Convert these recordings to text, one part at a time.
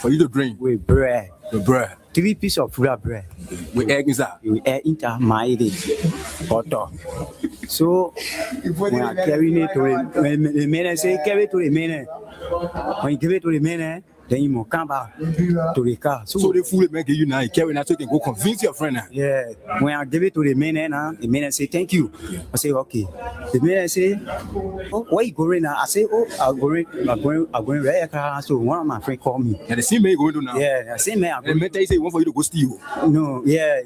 For you to drink with bread. the bread 3 pieces of full bread. with egg inside. You add into my butter. So when I carry it to the men, say carry it to the men. When you give it to the men, then you must come back to the car. So the food make you now, you carry that so you can go convince your friend now. Yeah. When I give it to the men, the men say thank you. I say okay. The men say, oh, where you going now? I say, oh, I'm going right here. So one of my friends called me. And the same man going to now. Yeah, the same man. And the man tell you say one for you to go steal. No, yeah.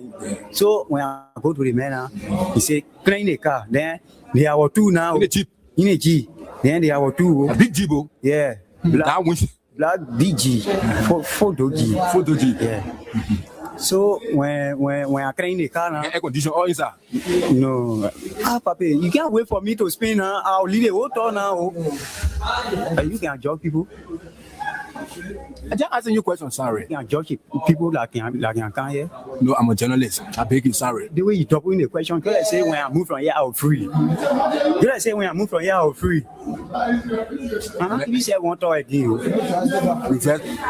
So when I go to the man, he say clean the car. Then they are 2 now. In the Jeep. In a G. Then they are 2. A big Jeep. Yeah. That one. Black DG, photo G. Yeah. So when I clean the car now, air condition all inside. No, Papi, you can't wait for me to spin now. I'll leave the water now. You can judge people. I just asking you a question, sorry. You can judge people like you can't hear. No, I'm a journalist. I beg you, sorry. The way you talk in the question, can I say when I move from here, I'll free? Can I say when I move from here, I'll free? You say one talk again.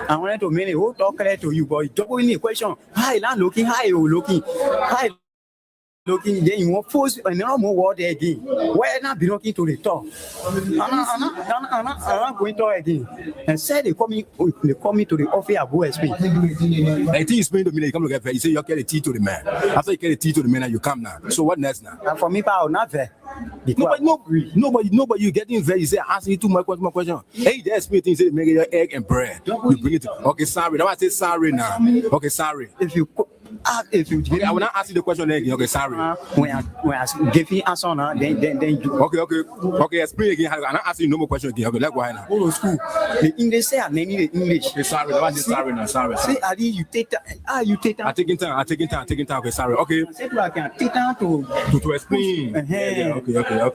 I wanted to make a whole talk to you, but you talk in the question. Hi, not looking. Hi, you looking. Hi. Looking, then you want force and no more word again. Why not be looking to the top? I'm not going to again. And said they call me to the office at OSP. I think you explain to me that you come to get fair. You say you carry the tea to the man. After you carry the tea to the man, you come now. So what next now? And for me, I'll not fair. Nobody, you getting fair. You say asking you too much question. Hey, there's me things say make your egg and bread. You bring it to, okay, sorry. Now I say sorry now. Okay, sorry. If you okay, I will not ask you the question again. Okay, sorry. When I give you answer now, then you. Okay. Explain again. I'm not asking you no more question again. Okay, let's go ahead now. Go to school. The English say I need the English. Okay, sorry. I say sorry now. Sorry. See, Ali, you take time. You take time. I'm taking time. Okay, sorry. Okay. I said I can take time to explain. Yeah, okay.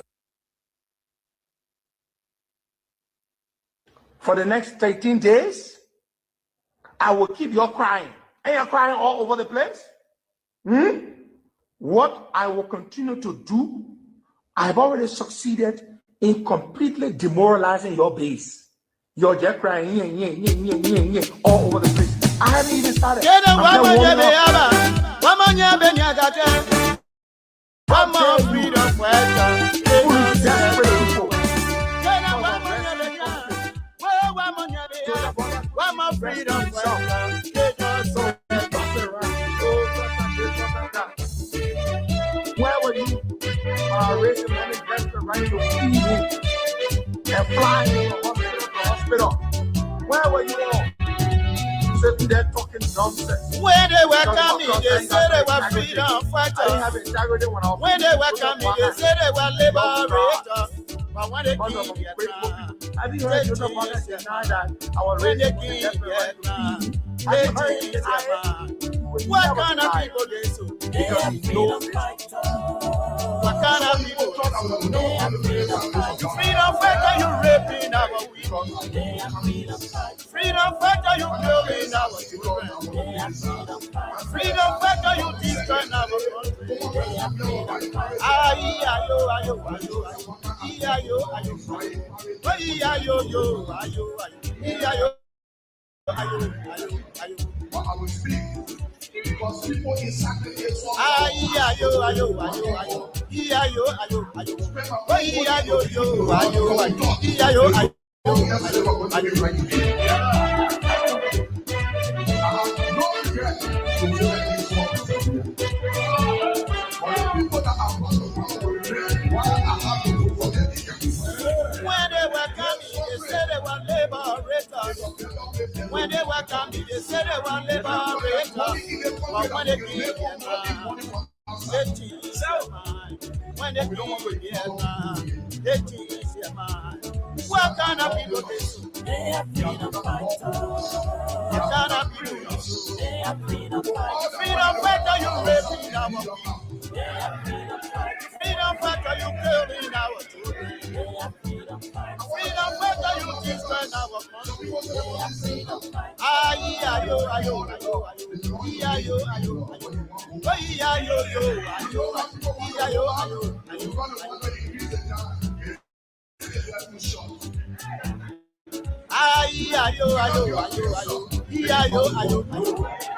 For the next 13 days, I will keep you crying. And you're crying all over the place? What I will continue to do, I've already succeeded in completely demoralizing your base. You're just crying all over the place. I haven't even started. One more freedom where were you? Raising money just to run to and flying from hospital to hospital. Where were you all? Sitting there talking nonsense. When they were coming, they said they were freedom fighters. When they were coming, they said they were liberators. But when they came here, have you heard your mother say that I was when they raising came here, what kind of people they so? What kind of people? Freedom fighter, you raping our women. Freedom fighter, you killing our children. Freedom fighter, you destroying our country. I will speak because people exactly When they were coming, they said they were liberators. But when they came here, they teach your mind. When they came here, they teach your mind. What kind of people this? They are freedom fighters. What kind of people this? They are freedom fighters. Freedom fighter, you raping our people. They are freedom fighters. Freedom fighter, you killing our children. They are freedom fighters. Freedom fighter, you destroying our country. Iya-yo, ayo, ayo.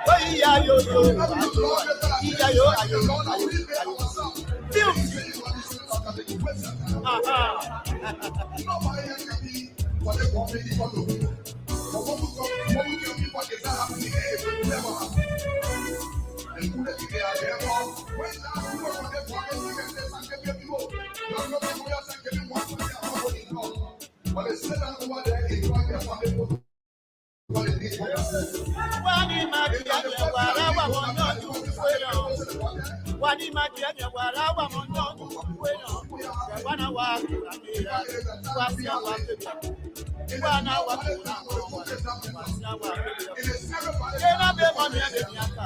Oh, iya-yo, yo, ayo. Iya-yo, ayo, ayo, ayo. Beauty. Wani magia wara wa mono tuwelo. Wani magia wara wa mono tuwelo. Wana wa kuramira. Wasia wa kebia. Wana wa kuramira. Wasia wa kebia. Ena be money de miaka.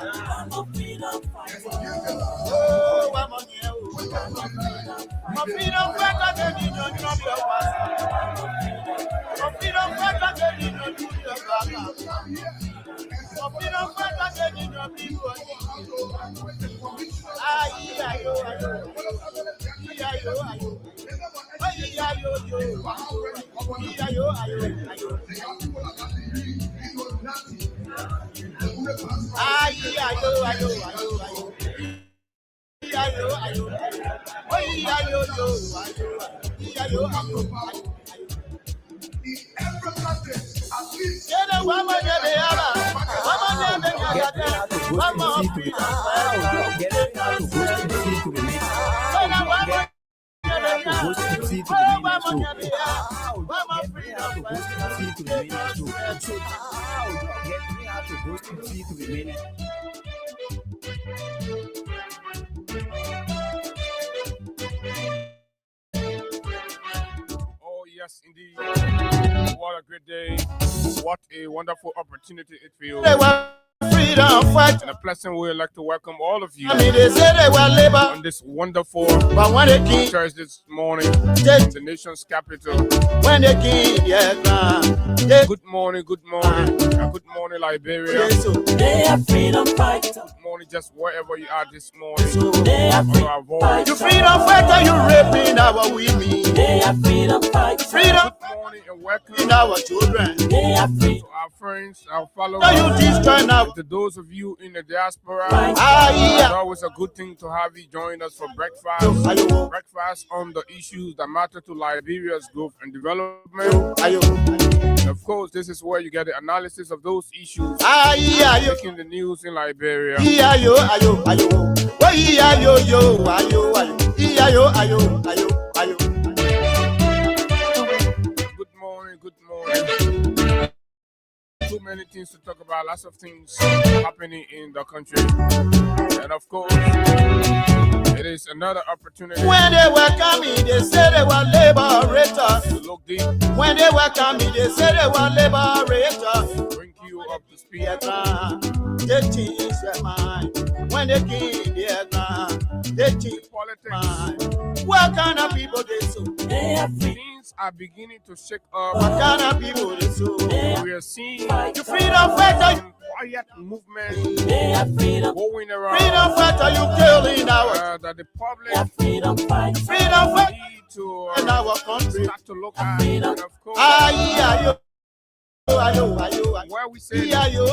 Oh, wa money o. Mo freedom kwata de ni no no be wa. Mo freedom kwata de ni no be wa. Freedom fighter get in your people. Ayo. Oh, yes, indeed. What a great day. What a wonderful opportunity it feels. Freedom fight. In a pleasant way, I'd like to welcome all of you I mean, they say they were labor, on this wonderful but when they came, church this morning in the nation's capital. when they came, yeah, Good morning, good morning, Liberia. They are freedom fighters. Good morning, just wherever you are this morning. They are On our voice. you freedom fighter, you raping our women. They are freedom fighters. Freedom Good morning and welcome in to our children. They are free. our friends, our Now you followers, destroy now. to those of you in the diaspora. Right. It's always a good thing to have you join us for breakfast. Ayo, Breakfast on the issues that matter to Liberia's growth and development. ayo, And of course, this is where you get the analysis of those issues ayo, making the news in Liberia. ayo, ayo, ayo, oh, ayo, yo, ayo, ayo, ayo, ayo. Good morning. Too many things to talk about, lots of things happening in the country. And of course, it is another opportunity When they were coming, they said they were liberators. to look deep, When they were coming, they said they were liberators. bring you up to speed. They change their mind. When they came, they change Politics, mind. What kind of people they so? They are free. things are beginning to shake What up. kind of people they so? We are seeing You freedom fighter, some quiet movement They are freedom. going around freedom fighter, you killing our that the public They are freedom fighters. freedom fighter need to in our country. start to look at. And of course, Ayo, where we say ayo.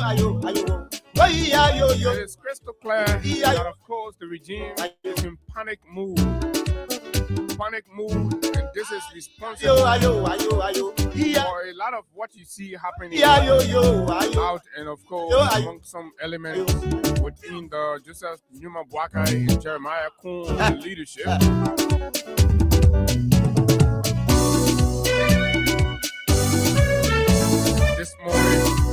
it is crystal clear that of course the regime is in panic mood, and this is responsible for a lot of what you see happening out, and of course among some elements within the Joseph Numa Boakai and Jeremiah Kuhn leadership. This morning,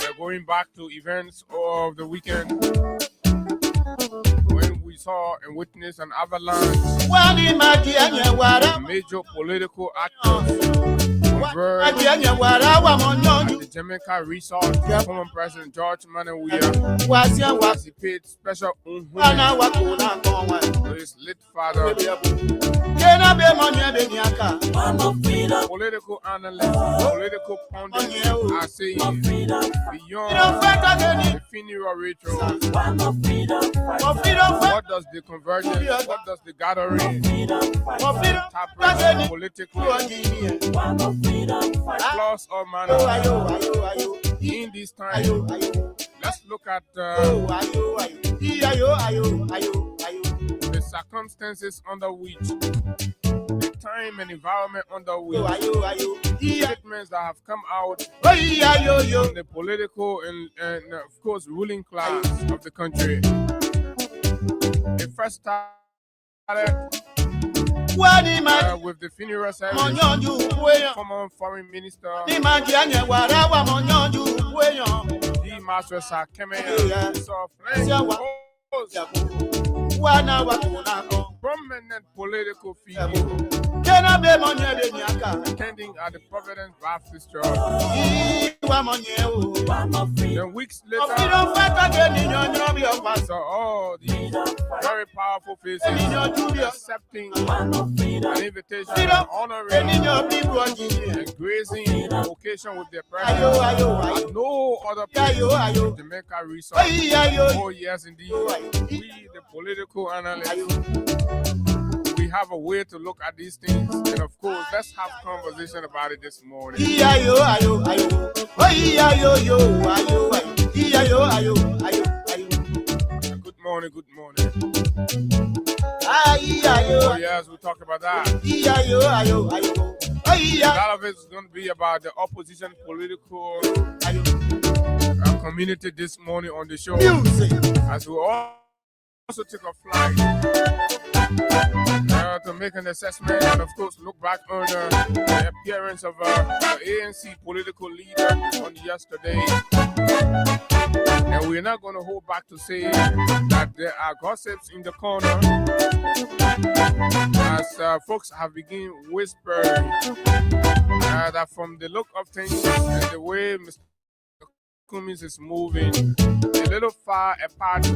we're going back to events of the weekend when we saw and witnessed an avalanche of major political actors converge at the Jamaica Resort. Former President George Manawia as he paid special to his late father. Political analysts, political pundits are saying beyond the funeral ritual, what does the convergence, what does the gathering interpret politically? Plus or minus in this time? Let's look at the circumstances under which, the time and environment under which statements that have come out from the political and of course ruling class of the country. It first started with the funeral service. Former Foreign Minister D. Master Sakeme saw prominent political figures attending at the Providence Baptist Church. Then weeks later, saw all these very powerful faces accepting an invitation and honoring and gracing the occasion with their presence at no other place in Jamaica Resort. Oh yes, indeed. We, the political analysts, we have a way to look at these things, and of course, let's have conversation about it this morning. Good morning, good morning. Oh yes, we talked about that. A lot of it is going to be about the opposition political community this morning on the show. As we also take a flight to make an assessment and of course look back on the appearance of the ANC political leader on yesterday. And we're not going to hold back to say that there are gossips in the corner as folks have begun whispering that from the look of things and the way Mr. Cummins is moving a little far apart.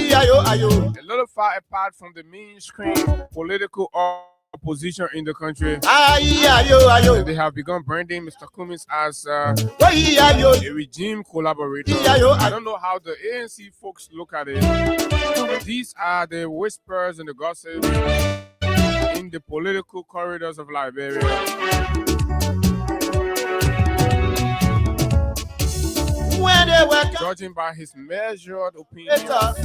A little far apart from the mainstream political opposition in the country. They have begun branding Mr. Cummins as a regime collaborator. I don't know how the ANC folks look at it. These are the whispers and the gossips in the political corridors of Liberia. Judging by his measured opinion on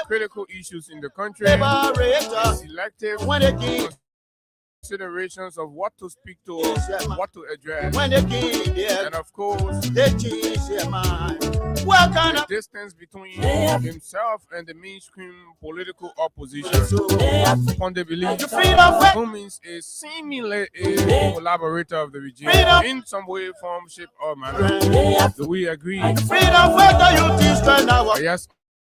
critical issues in the country, selective considerations of what to speak to, what to address, and of course, the distance between himself and the mainstream political opposition. Upon the belief that Cummins is seemingly a collaborator of the regime in some way, form, shape, or manner. Do we agree? Yes.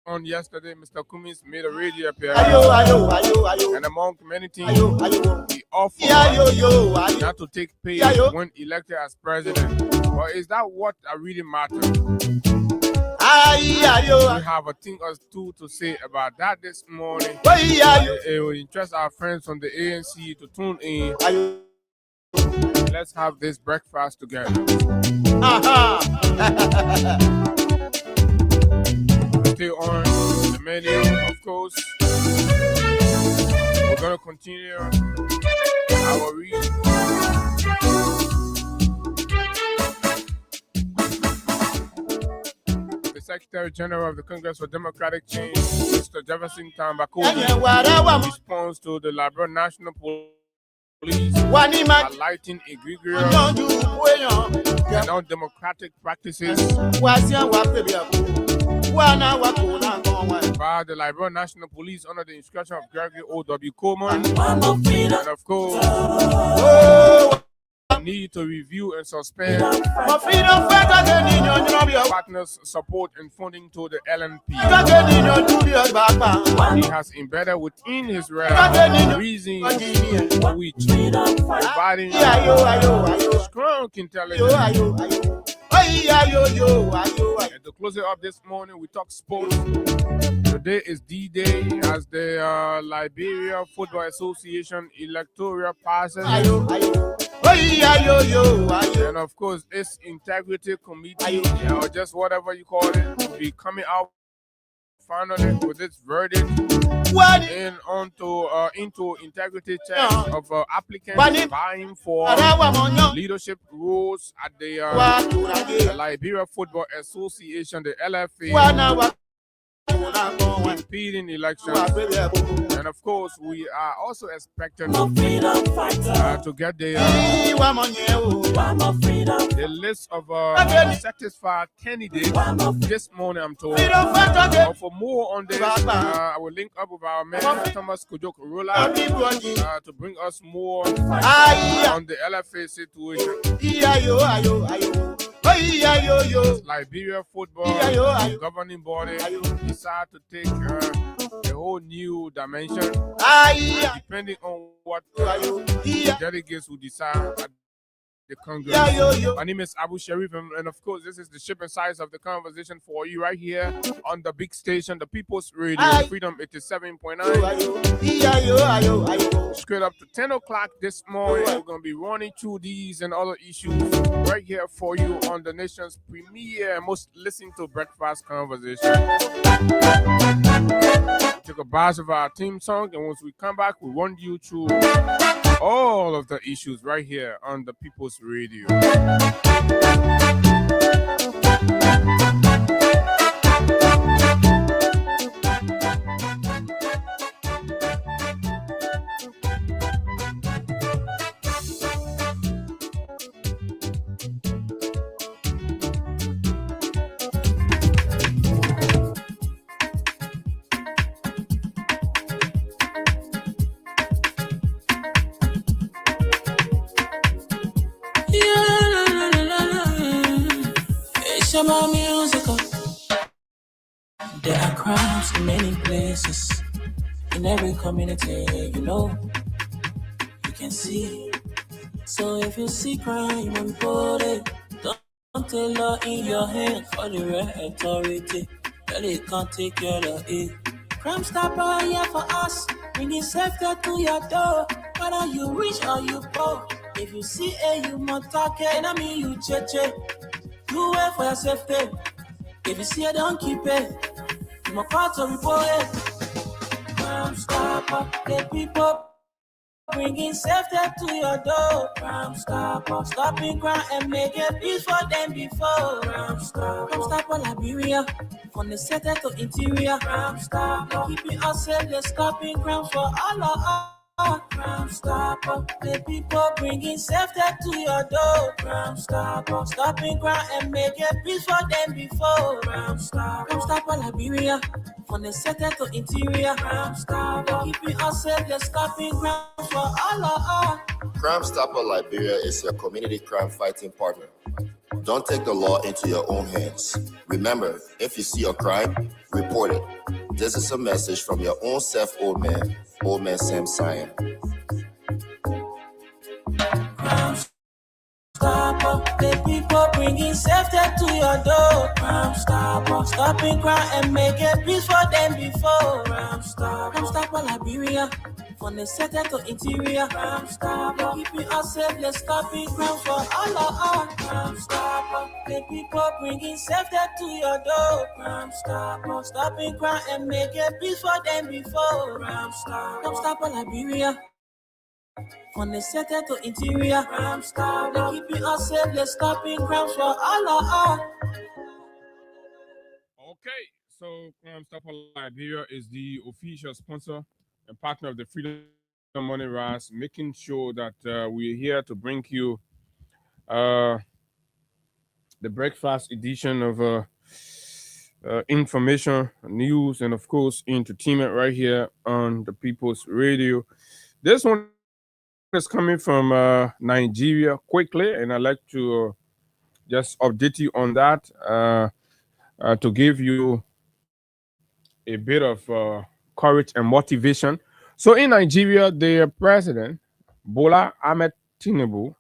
On yesterday, Mr. Cummins made a radio appearance, and among many things, he offered not to take pay when elected as president. But is that what really matters? We have a thing or two to say about that this morning. It will interest our friends from the ANC to tune in. Let's have this breakfast together. Still on the menu, of course. We're going to continue our read. The Secretary General of the Congress for Democratic Change, Mr. Jefferson Tambako, responds to the Liberia National Police highlighting egregious and undemocratic practices by the Liberia National Police under the instruction of Gregory O.W. Coleman, and of course, need to review and suspend My freedom fighter get in your partners' support and funding to the LNP. get in your dubious background. He has embedded within his realm reasons for which providing strong intelligence. And to close it up this morning, we talk sports. Today is D-Day as the Liberia Football Association electoral passes. And of course, its integrity committee, or just whatever you call it, will be coming out finally with its verdict and into integrity checks of applicants vying for leadership roles at the Liberia Football Association, the LFA, impeding elections. And of course, we are also expected to get the list of satisfied candidates this morning, I'm told. For more on this, I will link up with our man Thomas Kujok Rula to bring us more on the LFA situation. Liberia Football governing body decide to take a whole new dimension, depending on what the delegates will decide at the Congress. My name is Abu Sharif, and of course, this is the shipping size of the conversation for you right here on the big station, the People's Radio, Freedom 87.9. Straight up to 10 o'clock this morning, we're going to be running through these and other issues right here for you on the nation's premier, most listened to breakfast conversation. Take a buzz of our theme song, and once we come back, we'll run you through all of the issues right here on the People's Radio. There are crimes in many places, in every community, you can see. So if you see crime, report it. Don't take law in your hand for the right authority. They can't take care of it. Crime Stopper here for us, bringing safety to your door. Whether you rich or you poor, if you see you must talk it. I mean you cheche. You wait for your safety. If you see it, don't keep it. I'm a part of report it. Crime Stopper, the people bringing safety to your door. Crime Stopper, stopping crime and make it peace for them before. Crime Stopper, Liberia, from the center to interior. Crime Stopper, keeping us safe, they're stopping crime for all of us. Crime Stopper, the people bringing safety to your door. Crime Stopper, stopping crime and make it peace for them before. Crime Stopper, Liberia, from the center to interior. Crime Stopper, keeping us safe, they're stopping crime for all of us. Crime Stopper Liberia is your community crime fighting partner. Don't take the law into your own hands. Remember, if you see a crime, report it. This is a message from your own self, Old Man Sam Sion. Crime Stopper, the people bringing safety to your door. Crime Stopper, stopping crime and make it peace for them before. Crime Stopper, Liberia, from the center to interior. Crime Stopper, keeping us safe, let's stopping crime for all of us. Crime Stopper, the people bringing safety to your door. Crime Stopper, stopping crime and make it peace for them before. Crime Stopper, Liberia, from the center to interior. Crime Stopper, keeping us safe, let's stopping crime for all of us. Okay, so Crime Stopper Liberia is the official sponsor and partner of the Freedom Money Rise, making sure that we're here to bring you the breakfast edition of information, news, and of course entertainment right here on the People's Radio. This one is coming from Nigeria quickly, and I'd like to just update you on that to give you a bit of courage and motivation. So in Nigeria, the president, Bola Ahmed Tinubu,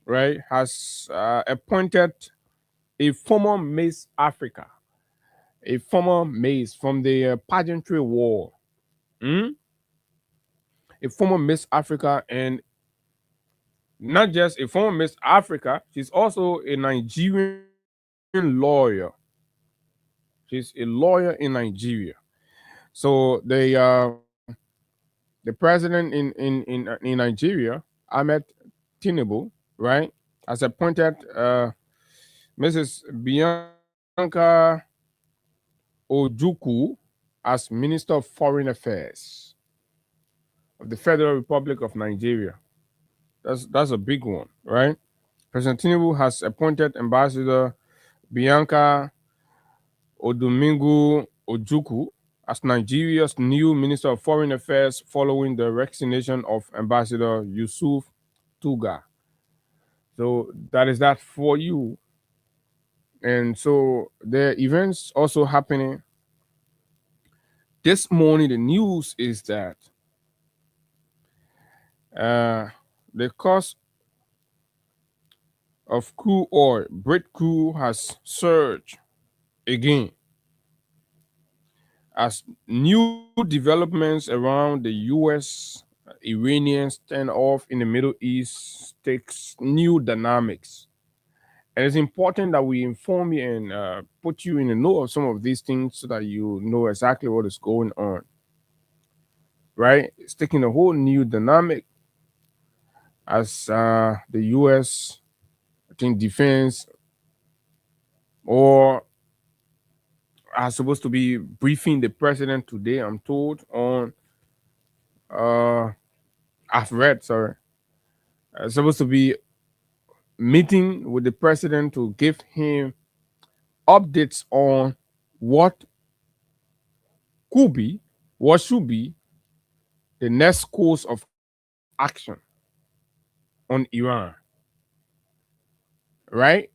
right, has appointed a former Miss Africa, a former Miss from the pageantry war, a former Miss Africa, and not just a former Miss Africa, she's also a Nigerian lawyer. She's a lawyer in Nigeria. So the president in Nigeria, Ahmed Tinubu, right, has appointed Mrs. Bianca Ojukwu as Minister of Foreign Affairs of the Federal Republic of Nigeria. That's a big one, right? President Tinubu has appointed Ambassador Bianca Odumingu Ojukwu as Nigeria's new Minister of Foreign Affairs following the resignation of Ambassador Yusuf Tuga. So that is that for you. And so there are events also happening. This morning, the news is that the cost of crude oil, Brent crude, has surged again as new developments around the U.S. Iranian standoff in the Middle East takes new dynamics. And it's important that we inform you and put you in the know of some of these things so that you know exactly what is going on. Right? It's taking a whole new dynamic as the U.S., I think, defense or are supposed to be briefing the president today, I'm told, on supposed to be meeting with the president to give him updates on what could be, what should be the next course of action on Iran. Right?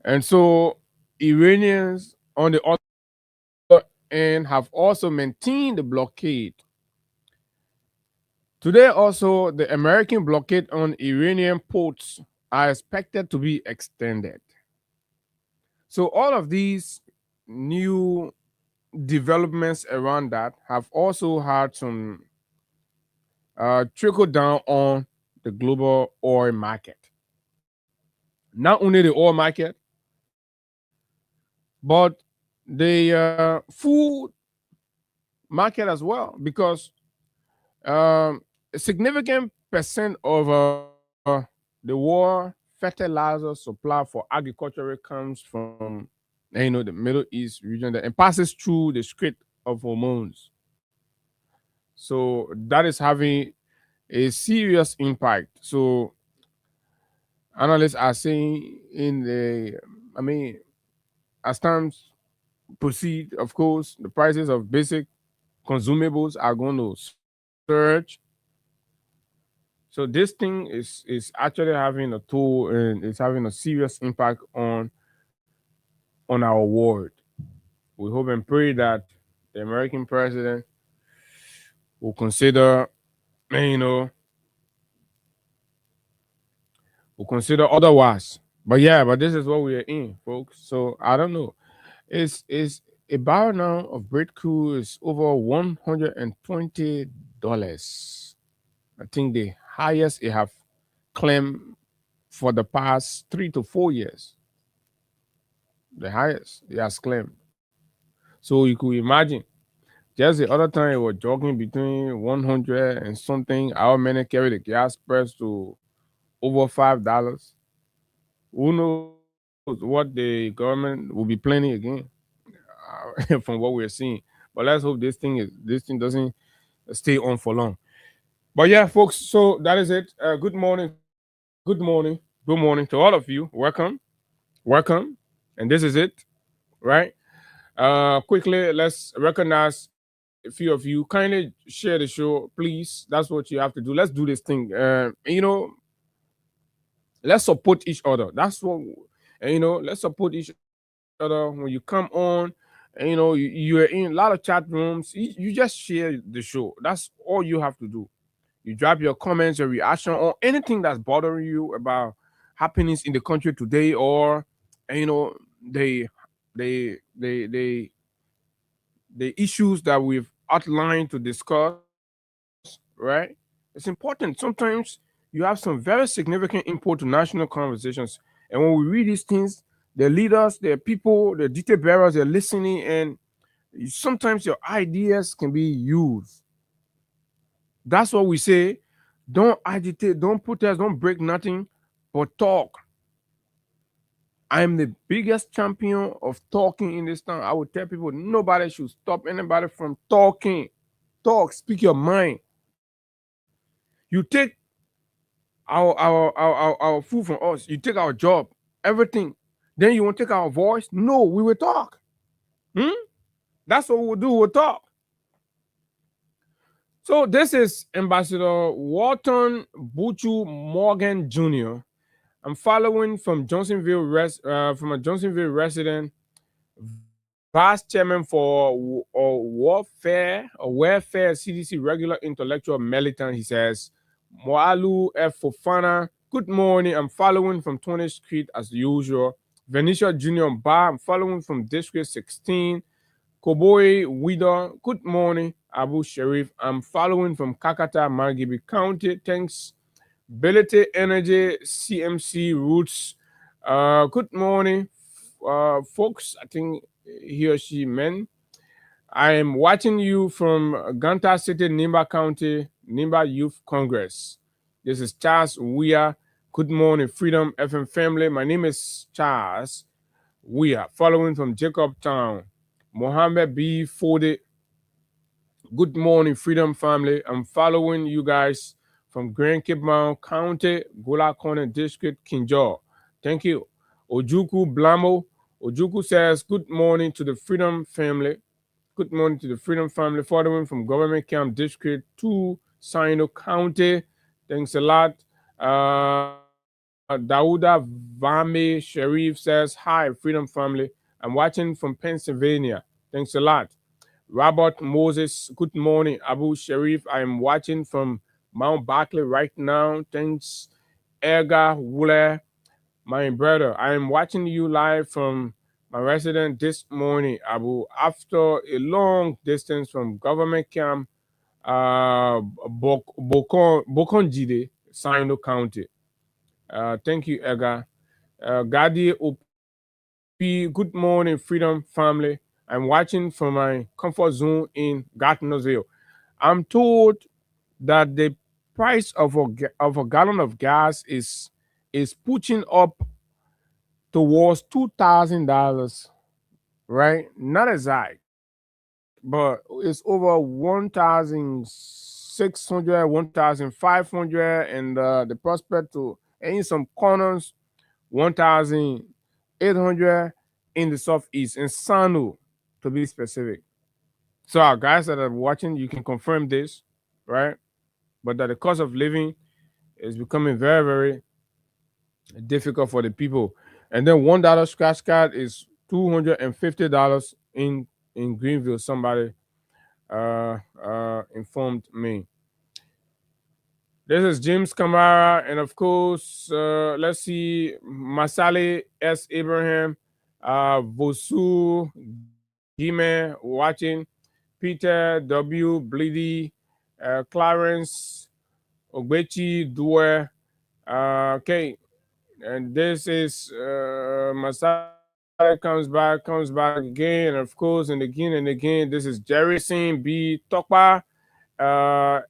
And so Iranians on the other end have also maintained the blockade. Today also, the American blockade on Iranian ports are expected to be extended. So all of these new developments around that have also had some trickle down on the global oil market. Not only the oil market, but the food market as well, because a significant percent of the world fertilizer supply for agriculture comes from the Middle East region and passes through the Strait of Hormuz. So that is having a serious impact. So analysts are saying as times proceed, of course, the prices of basic consumables are going to surge. So this thing is actually having a toll and it's having a serious impact on our world. We hope and pray that the American president will consider, will consider otherwise. But this is what we are in, folks. So I don't know. It's a barrel now of Brent crude is over $120. I think the highest it have claimed for the past 3 to 4 years. The highest it has claimed. So you could imagine, just the other time it was jogging between 100 and something. Our many carry the gas price to over $5. Who knows what the government will be planning again from what we're seeing. But let's hope this thing doesn't stay on for long. But folks, so that is it. Good morning to all of you. Welcome. And this is it, right? Quickly, let's recognize few of you kindly share the show, please. That's what you have to do. Let's do this thing. Let's support each other. That's what, let's support each other when you come on. And, you're in a lot of chat rooms. You just share the show. That's all you have to do. You drop your comments, your reaction on anything that's bothering you about happenings in the country today, or the issues that we've outlined to discuss. Right? It's important. Sometimes you have some very significant input to national conversations, and when we read these things, the leaders, the people, the detail bearers, they're listening, and sometimes your ideas can be used. That's what we say. Don't agitate, don't protest, don't break nothing, but talk. I'm the biggest champion of talking in this town. I would tell people nobody should stop anybody from talking. Talk, speak your mind. You take our food from us, you take our job, everything. Then you won't take our voice? No, we will talk. That's what we'll do, we'll talk. So this is Ambassador Walton Buchu Morgan Jr. I'm following from Johnsonville, from a Johnsonville resident, Vice Chairman for Welfare CDC Regular Intellectual Militant. He says, Moalu F. Fofana, good morning. I'm following from 20th Street as usual. Venetia Junior Bar, I'm following from District 16. Koboi Wida, good morning. Abu Sharif, I'm following from Kakata, Margibi County. Thanks. Belete Energy, CMC Roots, good morning, folks. I think he or she meant. I am watching you from Ganta City, Nimba County, Nimba Youth Congress. This is Charles Weir. Good morning, Freedom FM family. My name is Charles Weir, following from Jacob Town. Mohammed B. Fode. Good morning, Freedom family. I'm following you guys from Grand Cape Mount County, Gola Corner District, Kinjor. Thank you. Ojuku Blamo. Ojuku says, good morning to the Freedom family. Good morning to the Freedom family, following from Government Camp District 2, Sino County. Thanks a lot. Dauda Vame Sharif says, hi, Freedom family. I'm watching from Pennsylvania. Thanks a lot. Robert Moses, good morning. Abu Sharif, I'm watching from Mount Barkley right now. Thanks. Edgar Wule, my brother. I am watching you live from my residence this morning, Abu, after a long distance from Government Camp Bokonjide, Sino County. Thank you, Edgar. Gadi Op, good morning, Freedom family. I'm watching from my comfort zone in Gatineausville. I'm told that the price of a gallon of gas is pushing up towards $2,000, right? Not exact, but it's over 1,600, 1,500, and the prospect to, in some corners, 1,800 in the southeast, in Sanu, to be specific. So our guys that are watching, you can confirm this, right? But that the cost of living is becoming very, very difficult for the people. And then $1 scratch card is $250 in Greenville. Somebody informed me. This is James Kamara, and of course, let's see, Masali S. Abraham, Vosu Gime watching, Peter W. Bleedy, Clarence Ogbechi Due. Okay, and this is Masai comes back again, and of course, and again. This is Jerry Singh B. Tokpa,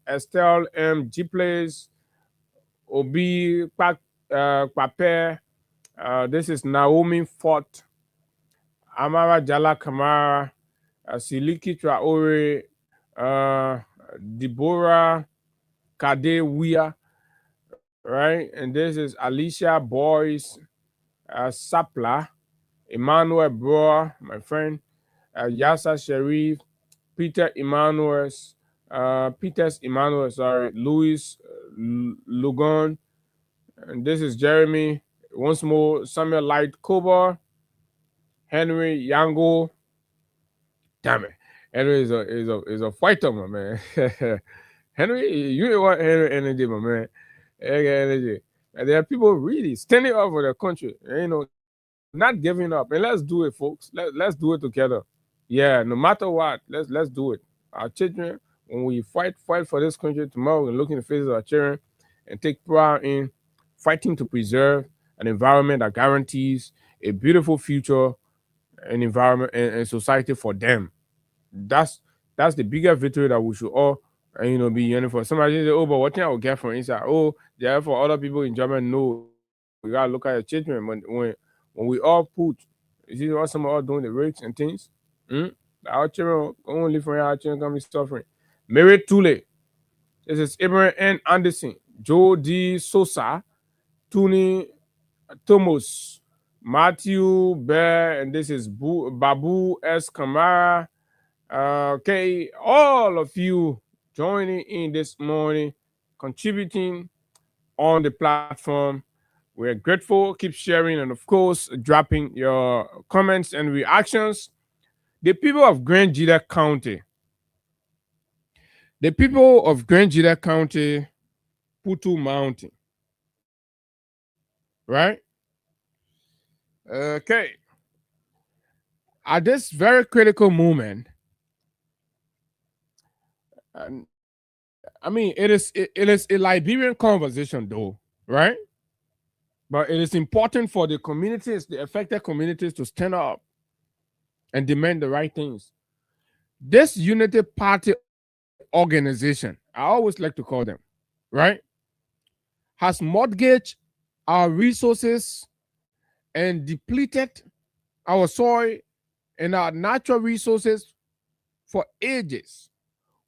Estelle M. Giples, Obi Pape. This is Naomi Fort, Amara Jala Kamara, Siliki Traore, Deborah Kade Wia, right? And this is Alicia Boyce, Sapla, Emmanuel Broa, my friend, Yasa Sharif, Peters Emmanuel, sorry, Louis Lugon, and this is Jeremy. Once more, Samuel Light Kobar, Henry Yango. Damn it, Henry is a fighter, my man. Henry, you know what Henry energy, my man. Energy. And there are people really standing up for their country, not giving up. And let's do it, folks. Let's do it together. Yeah, no matter what, let's do it. Our children, when we fight for this country tomorrow, we look in the faces of our children and take pride in fighting to preserve an environment that guarantees a beautiful future and environment and society for them. That's the bigger victory that we should all be yearning for. Somebody say, oh, but what thing I will get from inside? Oh, therefore other people in Germany know. We gotta look at your children when we all put, you see what some are all doing the rapes and things. Our children only for our children can be suffering. Mary Tule. This is Abraham N. Anderson, Joe D. Sosa, Tony Thomas, Matthew Bear, and this is Babu S. Kamara. Okay, all of you joining in this morning, contributing on the platform. We're grateful. Keep sharing and, of course, dropping your comments and reactions. The people of Grand Jida County, Putu Mountain, right? Okay. At this very critical moment, it is a Liberian conversation, though, right? But it is important for the communities, the affected communities, to stand up and demand the right things. This Unity Party organization, I always like to call them, right, has mortgaged our resources and depleted our soil and our natural resources for ages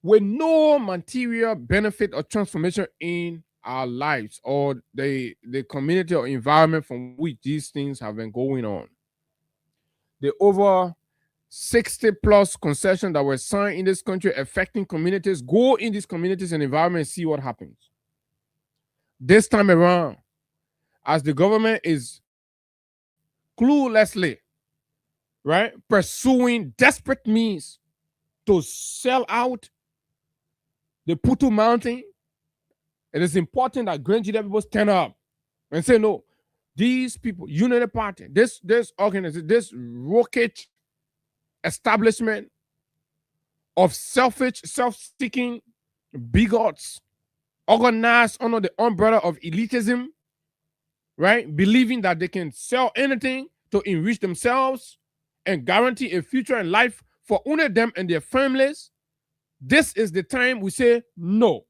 with no material benefit or transformation in our lives or the community or environment from which these things have been going on. The over 60 plus concessions that were signed in this country affecting communities, go in these communities and environment and see what happens. This time around, as the government is cluelessly, right, pursuing desperate means to sell out the Putu Mountain, it is important that Grand Jida people stand up and say, no, these people, Unity Party, this organization, this rocket establishment of selfish, self-seeking bigots organized under the umbrella of elitism, right? Believing that they can sell anything to enrich themselves and guarantee a future in life for only them and their families. This is the time we say no.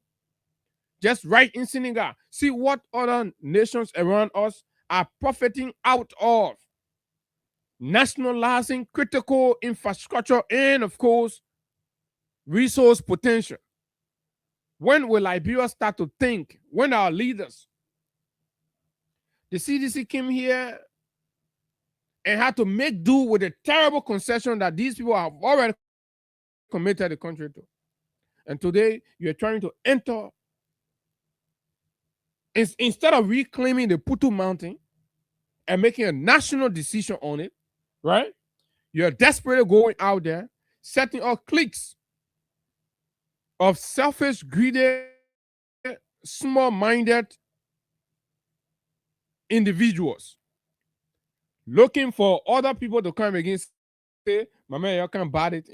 Just right in Senegal. See what other nations around us are profiting out of. Nationalizing critical infrastructure and, of course, resource potential. When will Liberia start to think? When our leaders, the CDC came here and had to make do with the terrible concession that these people have already committed the country to. And today, you're trying to enter, instead of reclaiming the Putu Mountain and making a national decision on it, right? You're desperately going out there, setting up cliques of selfish, greedy, small-minded individuals looking for other people to come against. Say, my man, y'all can't buy it.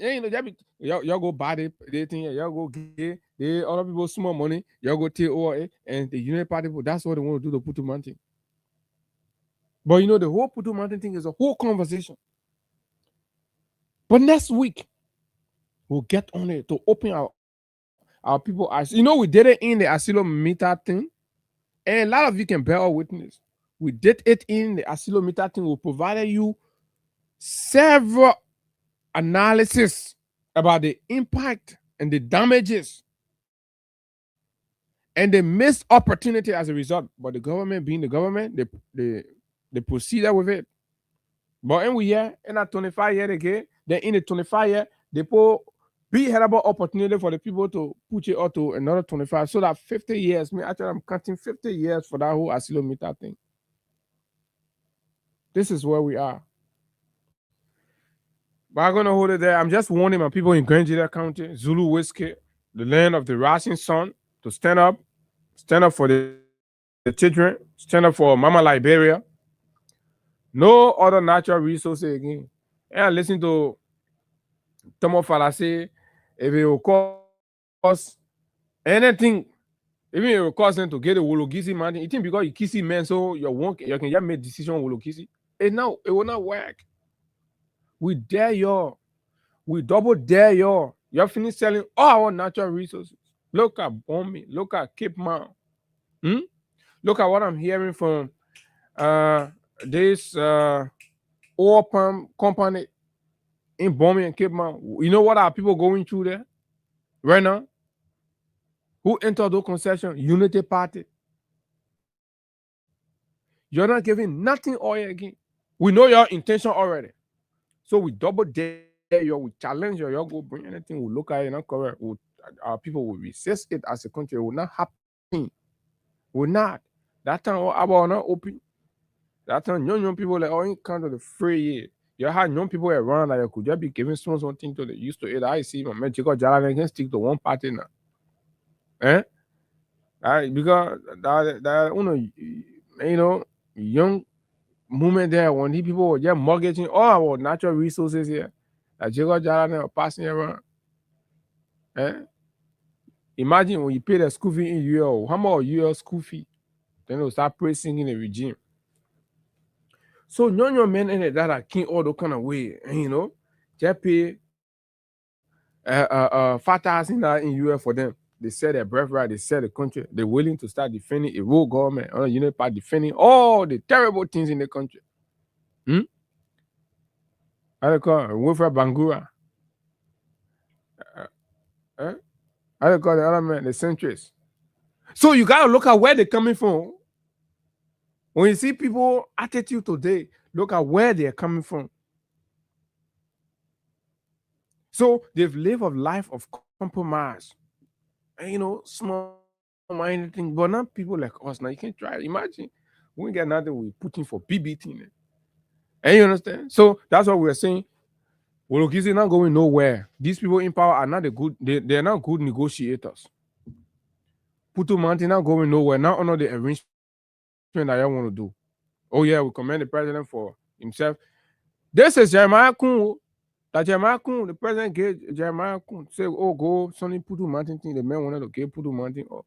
Y'all go buy it. They think y'all go get the other people small money. Y'all go take over it. And the Unity Party people, that's what they want to do, the Putu Mountain. But the whole Putu Mountain thing is a whole conversation. But next week, we'll get on it to open our people eyes. We did it in the Asilometer thing. And a lot of you can bear witness. We did it in the Asilometer thing. We provided you several analysis about the impact and the damages and the missed opportunity as a result. But the government, being the government, they proceeded with it. But when we hear in a 25 year again, then in the 25 year, they put big terrible opportunity for the people to put it up to another 25, so that 50 years, me actually I'm counting 50 years for that whole accelerometer thing. This is where we are. But I'm gonna hold it there. I'm just warning my people in Grangeda County, Zulu Whiskey, the land of the rising sun, to stand up for the children, stand up for Mama Liberia. No other natural resources again. And listen to Tomo Fallacy, if it will cost anything, even if it will cost them to get a Wologisi man, you think because you kissy man, so you can just make decision Wologisi. It will not work. We dare y'all. We double dare y'all. You're finished selling all our natural resources. Look at Bombay. Look at Cape Mount. Look at what I'm hearing from this oil palm company in Bombay and Cape Mount. You know what are people going through there right now? Who entered those concessions? Unity Party. You're not giving nothing oil again. We know your intention already. So we double dare you, we challenge you, you go bring anything, we look at it, not correct. Our people will resist it as a country. It will not happen. Will not. That time our not open. That time young people like all kind of the free. You had young people around that you could just be giving something to the used to it. I see my man Jacob Jalan can stick to one party now. Because that you know, young movement there when the people were just mortgaging all our natural resources here. Like Jacob Jalan are passing around. Imagine when you pay the school fee in UL, how much UL school fee? Then they'll start praising in the regime. So young men in that are king all the kind of way, and you know, just pay 5,000 in UL for them. They sell their breath right, they sell the country, they're willing to start defending a rogue government, unit part defending all the terrible things in the country. I call Wilfred Bangura. I call the other man, the centrist. So you gotta look at where they're coming from. When you see people attitude today, look at where they're coming from. So they've lived a life of compromise. And, you know, small anything, but not people like us. Now you can't try. Imagine we get nothing, we put in for BBT. And you understand? So that's what we're saying. Wologisi not going nowhere. These people in power are not they're not good negotiators. Putu Manti not going nowhere, not under the arrangement that y'all want to do. Oh yeah, we commend the president for himself. This is Jeremiah Kun. That Jeremiah Kun, the president gave Jeremiah Kun, say, oh, go, Sonny Putu Mountain thing. The man wanted to give Putu Mountain up.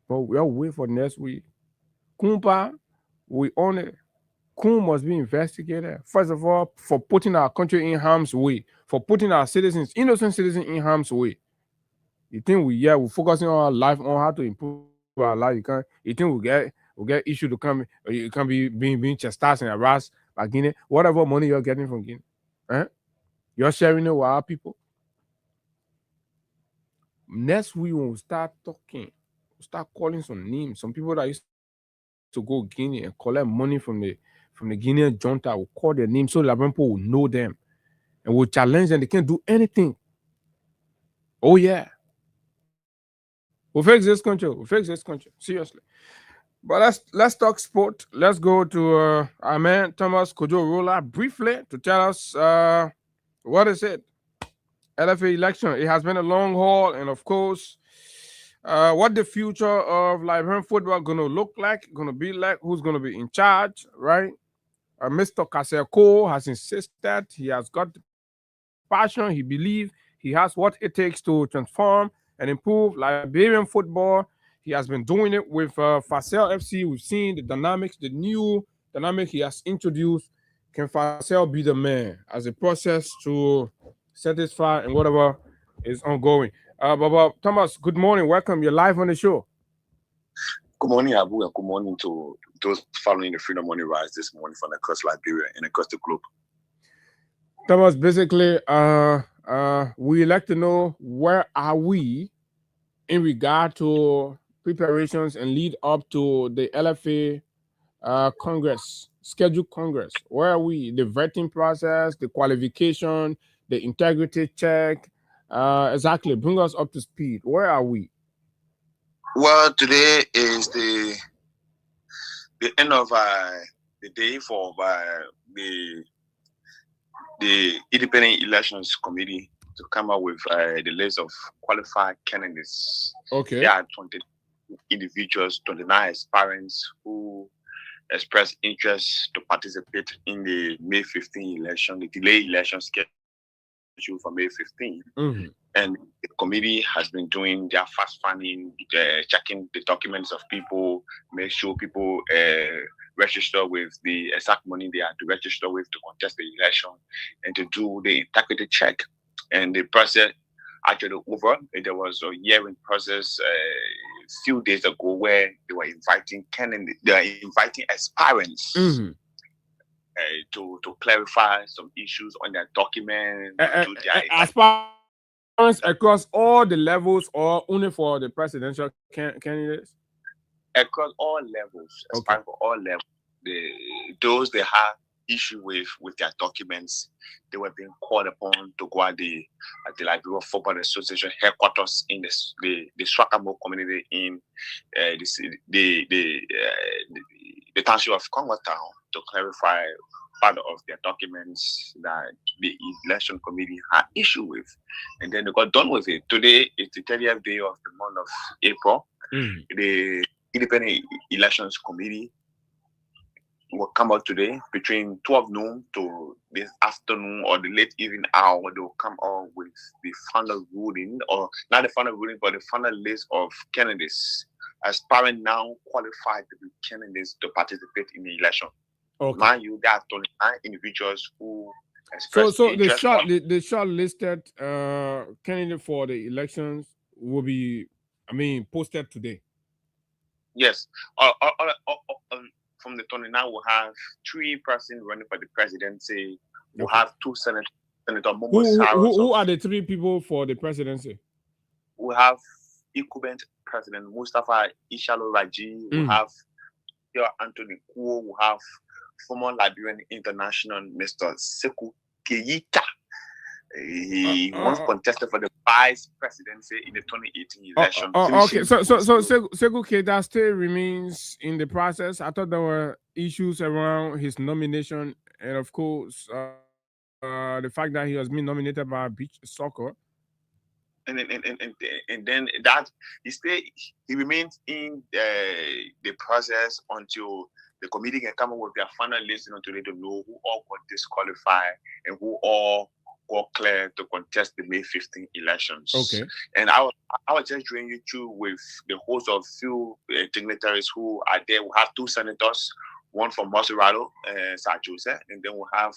But we'll wait for next week. Kumpa, we own it. Kun must be investigated. First of all, for putting our country in harm's way, for putting our citizens, innocent citizens, in harm's way. You think we're focusing on our life, on how to improve our life. You think we'll get issue to come, you can't be being chastised and harassed by Guinea. Whatever money you're getting from Guinea, you're sharing it with our people. Next week when we start talking, we'll start calling some names. Some people that used to go Guinea and collect money from the Guinean junta will call their names so that people will know them and will challenge them. They can't do anything. Oh yeah. We'll fix this country. Seriously. But let's talk sport. Let's go to our man Thomas Kojo-Rolla briefly to tell us what is it? LFA election. It has been a long haul, and of course, what the future of Liberian football gonna look like, gonna be like, who's gonna be in charge, right? Mr. Kaseko has insisted he has got the passion. He believes he has what it takes to transform and improve Liberian football. He has been doing it with Facel FC. We've seen the dynamics, the new dynamic he has introduced. Can Facel be the man as a process to satisfy and whatever is ongoing? Baba Thomas, good morning. Welcome. You're live on the show. Good morning, Abu, and good morning to those following the Freedom Money Rise this morning from across Liberia and across the globe. Thomas, basically, we like to know where are we in regard to preparations and lead up to the LFA Congress, scheduled Congress. Where are we? The vetting process, the qualification, the integrity check. Exactly. Bring us up to speed. Where are we? Well, today is the end of the day for the Independent Elections Committee to come up with the list of qualified candidates. Okay. There are 20 individuals, 29 aspirants who expressed interest to participate in the May 15 election, the delayed election schedule for May 15. Mm-hmm. And the committee has been doing their fast finding, checking the documents of people, make sure people register with the exact money they are to register with to contest the election, and to do the integrity check. And the process actually over. There was a hearing process a few days ago where they were inviting candidates, they are inviting aspirants. Mm-hmm. To clarify some issues on their document. Aspirants across all the levels, or only for the presidential candidates? Across all levels, aspirants for all levels. Those they have issue with their documents, they were being called upon to go at the Liberia Football Association headquarters in the Swakamo community in the township of Congo Town to clarify part of their documents that the election committee had issue with. And then they got done with it. Today is the 30th day of the month of April. Mm-hmm. The Independent Elections Committee will come out today between 12 noon to this afternoon or the late evening hour. They will come out with the final ruling, or not the final ruling, but the final list of candidates, aspiring now qualified to be candidates to participate in the election. Okay. Mind you, there are 29 individuals who expressed so interest. the shortlisted candidate for the elections will be, posted today. Yes. From the 29, we'll have 3 persons running for the presidency. We'll have 2 senators. Senator Momo Saros. Who are the 3 people for the presidency? We have incumbent President Mustafa Ishalo Raji. We have Anthony Kuo. We have former Liberian international Mr. Sekou Keita. He once contested for the vice presidency in the 2018 election. Okay, so Sekou Keita still remains in the process. I thought there were issues around his nomination, and of course, the fact that he has been nominated by Beach Soccer. And then that he remains in the process until the committee can come up with their final list, to let them know who all got disqualified and who all got clear to contest the May 15 elections. Okay. And I was just drawing you through with the host of few dignitaries who are there. We have 2 senators, one from Maserado, San Jose, and then we have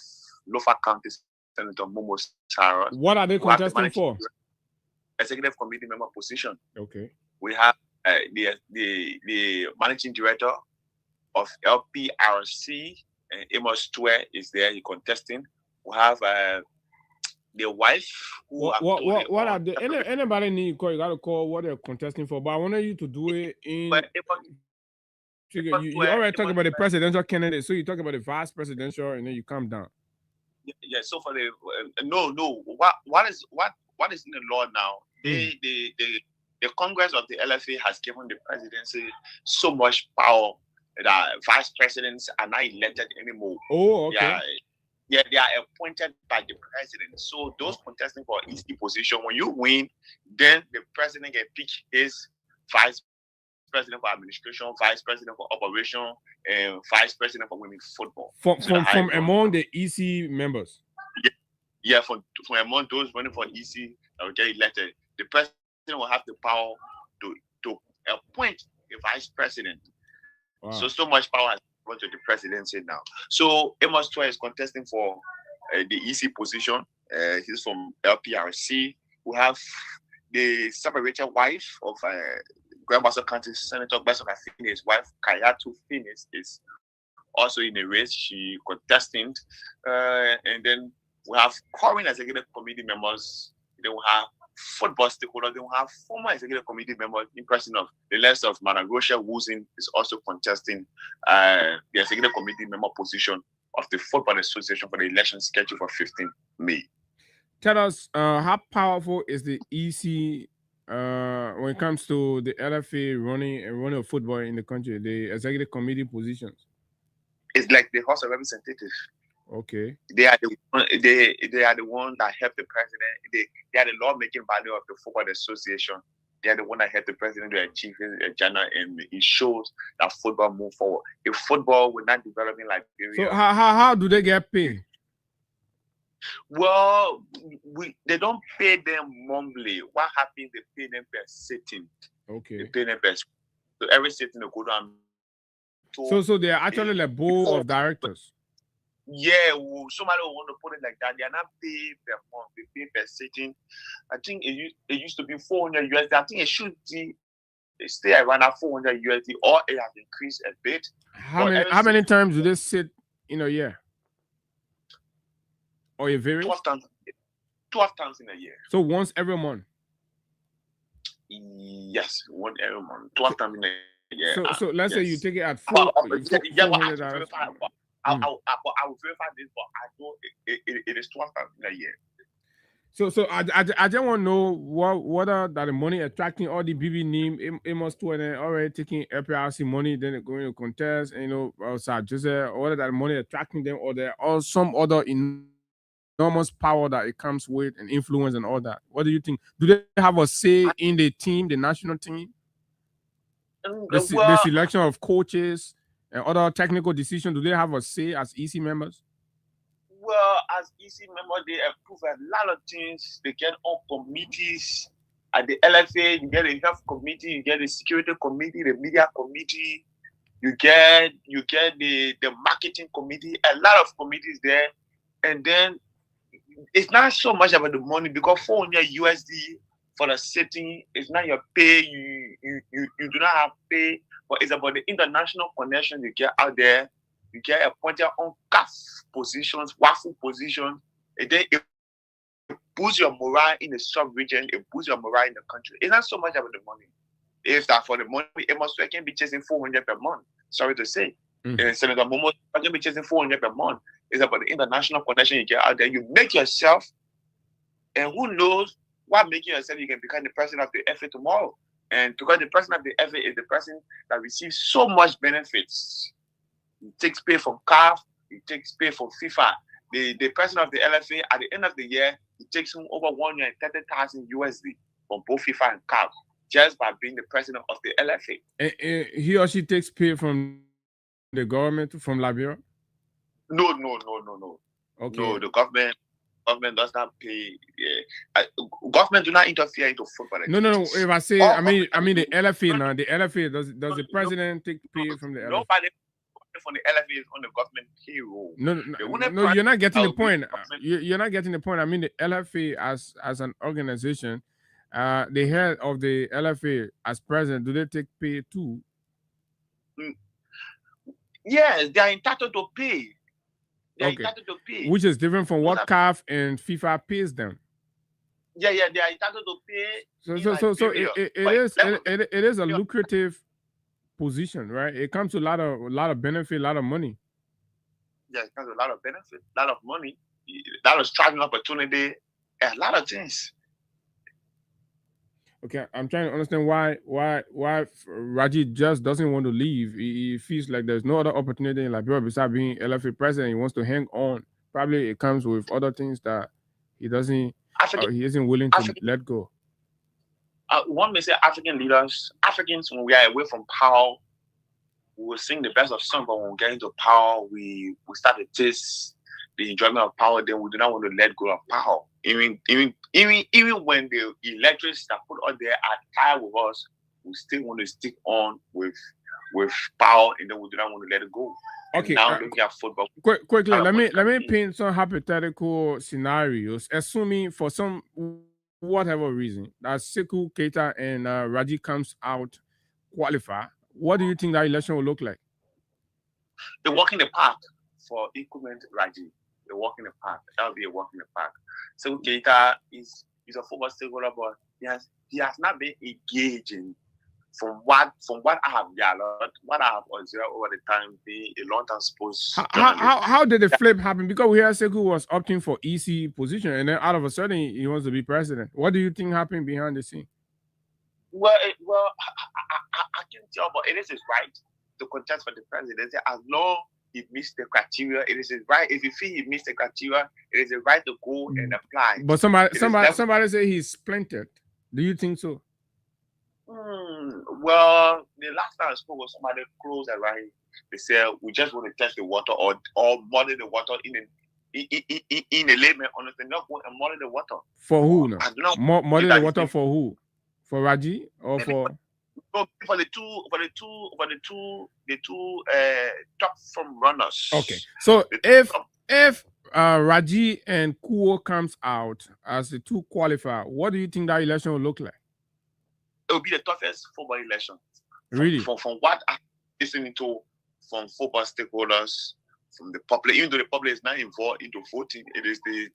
Lofa County Senator Momo Saros. What are they contesting for? Executive committee member position. Okay. We have the managing director of LPRC, Amos Tue is there. He contesting. We have the wife. What are the anybody need call? You got to call what they're contesting for. But I wanted you to do it in. You already talked about the presidential candidate, so you talk about the vice presidential, and then you come down. Yeah. So for the no. What is in the law now? The Congress of the LFA has given the presidency so much power that vice presidents are not elected anymore. Oh, okay. Yeah, they are appointed by the president. So those contesting for EC position, when you win, then the president can pick his vice president for administration, vice president for operation, and vice president for women's football. From among the EC members. Yeah, from among those running for EC that will get elected, the president will have the power to appoint a vice president. Wow. So much power has gone to the presidency now. So Amos Tue is contesting for the EC position. He's from LPRC. We have the separated wife of Grand Bassa County Senator Besson Afini. His wife Kayatu Finis is also in the race. She contesting, and then we have current executive committee members. Then we have football stakeholders. Then we have former executive committee members in person of the list of Managrosha Wuzin is also contesting the executive committee member position of the Football Association for the election scheduled for 15 May. tell us how powerful is the EC when it comes to the LFA running of football in the country, the executive committee positions? It's like the House of Representatives. Okay. They are the one that help the president. They are the lawmaking body of the Football Association. They are the one that help the president to achieve his agenda, and it shows that football move forward. If football will not develop in Liberia, so how do they get paid? Well, they don't pay them monthly. What happens? They pay them per sitting. Okay. They pay them per. So every sitting they go down. So they are actually like board of directors. Yeah, somebody will want to put it like that. They are not paid per month. They pay per sitting. I think it used to be 400 USD. I think it should stay around at 400 USD, or it has increased a bit. How many times do they sit in a year? Or it varies? 12 times in a year. So once every month? Yes, once every month. 12 times in a year. So let's say you take it at $400. I will verify this, but I know it is 12 times in a year. So I just want to know what are that the money attracting all the BB name Amos to, and then already taking LPRC money, then they're going to contest, and or that money attracting them, or there are some other enormous power that it comes with and influence and all that. What do you think? Do they have a say in the team, the national team? The selection of coaches and other technical decisions, do they have a say as EC members? Well, as EC members, they approve a lot of things. They get on committees. At the LFA, you get a health committee, you get a security committee, the media committee, you get the marketing committee, a lot of committees there. And then it's not so much about the money, because 400 USD for the sitting is not your pay. You do not have pay, but it's about the international connection you get out there. You get appointed on CAF positions, WAFU positions, and then it boosts your morale in the sub-region, it boosts your morale in the country. It's not so much about the money. If that for the money, Amos can be chasing 400 per month. Sorry to say. And Senator Momo can be chasing 400 per month. It's about the international connection you get out there. You make yourself, and who knows what making yourself, you can become the president of the FA tomorrow. And because the president of the FA is the person that receives so much benefits. He takes pay from CAF, he takes pay from FIFA. The president of the LFA, at the end of the year, he takes home over 130,000 USD from both FIFA and CAF, just by being the president of the LFA. And he or she takes pay from the government, from Liberia? No. Okay. No, the government does not pay. Government do not interfere into football. No. If I say, I mean the LFA now. The LFA does the president take pay from the LFA? Nobody from the LFA is on the government payroll. No, you're not getting the point. You're not getting the point. I mean the LFA as an organization, the head of the LFA as president, do they take pay too? Yes, they are entitled to pay. They are entitled to pay. Which is different from what CAF and FIFA pays them. Yeah, they are entitled to pay. So it is a lucrative position, right? It comes to a lot of benefit, a lot of money. Yeah, it comes to a lot of benefit, a lot of money, a lot of traveling opportunity, a lot of things. Okay, I'm trying to understand why Raji just doesn't want to leave. He feels like there's no other opportunity in Liberia besides being LFA president. He wants to hang on. Probably it comes with other things that he isn't willing to let go. One may say Africans, when we are away from power, we will sing the best of songs, but when we get into power, we start to taste the enjoyment of power. Then we do not want to let go of power. Even when the electors that put out there are tired with us, we still want to stick on with power, and then we do not want to let it go. Okay. Now looking at football. Quickly, let me paint some hypothetical scenarios. Assuming for some whatever reason that Sekou Keita and Raji comes out qualify, what do you think that election will look like? They walk in the park for equipment Raji. They walk in the park. That will be a walk in the park. Sekou Keita is a football stakeholder, but he has not been engaging from what I have gathered, what I have observed over the time, being a long-time sports how did the flip happen? Because we heard Sekou was opting for EC position, and then out of a sudden he wants to be president. What do you think happened behind the scene? Well, I can tell, but it is his right to contest for the presidency as long he meets the criteria. It is his right. If you feel he meets the criteria, it is his right to go and apply. But somebody say he's splintered. Do you think so? Well, the last time I spoke with somebody close around, they said we just want to test the water or muddy the water in a layman honestly, not go and muddy the water. For who now? Muddy the water for who? For Raji or for the two top from runners. Okay. So if Raji and Kuo comes out as the two qualifier, what do you think that election will look like? It will be the toughest football election. Really? From what I'm listening to from football stakeholders, from the public, even though the public is not involved into voting, it is the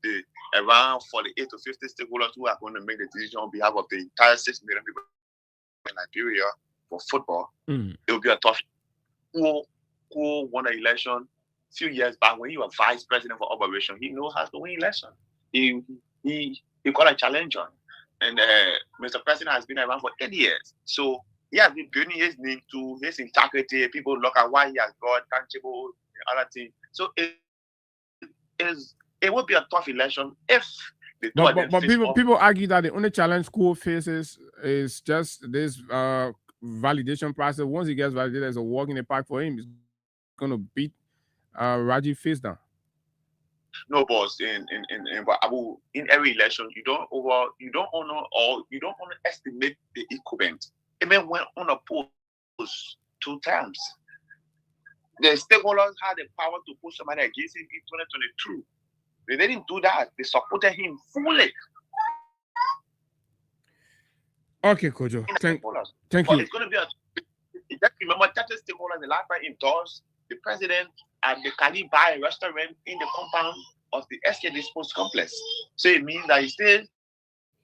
around 48 to 50 stakeholders who are going to make the decision on behalf of the entire 6 million people in Nigeria for football. It will be a tough. Who won the election a few years back when he was vice president for operation? He knows how to win election. He got a challenge on. And Mr. President has been around for 10 years. So he has been building his name to his integrity. People look at why he has got tangible other things. So it will be a tough election if the but people argue that the only challenge school faces is just this validation process. Once he gets validated as a walk in the park for him, he's going to beat Raji face down. No, boss. In every election, you don't honor or you don't underestimate the incumbent. Even when unopposed 2 times, the stakeholders had the power to put somebody against him in 2022. They didn't do that. They supported him fully. Okay, Kojo. Thank you. It's going to be just remember that the stakeholders the last time endorsed the president at the Kalibai restaurant in the compound of the SK Sports Complex. So it means that he's still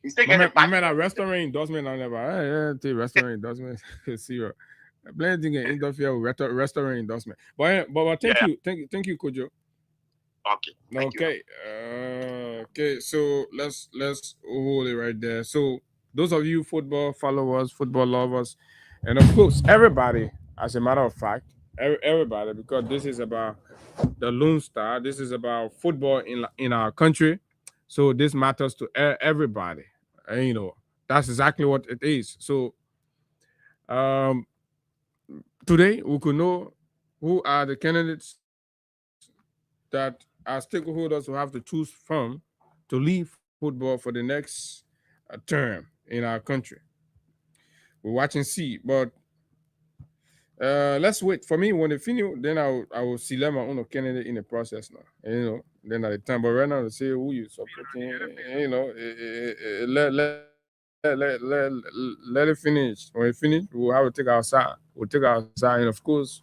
getting back. I mean, a restaurant endorsement, I never. Restaurant endorsement. See, plenty can interfere with restaurant endorsement. But thank you, Kojo. Okay. Okay. So let's hold it right there. So those of you football followers, football lovers, and of course everybody, as a matter of fact, everybody, because this is about the Lone Star. This is about football in our country. So this matters to everybody. And, that's exactly what it is. So today we could know who are the candidates that our stakeholders will have to choose from to lead football for the next term in our country. We'll watch and see. But let's wait. For me, when they finish, then I will select my own candidate in the process now. Then at the time. But right now, to say who you supporting, let it finish. When it finish, we'll have to take our side. We'll take our side, and of course,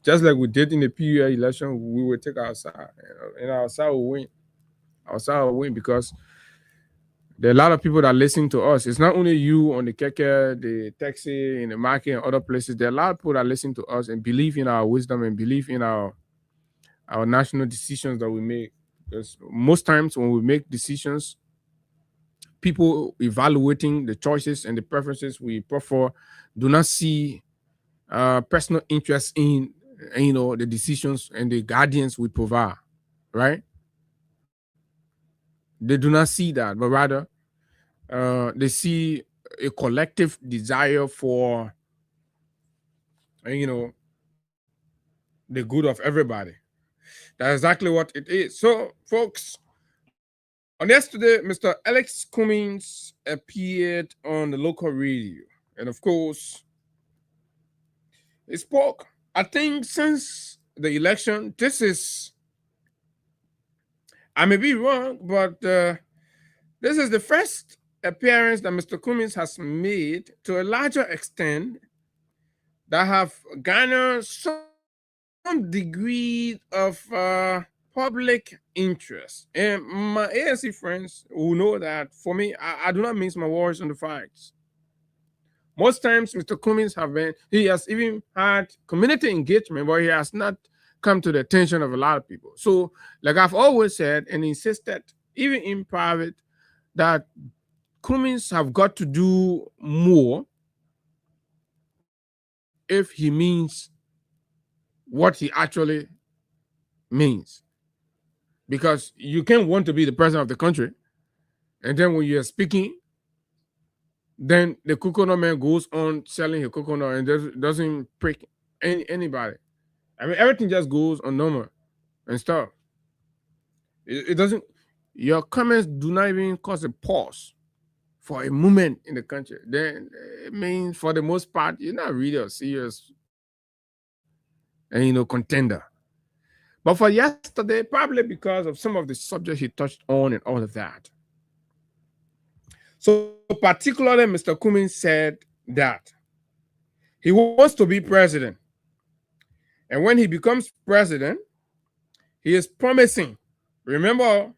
just like we did in the PUA election, we will take our side, and our side will win. Our side will win because there are a lot of people that listen to us. It's not only you on the keke, the taxi, in the market, and other places. There are a lot of people that listen to us and believe in our wisdom and believe in our national decisions that we make. Because most times when we make decisions, people evaluating the choices and the preferences we prefer do not see personal interest in the decisions and the guardians we provide, right? They do not see that, but rather they see a collective desire for the good of everybody. That's exactly what it is. So, folks, on yesterday, Mr. Alex Cummings appeared on the local radio, and of course, he spoke. I think since the election, I may be wrong, but this is the first appearance that Mr. Cummings has made to a larger extent that have garnered some degree of public interest. And my ANC friends who know that, for me, I do not mince my words on the facts. Most times, Mr. Cummings he has even had community engagement, but he has not come to the attention of a lot of people. So, like I've always said and insisted, even in private, that Cummings have got to do more if he means what he actually means. Because you can't want to be the president of the country, and then when you're speaking, then the coconut man goes on selling his coconut and doesn't prick anybody. I mean, everything just goes on normal and stuff. It doesn't, your comments do not even cause a pause for a moment in the country. Then it means for the most part, you're not really a serious and contender. But for yesterday, probably because of some of the subjects he touched on and all of that. So particularly, Mr. Cummings said that he wants to be president. And when he becomes president, he is promising. Remember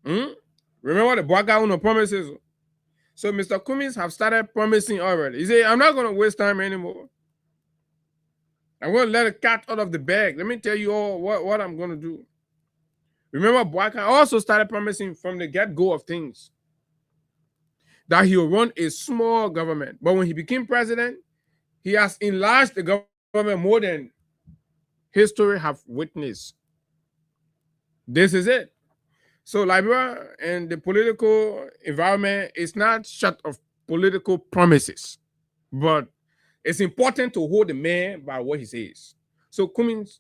the Bwaka Uno promises. So Mr. Cummings have started promising already. He said, I'm not going to waste time anymore. I'm going to let a cat out of the bag. Let me tell you all what I'm going to do. Remember, Bwaka also started promising from the get-go of things that he will run a small government. But when he became president, he has enlarged the government more than history have witnessed. This is it. So Liberia and the political environment is not short of political promises, but it's important to hold the man by what he says. So Cummings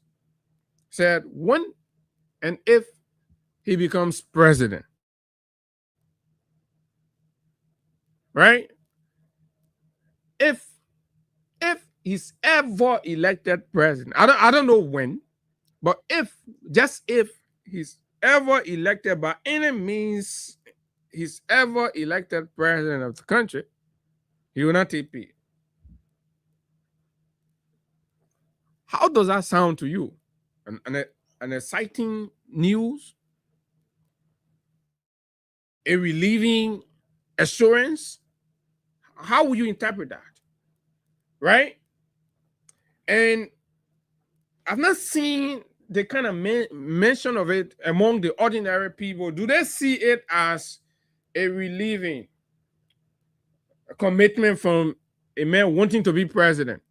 said, when and if he becomes president, right? If he's ever elected president, I don't know when, but if he's ever elected by any means, he's ever elected president of the country, he will not take pay. How does that sound to you? An exciting news? A relieving assurance? How will you interpret that? Right? And I've not seen the kind of mention of it among the ordinary people. Do they see it as a relieving commitment from a man wanting to be president?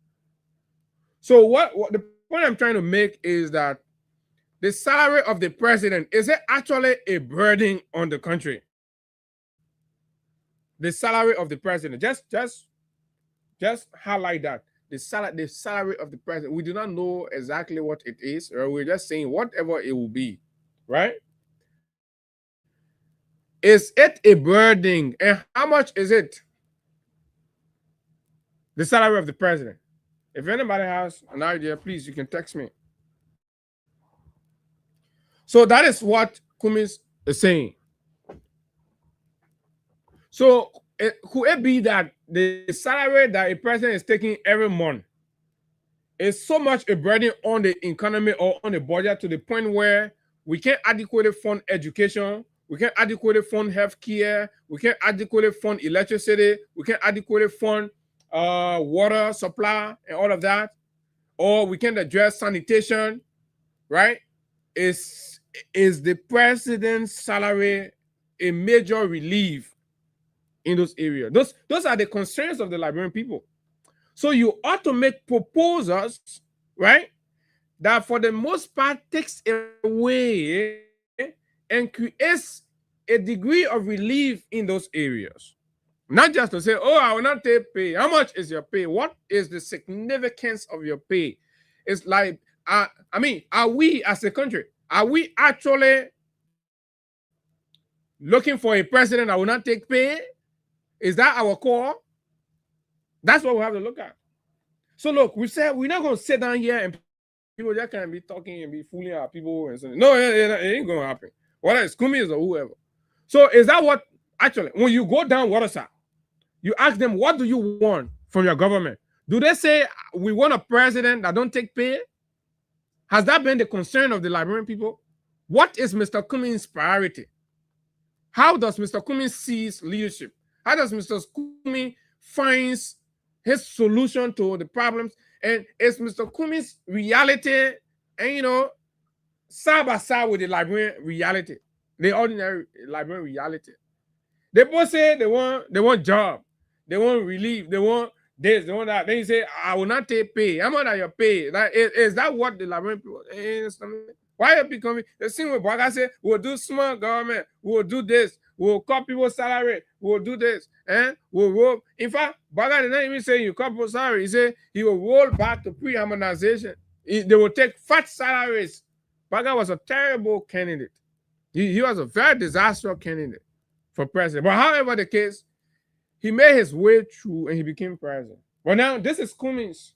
So what the point I'm trying to make is that the salary of the president, is it actually a burden on the country? The salary of the president, just highlight that. The salary of the president, we do not know exactly what it is, or we're just saying whatever it will be, right? Is it a burden? And how much is it? The salary of the president. If anybody has an idea, please, you can text me. So that is what Cummings is saying. So could it be that the salary that a president is taking every month is so much a burden on the economy or on the budget to the point where we can't adequately fund education, we can't adequately fund healthcare, we can't adequately fund electricity, we can't adequately fund water supply and all of that, or we can't address sanitation, right? Is the president's salary a major relief in those areas? Those are the concerns of the Liberian people. So you ought to make proposals, right, that for the most part takes away and creates a degree of relief in those areas. Not just to say, oh, I will not take pay. How much is your pay? What is the significance of your pay? It's like, I mean, are we as a country, are we actually looking for a president that will not take pay? Is that our core? That's what we have to look at. So look, we said we're not going to sit down here and people just can't be talking and be fooling our people and saying, no, it ain't going to happen. Whether it's Cummings or whoever. So is that what, actually, when you go down Waterside, you ask them, what do you want from your government? Do they say, we want a president that don't take pay? Has that been the concern of the Liberian people? What is Mr. Cummings' priority? How does Mr. Cummings see leadership? How does Mr. Cummings find his solution to the problems, and it's Mr. Kumi's reality, and side by side with the Liberian reality, the ordinary Liberian reality. They both say they want job, they want relief, they want this, they want that. Then you say, I will not take pay. How much are your pay? Is that what the Liberian people? Why are people coming? The same with Baga say, we'll do small government, we'll do this, we'll cut people's salary, we'll do this, and we'll roll. In fact, Baga did not even say you cut people's salary. He said he will roll back to pre-harmonization. They will take fat salaries. Baga was a terrible candidate. He was a very disastrous candidate for president. But however the case, he made his way through and he became president. But now this is Kumi's.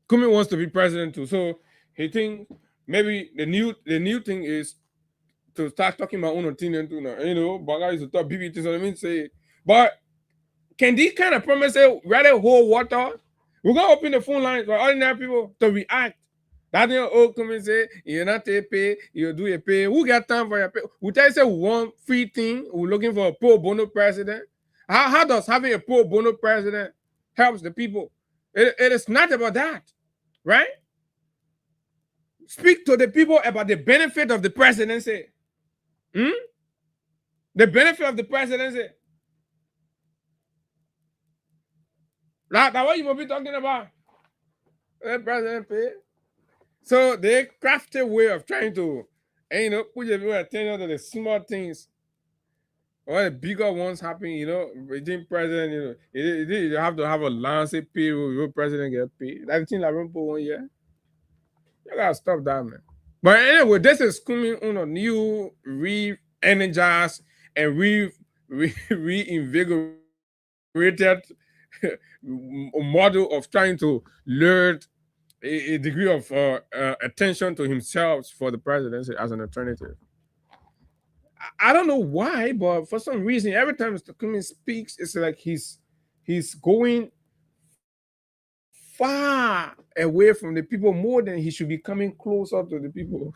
Kumi wants to be president too. So he thinks maybe the new thing is to start talking about own opinion too now. Baga used to talk BBT, so I mean say, but can these kind of promises rather hold water? We're gonna open the phone lines for ordinary people to react. That thing come and say, you're not pay, you do a pay. Who got time for your pay? We tell you say one free thing, we're looking for a pro bono president. How does having a pro bono president helps the people? It is not about that, right? Speak to the people about the benefit of the presidency. The benefit of the presidency. That's what you must be talking about. The president pay. So they crafted a way of trying to, put your attention to the small things. Or the bigger ones happen, between president, you have to have a lancet pay, your president get paid. That's the thing like for 1 year. You gotta stop that, man. But anyway, this is coming on a new re-energized and reinvigorated model of trying to learn a degree of attention to himself for the presidency as an alternative. I don't know why, but for some reason, every time Mr. Kumi speaks, it's like he's going far away from the people more than he should be coming closer to the people.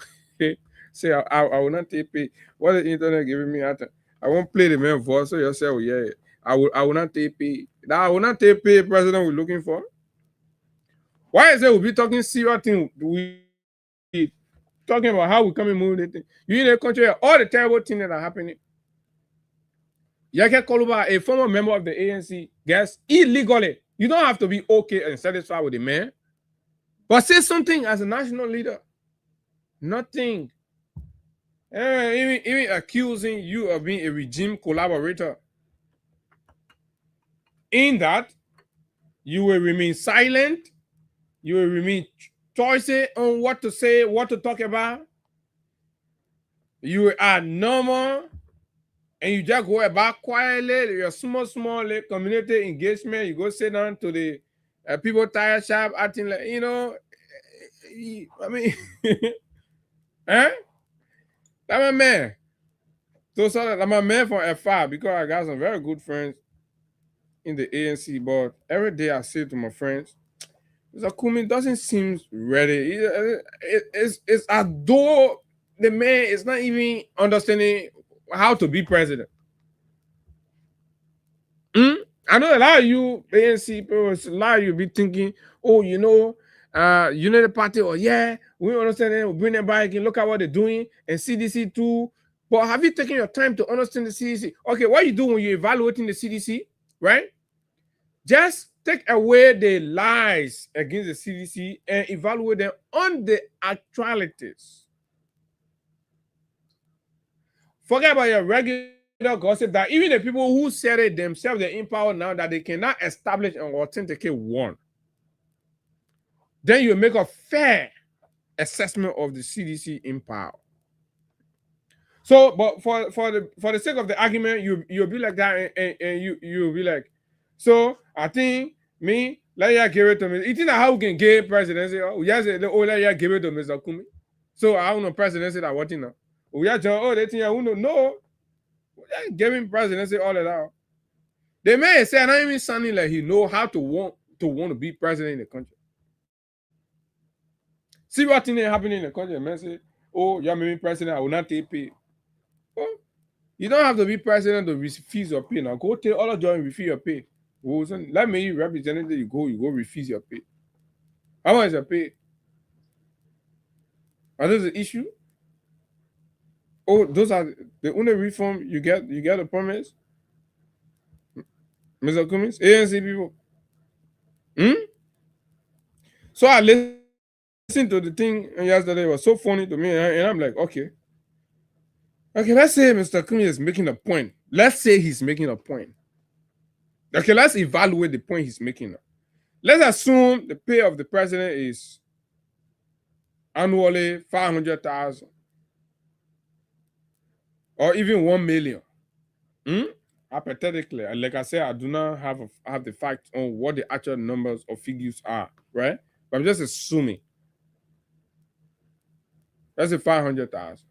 Say, I will not take pay. What the internet giving me? I won't play the man voice, so you say, oh, yeah, I will not take pay. Now, I will not take pay president we're looking for. Why is it we'll be talking serious thing? We talking about how we come and move the thing. You in a country, all the terrible things that are happening. Yake Koluba, a former member of the ANC, gets illegally. You don't have to be okay and satisfied with the man, but say something as a national leader. Nothing. Even accusing you of being a regime collaborator. In that, you will remain silent. You will remain choicy on what to say, what to talk about. You are normal, and you just go about quietly. Your small community engagement. You go sit down to the people tire shop, acting like, I mean, That's my man. So that's my man from F5 because I got some very good friends in the ANC. But every day I say to my friends, Mr. Kumi doesn't seem ready. It's as though the man is not even understanding how to be president. I know a lot of you ANC people, a lot of you be thinking, oh, United Party, or yeah, we understand it, we'll bring them back and look at what they're doing, and CDC too. But have you taken your time to understand the CDC? Okay, what you do when you're evaluating the CDC, right? Just take away the lies against the CDC and evaluate them on the actualities. Forget about your regular gossip that even the people who said it themselves, they're in power now, that they cannot establish and authenticate one. Then you make a fair assessment of the CDC in power. So, but for the sake of the argument, you'll be like that, and you'll be like, so I think let you give it to me. You think that how we can get presidency? Yes, let you give it to Mr. Kumi. So I don't know presidency that what you know. We are just they think I don't know. Giving presidency all of that. They may say I don't even sounding like he know how to want to be president in the country. See what thing happening in the country. Man say, oh, you're maybe president, I will not take pay. Oh, you don't have to be president to refuse your pay. Now go tell all of you and refuse your pay. Let me representative, you go refuse your pay. How much is your pay? Are those the issue? Oh, those are the only reform you get a promise? Mr. Cummings, ANC people. So I listened to the thing yesterday. It was so funny to me, and I'm like, okay, let's say Mr. Cummings is making a point. Let's say he's making a point. Okay, let's evaluate the point he's making. Let's assume the pay of the president is annually 500,000 or even 1 million. Hypothetically, like I said, I do not have the facts on what the actual numbers or figures are, right? But I'm just assuming. That's a 500,000.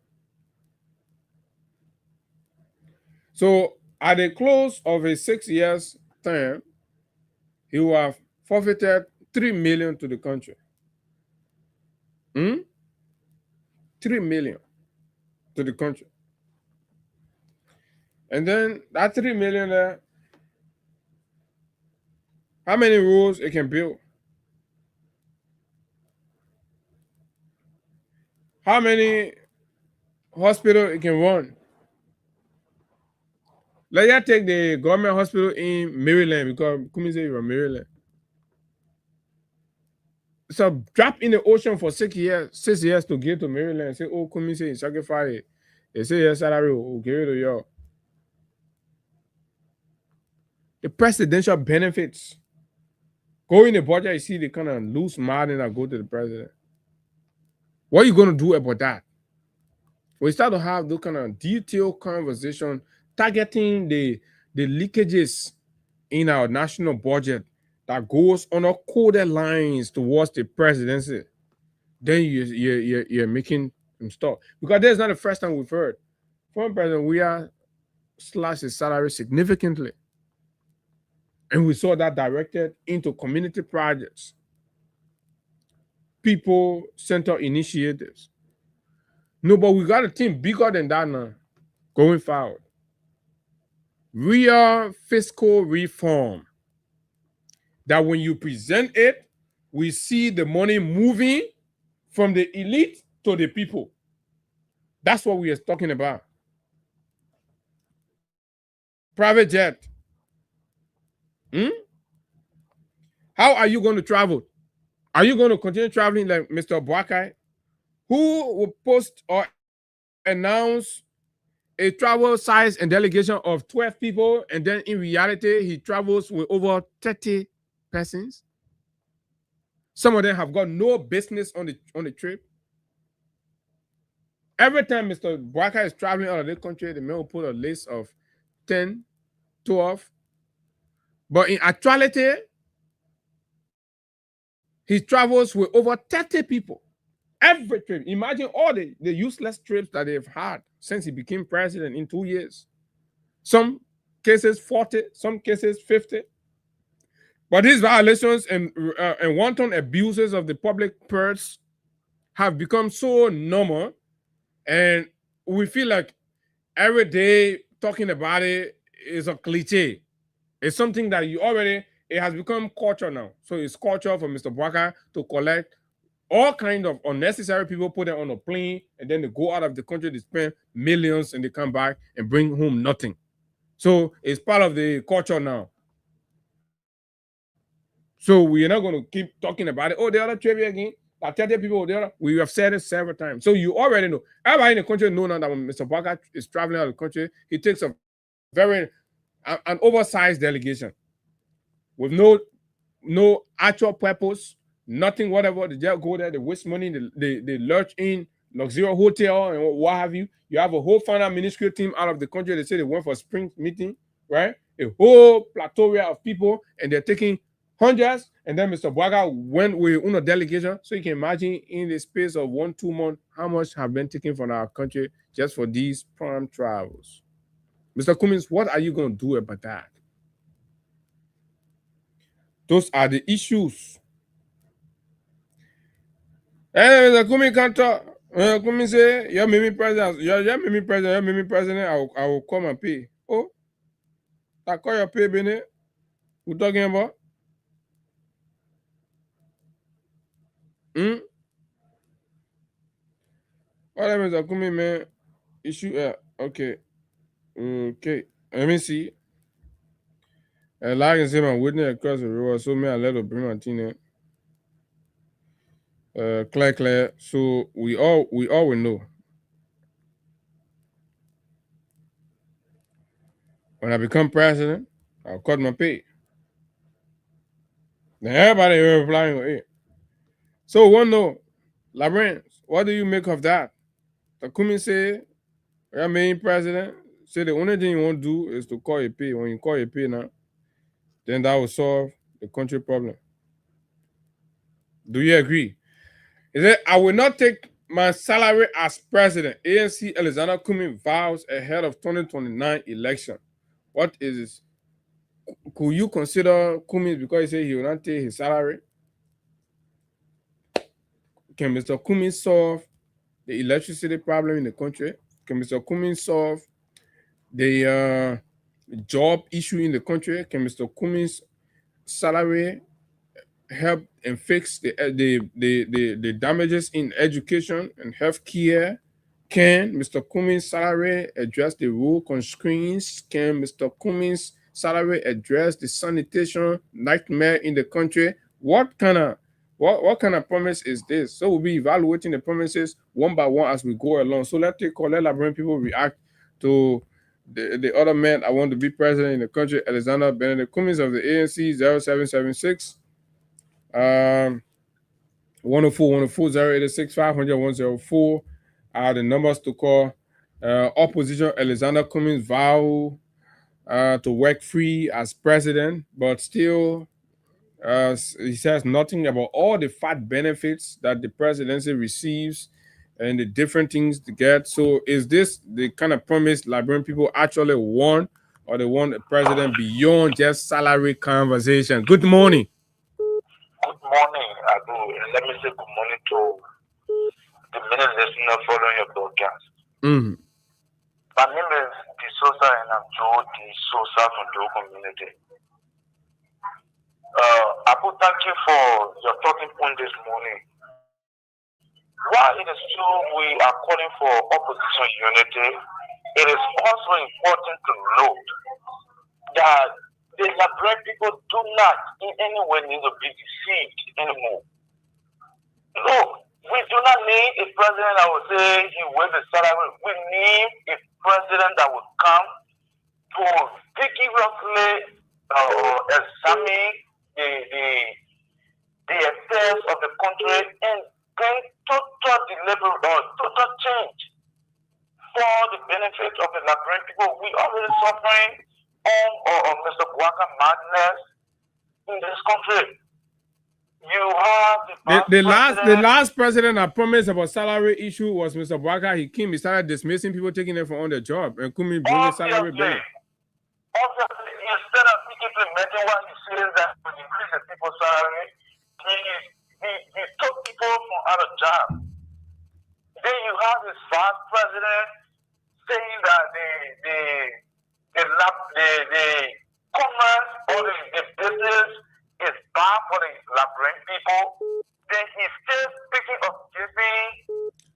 So at the close of a 6 years term, he will have forfeited 3 million to the country. 3 million to the country. And then that 3 million there, how many roads it can build? How many hospitals it can run? Let's take the government hospital in Maryland, because Cummings said you're from Maryland. So drop in the ocean for 6 years to get to Maryland and say, oh, Cummings say sacrifice it. They say your salary will give it to you. The presidential benefits. Go in the budget, you see the kind of loose money that go to the president. What are you going to do about that? We start to have those kind of detailed conversation targeting the leakages in our national budget that goes on a coded lines towards the presidency. Then you're making them stop. Because that's not the first time we've heard from President Weah slash his salary significantly. And we saw that directed into community projects, people-centered initiatives. No, but we got to think bigger than that now, going forward. Real fiscal reform. That when you present it, we see the money moving from the elite to the people. That's what we are talking about. Private jet. How are you going to travel? Are you going to continue traveling like Mr. Boakai, who will post or announce a travel size and delegation of 12 people, and then in reality, he travels with over 30 persons? Some of them have got no business on the trip. Every time Mr. Boakai is traveling out of the country, the man will put a list of 10, 12. But in actuality, he travels with over 30 people. Every trip. Imagine all the useless trips that they've had since he became president in 2 years. Some cases 40, some cases 50. But these violations and wanton abuses of the public purse have become so normal, and we feel like every day talking about it is a cliche. It's something that it has become culture now. So it's culture for Mr. Boakai to collect all kinds of unnecessary people, put them on a plane, and then they go out of the country, they spend millions, and they come back and bring home nothing. So it's part of the culture now. So we are not going to keep talking about it. Oh, the other trivia again. 30 people there. We have said it several times. So you already know. Everybody in the country knows now that when Mr. Boakai is traveling out of the country, he takes an oversized delegation with no actual purpose, nothing, whatever. They just go there, they waste money, they lurch in luxurious hotel and what have you. You have a whole finance ministerial team out of the country. They say they went for a spring meeting, right? A whole plethora of people, and they're taking hundreds. And then Mr. Boakai went with a delegation. So you can imagine in the space of 1-2 months, how much have been taken from our country just for these prime travels. Mr. Cummings, what are you going to do about that? Those are the issues. Hey, Mr. Cummings can't talk. Cummings say, you made me president. You made me president. I will come and pay. Oh, I call your pay, Bene. Who talking about? What happens, Akumi, man? Issue, okay. Okay. Let me see. Like I say, my witness across the river, so me I let her bring my thing in. Claire. So we all will know. When I become president, I'll cut my pay. Then everybody will replying with it. So one know, Labrance, what do you make of that? Takumi said, I mean president, say the only thing you want to do is to call your pay. When you call your pay now, then that will solve the country problem. Do you agree? He said, I will not take my salary as president. ANC Alexander Kumi vows ahead of 2029 election. What is this? Could you consider Kumi because he said he will not take his salary? Can Mr. Kumi solve the electricity problem in the country? Can Mr. Kumi solve the job issue in the country? Can Mr. Kumi's salary help and fix the damages in education and healthcare? Can Mr. Kumi's salary address the rule constraints? Can Mr. Kumi's salary address the sanitation nightmare in the country? What kind of promise is this? So we'll be evaluating the promises one by one as we go along. So let Liberian people react to the other man I want to be president in the country, Alexander Benedict Cummings of the ANC 0776 104 086 500 104 are the numbers to call. Opposition Alexander Cummings vow to work free as president, but still he says nothing about all the fat benefits that the presidency receives and the different things to get. So is this the kind of promise Liberian people actually want, or they want a president beyond just salary conversation? Good morning. Good morning, Abu. And let me say good morning to the many listeners following your broadcast. Mm-hmm. My name is De Sosa and I'm Joe De Sosa from the community. Abu, thank you for your talking point this morning. While it is true we are calling for opposition unity, it is also important to note that the Liberian people do not in any way need to be deceived anymore. Look, we do not need a president that will say he will the salary. We need a president that will come to vigorously examine the affairs of the country and bring total change for the benefit of the Liberian people. We are already suffering on Mr. Bwaka madness in this country. You have the last president that promised about salary issue was Mr. Bwaka. He came, he started dismissing people taking them on their job and couldn't bring the salary back. Obviously, instead of implementing what he says that would increase the people's salary, he took people from out of job. Then you have this vice president saying that the commerce or the business is bad for the Liberian people. Then he's still speaking of giving.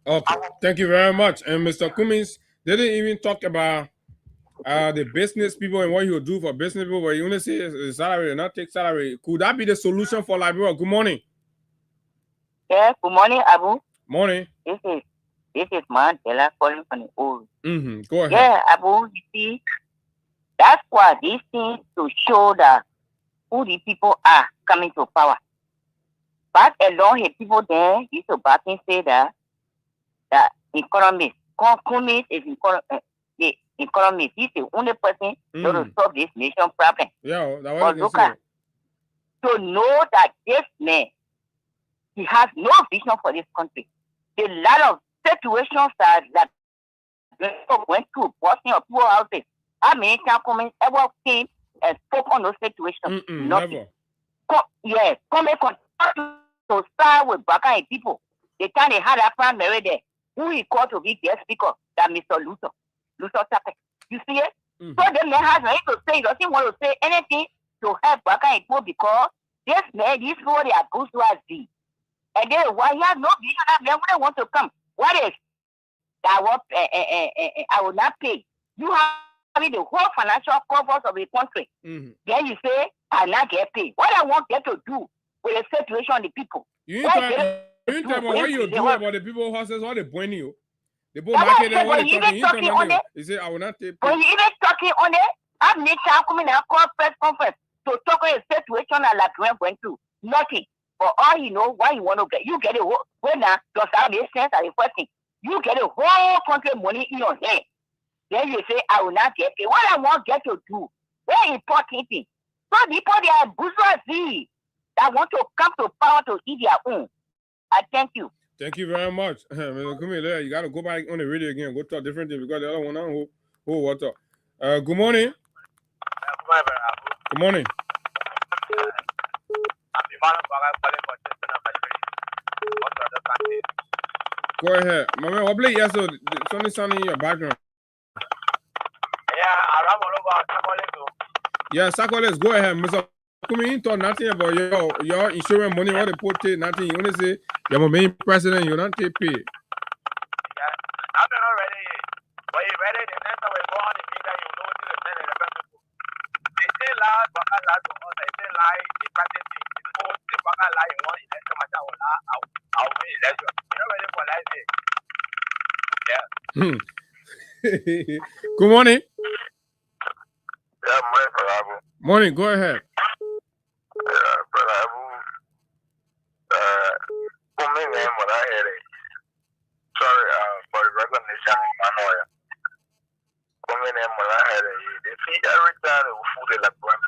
Okay, thank you very much. And Mr. Cummings didn't even talk about the business people and what he will do for business people, but you only say his salary and not take salary. Could that be the solution for Liberia? Good morning. Yeah, good morning, Abu. Morning. This is Mandela calling from the old. Go ahead. Yeah, Abu, you see, that's why these things to show that who the people are coming to power. But along the people there used to back and say that economists, Cummings is the economist. He's the only person that will solve this nation problem. Yeah, that was look at to know that this man, he has no vision for this country. A lot of situations that went through Boston or poor houses. How many times Cummings ever came and spoke on those situations? Nothing. Never. Cummings continued to start with Baka and people. The time they had a primary there, who he called to be guest speaker, that Mr. Luther Tapek. You see it? So the man has nothing to say. He doesn't want to say anything to help Waka Igbo because this man, this people, they are bourgeoisie. And then why he has no vision that men wouldn't want to come. What if I will not pay? You have the whole financial covers of the country. Mm-hmm. Then you say, I not get paid. What I want them to do with the situation of the people. You tell me what you do about the people horses, what they point you. The people market and what they talking on it. He say, I will not take pay. When you even talking on it, I'm need to come in and call press conference to talk about a situation like Gwen went through. Nothing. For all you know, why you want to get, you get it when now, does that make sense? Are the first thing. You get a whole country money in your hand. Then you say, I will not get it. What I want get to do, very important thing. So people, they are bourgeoisie that want to come to power to eat their own. I thank you. Thank you very much. Come here, there. You got to go back on the radio again. Go talk different things because the other one on who what talk. Good morning. Good morning. Go ahead. My man, what play? Yes, so something sounding in your background. Yeah, Sakoles, go ahead, Mr. Kumi, you talk nothing about your insurance money, what they put it, nothing. You only say you're main president, you don't take pay. I'm not ready yet. But you ready, the next time we go on the media, you know what the people. They say lie, but I lie to us. They say lie, they practice it. They go lie in one election, I'll win election. You're not ready for life yet. Yeah. Good morning. Yeah, morning. Morning, go ahead. Brother Abu, sorry for the recognition in Manoya. They see every time they will food like one.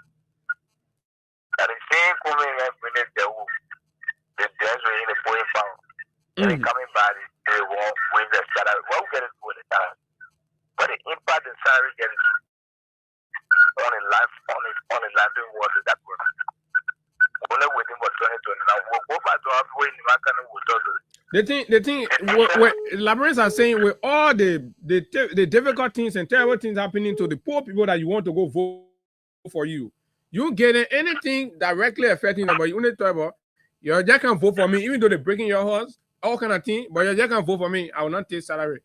And the same coming in minute the dance in the point pound. They coming by they won't win the salary. Won't get it with the time. But the impact the salary gets on the life on the living water that work. Only waiting for 2020 now. Go back to our way in the thing, what Labyrinth are saying with all the difficult things and terrible things happening to the poor people that you want to go vote for you getting anything directly affecting them, but you only talk about you just can't vote for me, even though they're breaking your horse, all kind of thing, but you just can't vote for me. I will not take salary.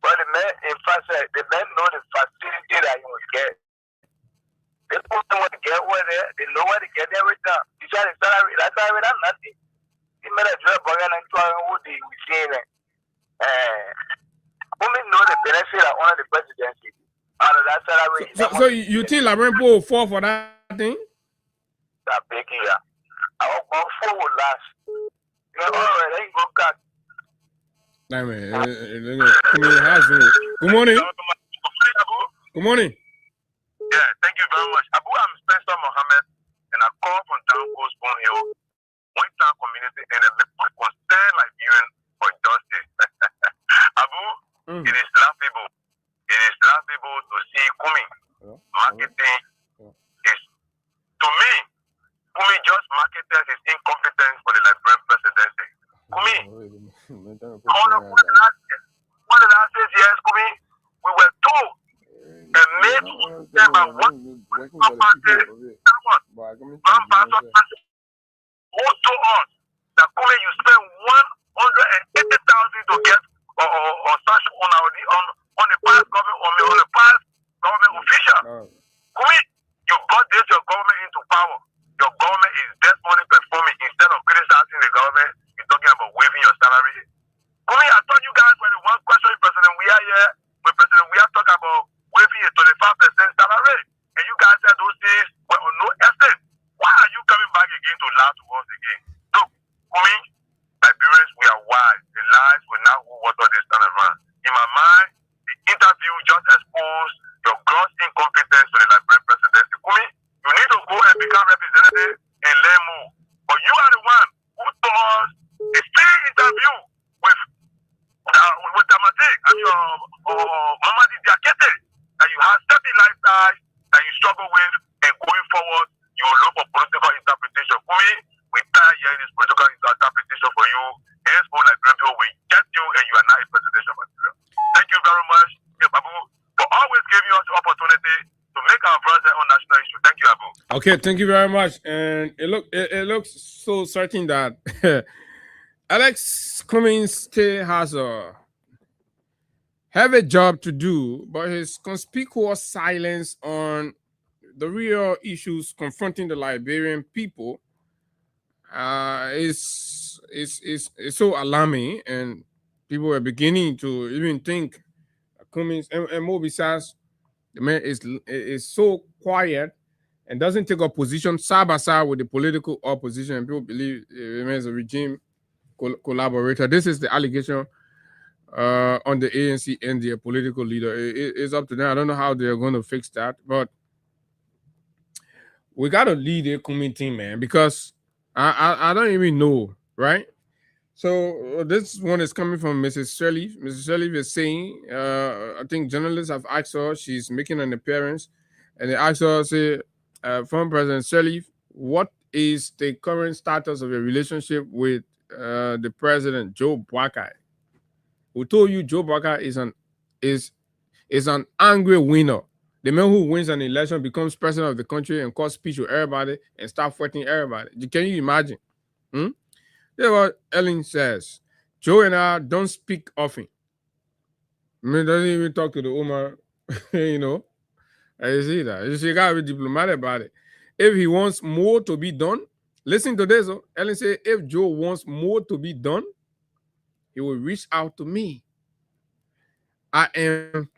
But the men, in fact, the men know the facility that you will get. They put them to get where they know where to get every time. You try the salary, that salary, that's nothing. You made a job, but you're not trying to do it. Only know the benefit of one of the presidency. Out of that salary. So you think Labyrinth will fall for that thing? That big here. I will go forward last. You know, all right, I ain't go back. Good morning. Good morning. Yeah, thank you very much. Abu, I'm Spencer Mohammed, and I call from Town Coast Bone Hill, one town community, and a concerned Liberian for justice. Abu, it is laughable. It is laughable to see Kumi marketing. Is to me, Kumi just marketed his incompetence for the Liberian presidency. Kumi, what did I say? Yes, Kumi, we were told. And maybe them and what property someone who told us that you spend 180,000 to get or such on the past government on the past government official. You got this your government into power. Your government is desperately performing instead of criticizing the government. You're talking about waiving your salary. I thought you guys were the one questioning President we are here. When President we are talking about waiving a 25% salary, and you guys said those things were on no extent. Why are you coming back again to lie to us again? Look, Liberians, we are wise. The lies will not hold water this time around. In my mind, the interview just exposed your gross incompetence to the Liberian presidency. You need to go and become representative and learn more. But you are the one who told us a free interview with Damatik and your Mamadi Diakete that you have certain lifestyle that you struggle with, and going forward, you will look for political interpretation. We tired hearing this political interpretation for you. Henceforth, like people will get you, and you are not a presidential material. Thank you very much, Babu, for always giving us the opportunity to make our voice on national issue. Thank you, Abu. Okay, thank you very much. And it looks so certain that Alex Cummings still has a heavy job to do, but his conspicuous silence on the real issues confronting the Liberian people is so alarming, and people are beginning to even think Cummings and more besides, the man is so quiet and doesn't take a position side by side with the political opposition, and people believe he remains a regime collaborator. This is the allegation on the ANC and their political leader. It's up to them. I don't know how they're going to fix that, but we got to lead a committee, man, because I don't even know, right? So this one is coming from Mrs. Sirleaf. Mrs. Sirleaf is saying, I think journalists have asked her, she's making an appearance, and they asked her, say, former President Sirleaf, what is the current status of your relationship with the president, Joe Boakai? Who told you Joe Boakai is an angry winner. The man who wins an election becomes president of the country and calls speech to everybody and start fighting everybody. Can you imagine? That's what Ellen says. Joe and I don't speak often. I mean, doesn't even talk to the woman, you know. I see that. You gotta be diplomatic about it. If he wants more to be done, listen to this. Ellen said, if Joe wants more to be done, he will reach out to me. I am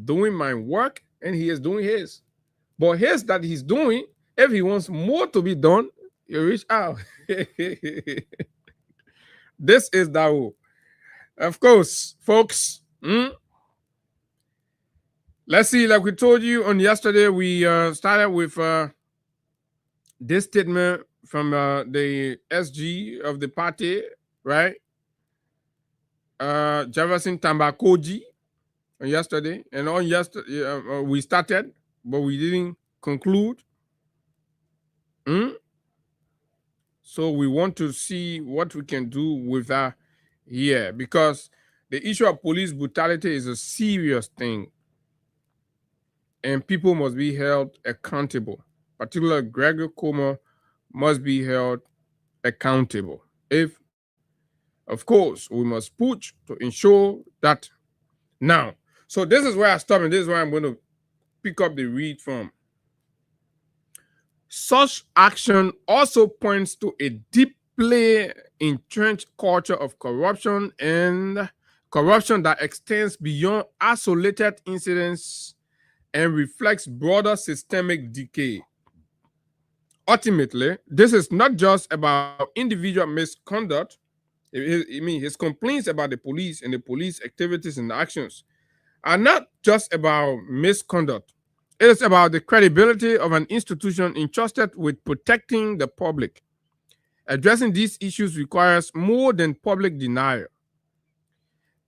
doing my work and he is doing his. But his that he's doing, if he wants more to be done, he'll reach out. This is Dawo. Of course, folks. Let's see, like we told you on yesterday, we started with this statement from the SG of the party, right? Jefferson Tambakoji on yesterday. And on yesterday, we started, but we didn't conclude. So we want to see what we can do with that here, because the issue of police brutality is a serious thing. And people must be held accountable. Particularly Gregory Como must be held accountable. If, of course, we must push to ensure that. Now, so this is where I stop, and this is where I'm going to pick up the read from. Such action also points to a deeply entrenched culture of corruption and corruption that extends beyond isolated incidents and reflects broader systemic decay. Ultimately, this is not just about individual misconduct. His complaints about the police and the police activities and actions are not just about misconduct. It is about the credibility of an institution entrusted with protecting the public. Addressing these issues requires more than public denial.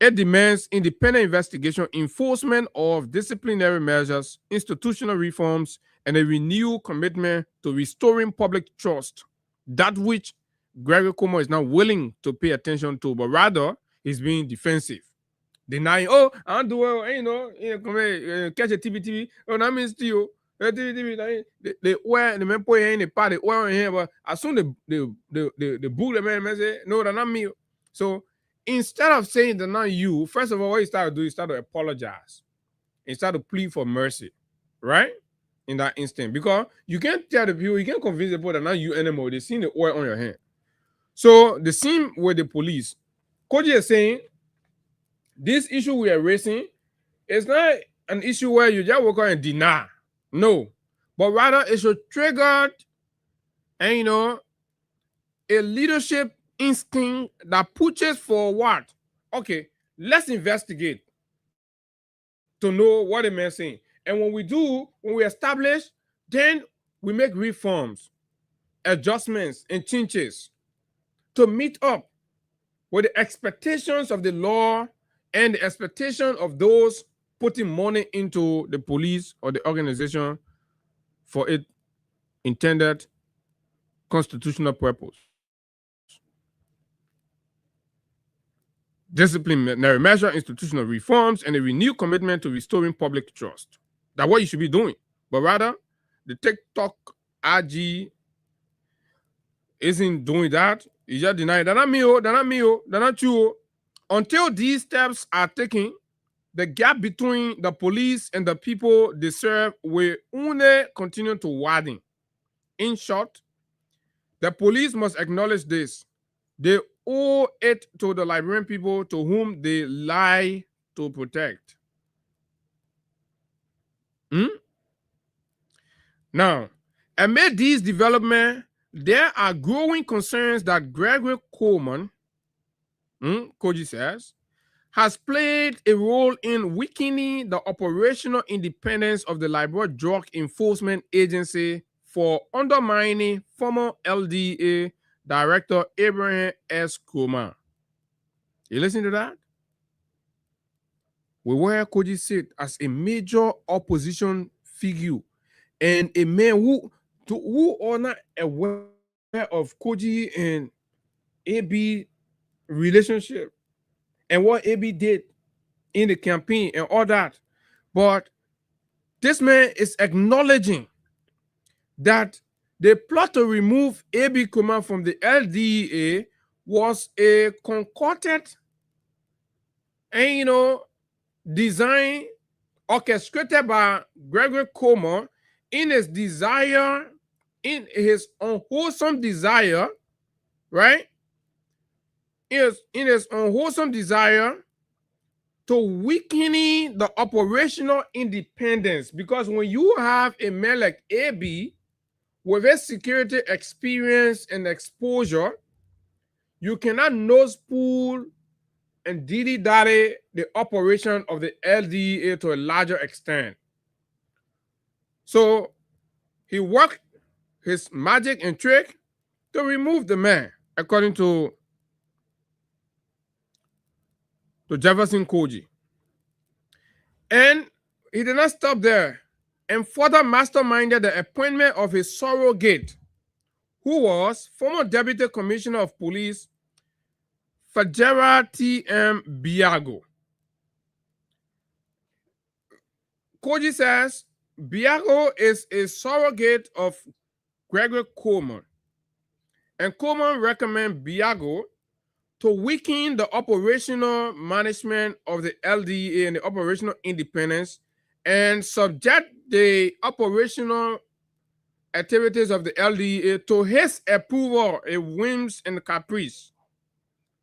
It demands independent investigation, enforcement of disciplinary measures, institutional reforms, and a renewed commitment to restoring public trust, that which Gregory Como is not willing to pay attention to, but rather is being defensive. Denying, I don't do well, catch a TV, that means to you. They wear the man put in the party, wear in here, but as soon as the book the man say, no, that's not me. So instead of saying they're not you, first of all, what you start to do is start to apologize and start to plead for mercy, right? In that instant, because you can't tell the people, you can't convince the people that not you anymore. They seen the oil on your hand. So the same with the police. Koji is saying, this issue we are raising is not an issue where you just walk out and deny. No. But rather it should trigger and a leadership instinct that pushes for what? Okay, let's investigate to know what the man is saying. And when we establish, then we make reforms, adjustments, and changes to meet up with the expectations of the law and the expectation of those putting money into the police or the organization for its intended constitutional purpose. Disciplinary measure, institutional reforms, and a renewed commitment to restoring public trust. That's what you should be doing. But rather, the TikTok IG isn't doing that. He just denied that. Not me, oh, that not you. Until these steps are taken, the gap between the police and the people they serve will only continue to widen. In short, the police must acknowledge this. They owe it to the Liberian people to whom they lie to protect. Now, amid these developments, there are growing concerns that Gregory Coleman, Koji says, has played a role in weakening the operational independence of the Liberia Drug Enforcement Agency for undermining former LDA Director Abraham S. Coleman. You listen to that? We were Koji sit as a major opposition figure and a man who are not aware of Koji and AB relationship and what AB did in the campaign and all that. But this man is acknowledging that the plot to remove AB Coleman from the LDA was a concocted and, design orchestrated by Gregory Coleman in his unwholesome desire, right? In his unwholesome desire to weakening the operational independence. Because when you have a man like AB with his security experience and exposure, you cannot nose pull and diddy-daddy the operation of the LDA to a larger extent. So he worked his magic and trick to remove the man, according to Jefferson Koji. And he did not stop there and further masterminded the appointment of his surrogate, who was former Deputy Commissioner of Police Fajera T.M. Biago. Koji says Biago is a surrogate of Gregory Coleman, and Coleman recommends Biago to weaken the operational management of the LDA and the operational independence and subject the operational activities of the LDA to his approval, a whims and caprice.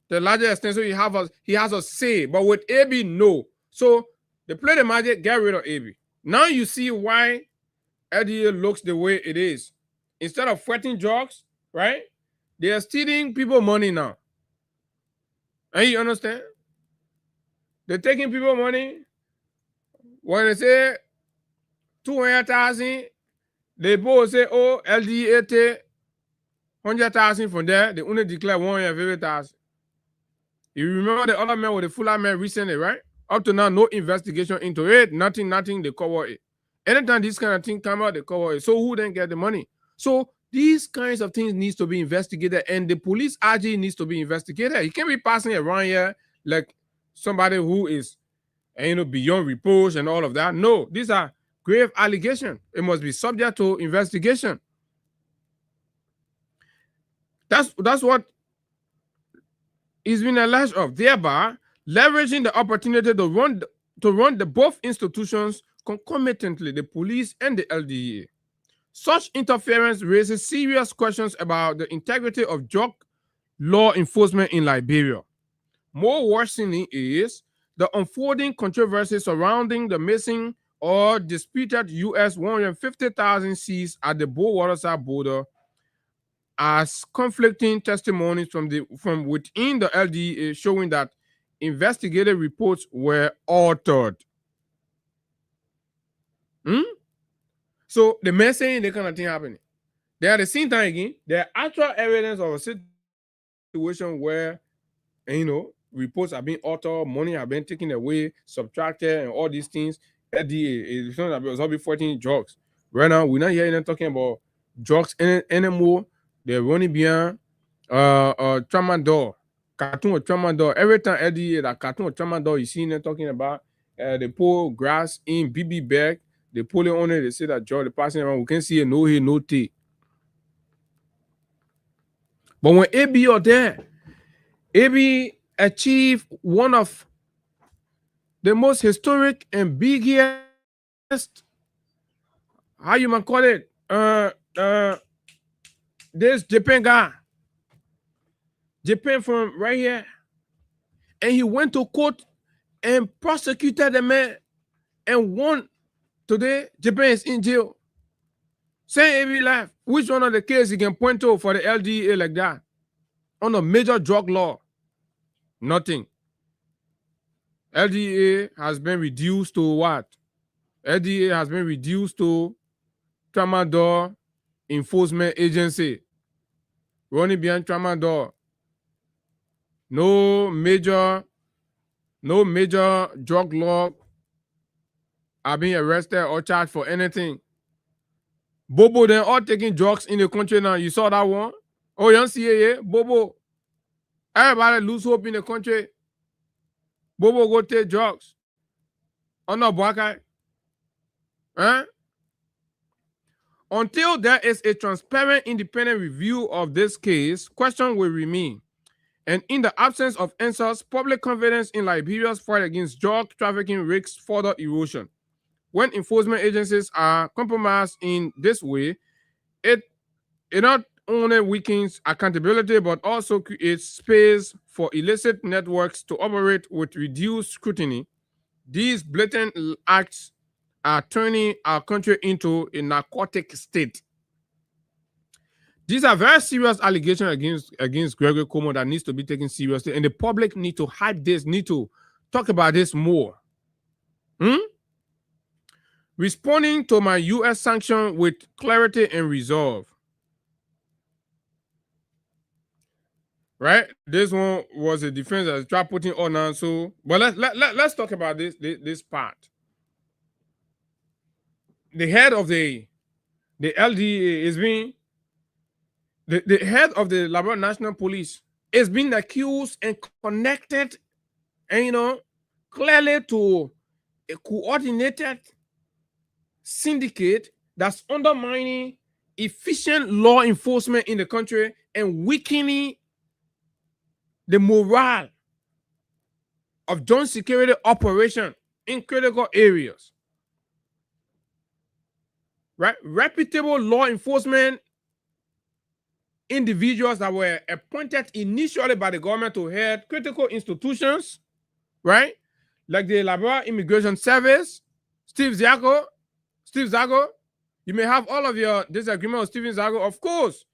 The larger extent, so he has a say, but with AB, no. So they play the magic, get rid of AB. Now you see why LDA looks the way it is. Instead of fighting drugs, right? They are stealing people money now. And you understand? They're taking people money. When they say 200,000, they both say, oh, LDA take 100,000 from there. They only declare 150,000. You remember the other man with the Fuller man recently, right? Up to now, no investigation into it. Nothing, they cover it. Anytime this kind of thing come out, they cover it. So who then get the money? So these kinds of things needs to be investigated, and the police RG needs to be investigated. You can't be passing around here like somebody who is, beyond reproach and all of that. No, these are grave allegations. It must be subject to investigation. That's what is being alleged of, thereby leveraging the opportunity to run the both institutions concomitantly, the police and the LDA. Such interference raises serious questions about the integrity of drug law enforcement in Liberia. More worsening is the unfolding controversy surrounding the missing or disputed U.S. 150,000 seats at the Bow-Waterside border, as conflicting testimonies from within the LDA showing that investigative reports were altered. So the man saying that kind of thing happening. There at the same time again, there are actual evidence of a situation where, reports are being altered, money have been taken away, subtracted, and all these things. LDA is showing that it was all fighting drugs. Right now, we're not hearing them talking about drugs anymore. They're running beyond tramadol, cartoon of tramadol. Every time LDA, that cartoon of tramadol, you see them talking about they pour grass in BB bag, They pull it on it. They say that George, the passing around, we can see a no here, no tea. But when AB are there, AB achieved one of the most historic and biggest, how you might call it, this Japan guy, Japan from right here, and he went to court and prosecuted the man and won. Today, Japan is in jail. Say every life, which one of the cases you can point to for the LDA like that? On a major drug law, nothing. LDA has been reduced to what? LDA has been reduced to Tramadol Enforcement Agency. Running behind Tramadol. No major drug law are being arrested or charged for anything. Bobo, they're all taking drugs in the country now. You saw that one? Oh, you don't see it, yeah? Bobo. Everybody lose hope in the country. Bobo go take drugs. Oh no, Bwakai. Huh? Until there is a transparent, independent review of this case, question will remain. And in the absence of answers, public confidence in Liberia's fight against drug trafficking risks further erosion. When enforcement agencies are compromised in this way, it not only weakens accountability, but also creates space for illicit networks to operate with reduced scrutiny. These blatant acts are turning our country into a narcotic state. These are very serious allegations against Gregory Cuomo that needs to be taken seriously, and the public need to hype this, need to talk about this more. Responding to my U.S. sanction with clarity and resolve. Right? This one was a defense that tried putting on and so. But let's talk about this part. The head of the LDA is being the head of the Liberia National Police is being accused and connected, and clearly to a coordinated syndicate that's undermining efficient law enforcement in the country and weakening the morale of joint security operation in critical areas. Right? Reputable law enforcement individuals that were appointed initially by the government to head critical institutions, right? Like the Liberia Immigration Service, Steve Zago. You may have all of your disagreement with Stephen Zago. Of course,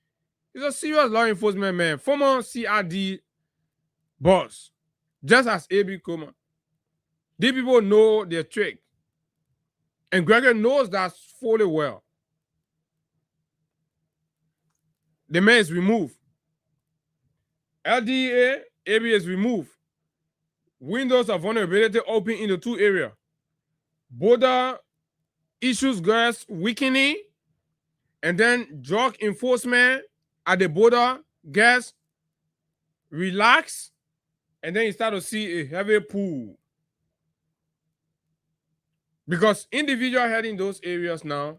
he's a serious law enforcement man, former CRD boss, just as A.B. Kuma. These people know their trick. And Gregory knows that fully well. The man is removed. LDA, AB is removed. Windows of vulnerability open in the two areas. Border issues gas weakening, and then drug enforcement at the border gas relax, and then you start to see a heavy pull. Because individuals heading those areas now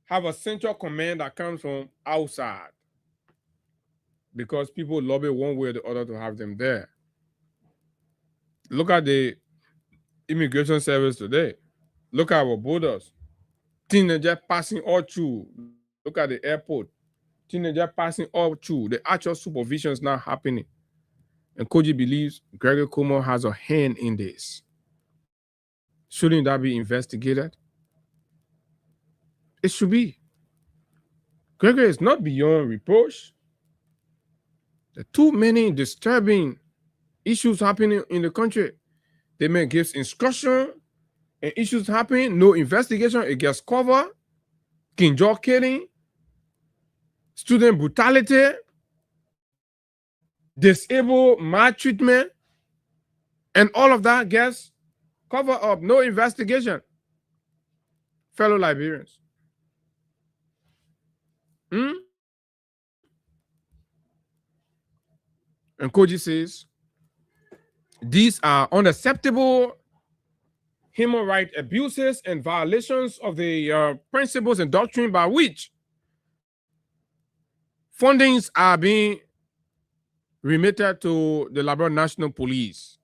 have a central command that comes from outside. Because people lobby one way or the other to have them there. Look at the immigration service today. Look at our borders. Teenagers passing all through. Look at the airport. Teenagers passing all through. The actual supervision is now happening. And Koji believes Gregory Cuomo has a hand in this. Shouldn't that be investigated? It should be. Gregory is not beyond reproach. There are too many disturbing issues happening in the country. They may give instruction and issues happening, no investigation, it gets covered. Kinjo killing, student brutality, disabled maltreatment, and all of that gets covered up, no investigation. Fellow Liberians. And Koji says, these are unacceptable human rights abuses and violations of the principles and doctrine by which fundings are being remitted to the Liberia National Police,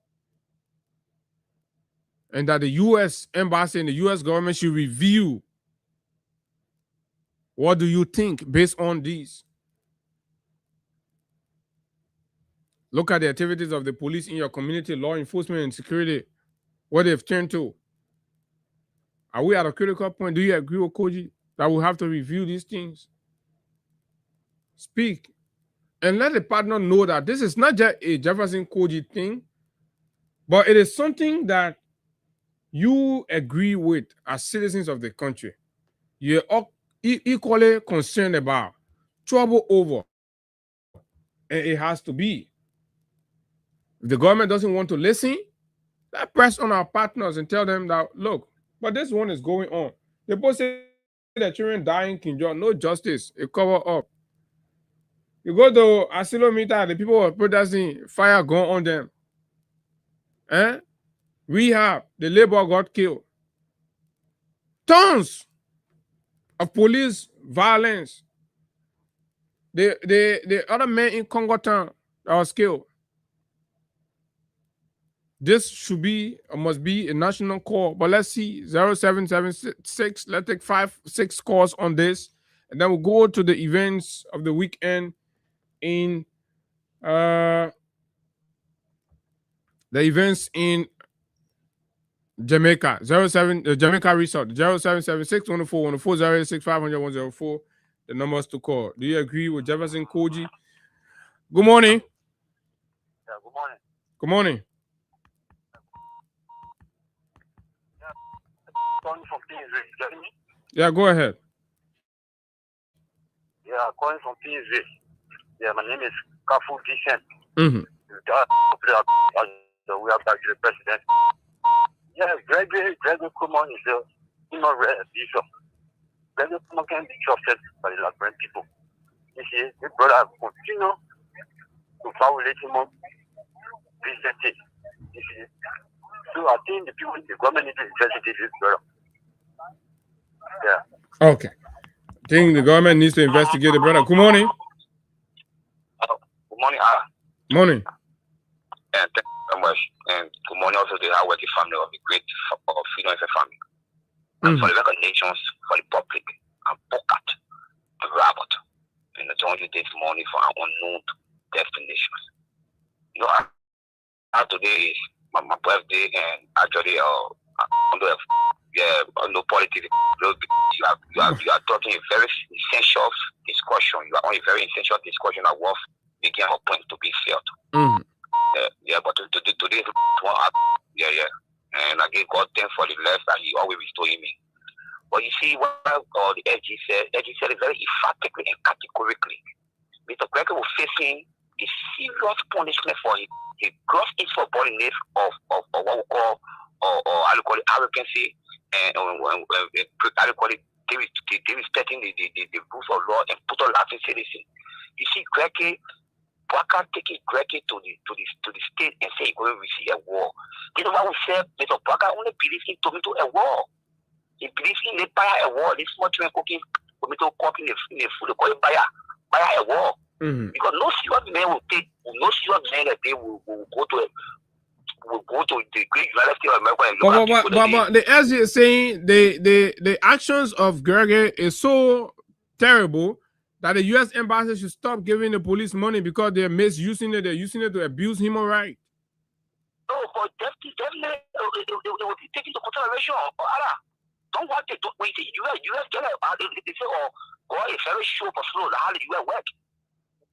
and that the U.S. Embassy and the U.S. government should review. What do you think based on these? Look at the activities of the police in your community, law enforcement and security, what they've turned to. Are we at a critical point? Do you agree with Koji that we have to review these things? Speak and let the partner know that this is not just a Jefferson Koji thing, but it is something that you agree with as citizens of the country. You're equally concerned about, trouble over, and it has to be. If the government doesn't want to listen, let's press on our partners and tell them that, look, but this one is going on. They both say that children dying in King John, no justice, a cover up. You go to Asilometer, the people are protesting, fire gun on them. Rehab, the labor got killed. Tons of police violence. The other man in Congo town that was killed. This should be or must be a national call. But let's see, 0776. Let's take 5-6 calls on this, and then we'll go to the events of the weekend in the events in Jamaica. Jamaica Resort. 0776 104 104 086 500 104. The numbers to call. Do you agree with Jefferson Koji? Good morning. Yeah, good morning. Good morning. Calling from Kingsway. You getting me? Yeah, go ahead. Yeah, calling from Kingsway. Yeah, my name is Kafu Gishen. Mm-hmm. We have back to the president. Yeah, Gregory Kumon is a human rights bishop. Gregory Kumon can be trusted by the Liberian people. You see, the brother continue to violate him recently. You see. So I think the people, the government need to investigate this brother. Yeah. Okay. I think the government needs to investigate the brother. Good morning. Good morning. Morning. And thank you very much. And good morning also to the hardworking family of the great Freedom FM family. And for the recognitions for the public and pocket and Robert. And the 20 days money for our unknown destinations. You know, today is my birthday, and actually, no politics. You are talking a very essential discussion. You are on a very essential discussion that worth making a point to be felt. But today, and again, God thank for the left that He always restoring me. But you see, what the SG said it very emphatically and categorically. Mr. Gregory was facing a serious punishment for the gross insubordination of what we call arrogancy and I call it respecting the rules of law and put on Latin citizen. You see, Gregory Bwaka taking Gregory to the state and say he's going to receive a war. You know what we said? Mr. Bwaka only believes in tomato a war. He believes in the buy a war. This small children cooking tomato cooking in the food, they call it buy a war. Because no serious man will take, no serious man that they will go to the great United States of America and look at people. But the SG is saying the actions of Gregory is so terrible that the U.S. embassy should stop giving the police money because they're misusing it. They're using it to abuse human rights. No, but definitely it will be taken into consideration. Don't want to wait. U.S. get they say, God is very sure for slow. How the U.S. work?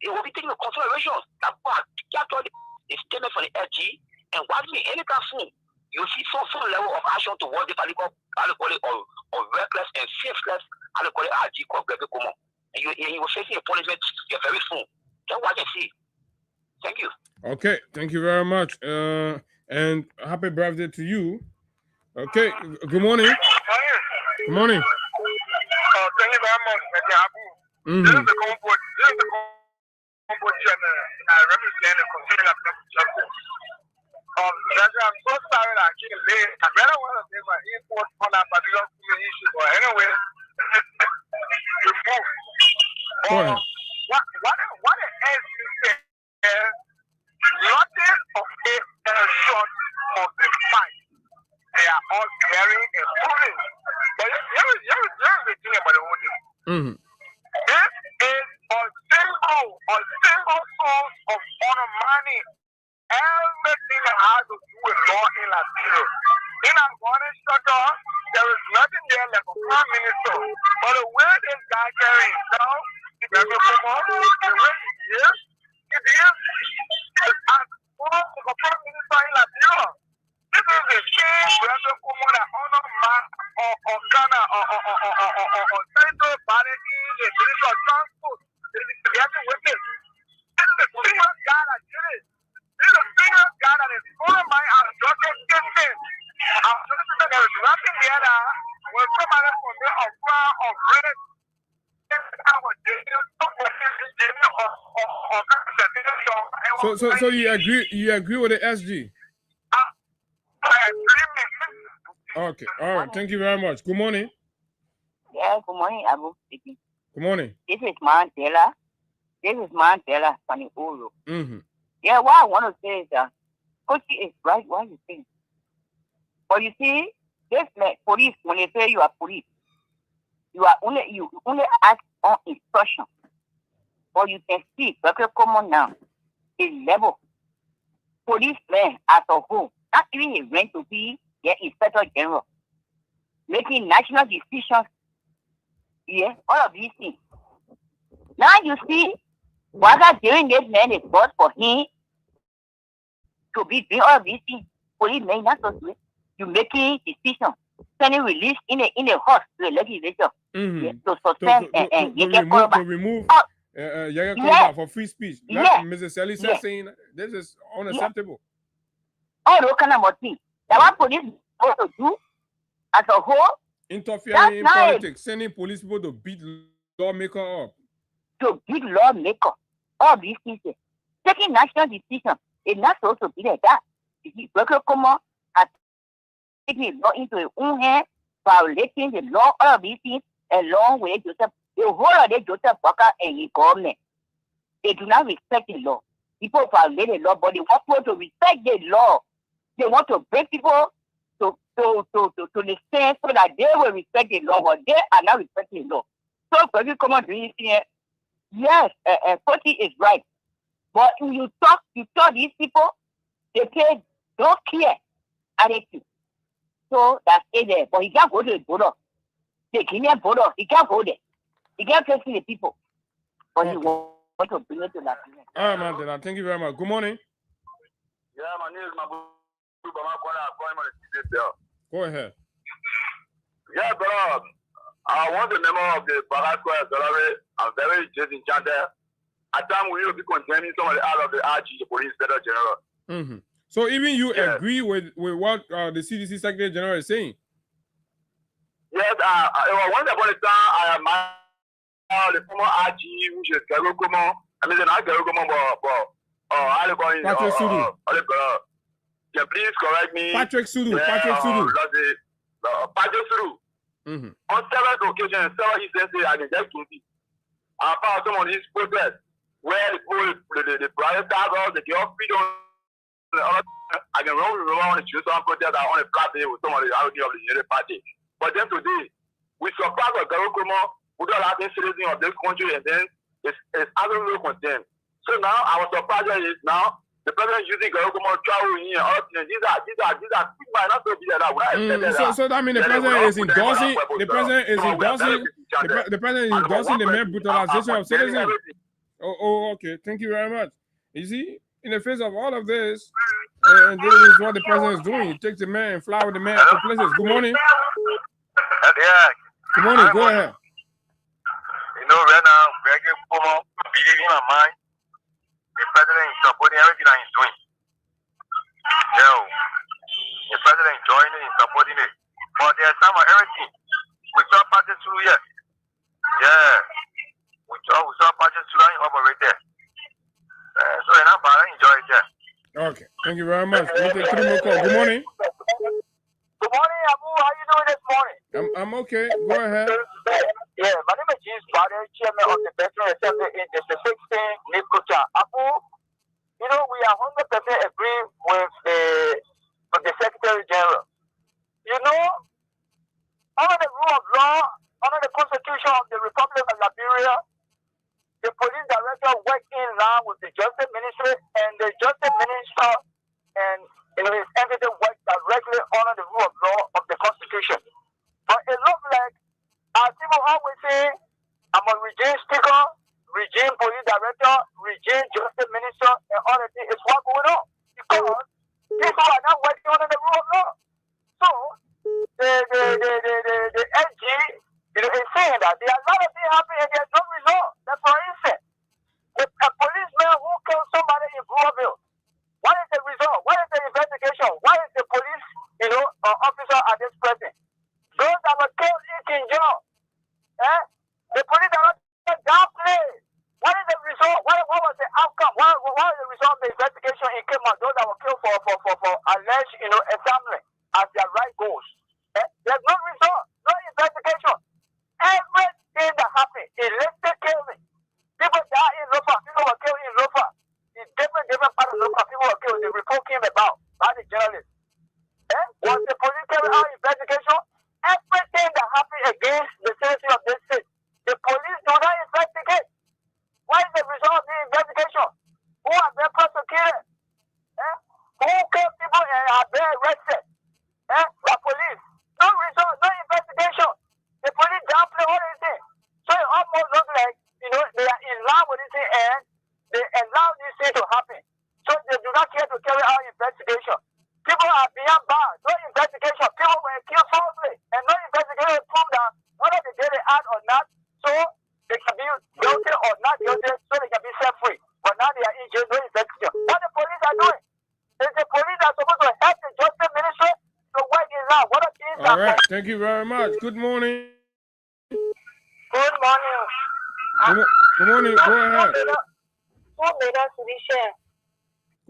It will be taken into consideration. That actually is statement for the SG. And what me anytime soon, you see some level of action towards the political or reckless and faithless RG called Gregory Kumon. And you were facing a punishment very soon. That's what I see. Thank you. Okay, thank you very much. And happy birthday to you. Okay, good morning. Good morning. Thank you very much, Mr. Abu. This is the Congo chairman representing the Constitutional Justice. I'm so sorry that I came late. I better want to take my input on that particular issue, but anyway, we move. Go ahead. What the hell you say? Nothing of it short of the fight. They are all clearing and moving. But here is the thing about the whole thing. Mm-hmm. This is a single source of undermining everything that has to do with law in Liberia. In Afghanistan, there is nothing there like a prime minister. But the way this guy carries himself, the way he is, as one of the prime minister in Liberia. This is the same Reverend Kumo that honor man or Ghana or central body in the Ministry of Transport. This is the single guy that did it. This is a single guy that is honor my instructed system. There is nothing there that when somebody from there of crown of red, So you agree with the SG? Okay, all right. Thank you very much. Good morning. Yeah, good morning, Abu. Good morning. This is Mandela. From the Uru. Mm-hmm. Yeah, what I want to say is that Coach is right. What you think? But you see, this police, when they say you are police, you only act on instruction. But you can see, very common now, is level. Policemen as a whole, not even a rank to be the inspector general, making national decisions. Yeah, all of these things. Now you see, whether during this man is bought for him to be doing all of these things, policemen not so sweet. You making decisions, sending release in a horse to the legislature. Mm-hmm. To suspend and to remove for free speech. Like Mrs. Sally said, saying this is unacceptable. All those kind of things. That what police supposed to do as a whole. Interfering in politics, sending police people to beat lawmaker up. To beat lawmaker. All these things. Taking national decisions is not supposed to be like that. Worker Common has taken the law into his own hands, violating the law, all of these things, along with Joseph. The whole of the Joseph Walker and his government. They do not respect the law. People violate the law, but they want people to respect the law. They want to bring people to the stand so that they will respect the law, but they are not respecting the law. So, when you come on doing this, yes, Coty is right. But when you talk these people, they say, don't care attitude. So, that's it there. But he can't go to the border. The Kenyan border, he can't go there. He can't face the people. But he want to bring it to that. All right, Mandela. Thank you very much. Good morning. Yeah, my name is Mabu. Go ahead. Yeah, bro. I want the member of the Barack Square. I'm very disenchanted. At times, we will be condemning some of the out of the RG, the police Inspector General. Mm-hmm. So even you agree with what the CDC Secretary General is saying? Yes, once upon a time, I am the former RG, which is Garo Gomo. I mean, not Garo Gomo, but Patrick Sudu. Yeah, please correct me. Patrick Sudu. Patrick Sudu. Mm-hmm. On several occasions, several instances, I can just guilty. I found some of these protests where the private cars, the girl freedom, I can remember on the Jerusalem protest on a flat day with some of the ROD of the United Party. But then today, we surpass the Garo Gomo, we don't have any citizen of this country, and then it's absolutely condemned. So now, our surprise is now, the president using Garo Gomo travel in all these are might not be that. So that means the president is endorsing the mere brutalization of citizens. Oh, okay. Thank you very much. You see, in the face of all of this, and this is what the president is doing. He takes the man and fly with the man to places. Good morning. Yeah. Good morning. Go ahead. You know, right now, Greg Cuomo, believing my mind. The president is supporting everything that he's doing. The president is joining and supporting it. But there's some of everything. We saw Patrick Sudu here. Yeah. We saw Patrick Sudu over right there. So you're not bad. Enjoy it there. Okay. Thank Thank you very much. We'll take 3 more calls. Good morning. Good morning, Abu. How you doing this morning? I'm okay. Go ahead. Yeah, my name is James Father, chairman of the Veteran Assembly in District 16, Nikocha. Abu, you know, we are 100% agree with the Secretary General. You know, under the rule of law, under the Constitution of the Republic of Liberia, the police director worked in line with the Justice Ministry, and the Justice Minister and his entity work directly under the rule of law of the Constitution. But it looks like, as people always say, I'm a regime speaker, regime police director, regime justice minister, and all that thing is what's going on. Because people are not working under the rule of law. So, the SG, is saying that there are a lot of things happening and there's no result. That, for instance, a policeman who killed somebody in Broadville, what is the result? What is the investigation? Why is the police, officer at this present? Those that were killed in King John, the police are downplayed. What is the result? What was the outcome? What was the result of the investigation in Kima? Those that were killed for alleged, assembly as their right goals. There's no result, no investigation. Everything that happened, elected killing. People died in Lofa. People were killed in Lofa. In different parts of Lofa, people were killed. The report came about by the journalists. Was the police carrying out investigation? Everything that happened against the citizens of this state, the police do not investigate. What is the result of the investigation? Who have been prosecuted? Who killed people and have been arrested? The police. No result, no investigation. The police downplay all these things. So it almost looks like, they are in line with this thing and they allow this thing to happen. So they do not care to carry out investigation. People are beyond bars. No investigation. People were killed falsely. And no investigation proved that whether they did it out or not, so they can be guilty or not guilty, so they can be set free. But now they are in jail, no investigation. What the police are doing is the police are supposed to help the justice ministry to work it out. What are things all right, thank you very much. Good morning. Good morning. Good morning. Go ahead. Go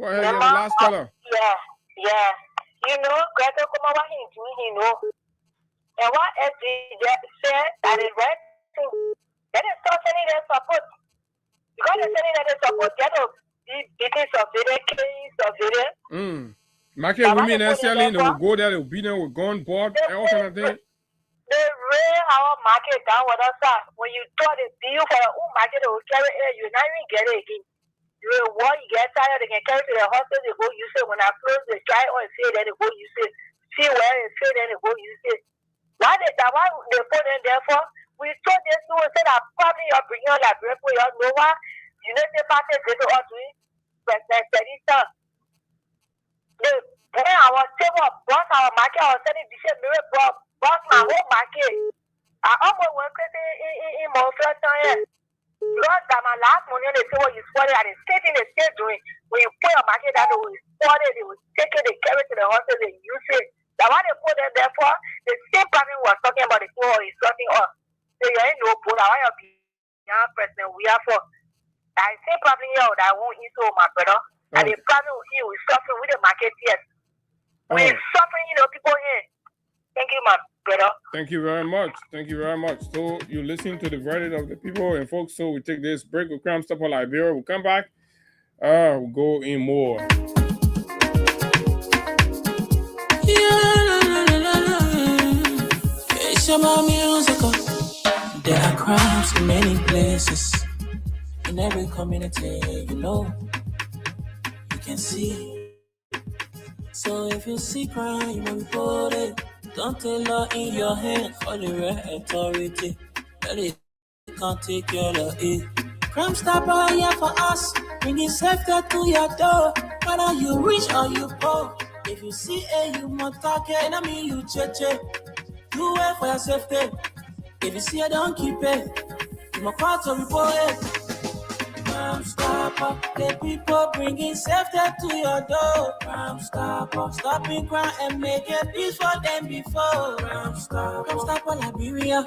ahead, you're the last caller. Yeah. Greta Kumawa, and what SG said that is right. That is not sending their support. Because they're sending their support, get a business of the case of the. Market women necessarily they will go there, they will be there with gun, board, all kind of things. They raise our market down with us. When you thought it's deal for your own market, they will carry it, you not even get it again. You want you get tired, they can carry to the hospital, they go use it. When I close, they try or say that they go use it. See where they say that they go use it. Why they put in there for? We told this to say that probably you're bringing your library for your Nova. You know, the party they do all doing. But that's the stuff. They put our table, boss our market, our selling Bishop Mirror, boss my whole market. I almost work in my first time. Because that my last money, they say what you spotted and it's taking the state doing. When you put your market that they will spot it, they will take it, they carry it to the hospital, they use it. That's why they put them there for. The same person was talking about the poor is sorting us. So you ain't no poor, I want to be young person, we are for. I say probably here that I won't eat so my brother. And the problem here is suffering with the market here. We're suffering, people here. Thank you, my brother. Thank you very much. Thank you very much. So you listen to the verdict of the people and folks. So we take this break with Crime Stopper Liberia. We'll come back. We'll go in more. It's about musical. There are crimes in many places. In every community, you can see. So if you see crime, report it. Don't take law in your hand for the right authority. That it can't take your law. Crime Stopper here for us. Bringing safety to your door. Whether you rich or you poor. If you see you must target. And I mean you check. Do it for your safety. If you see don't keep it. You must call to report it. Crime Stopper, the people bringing safety to your door. Crime Stopper, stopping crime and making peace for them before. Crime Stopper Liberia,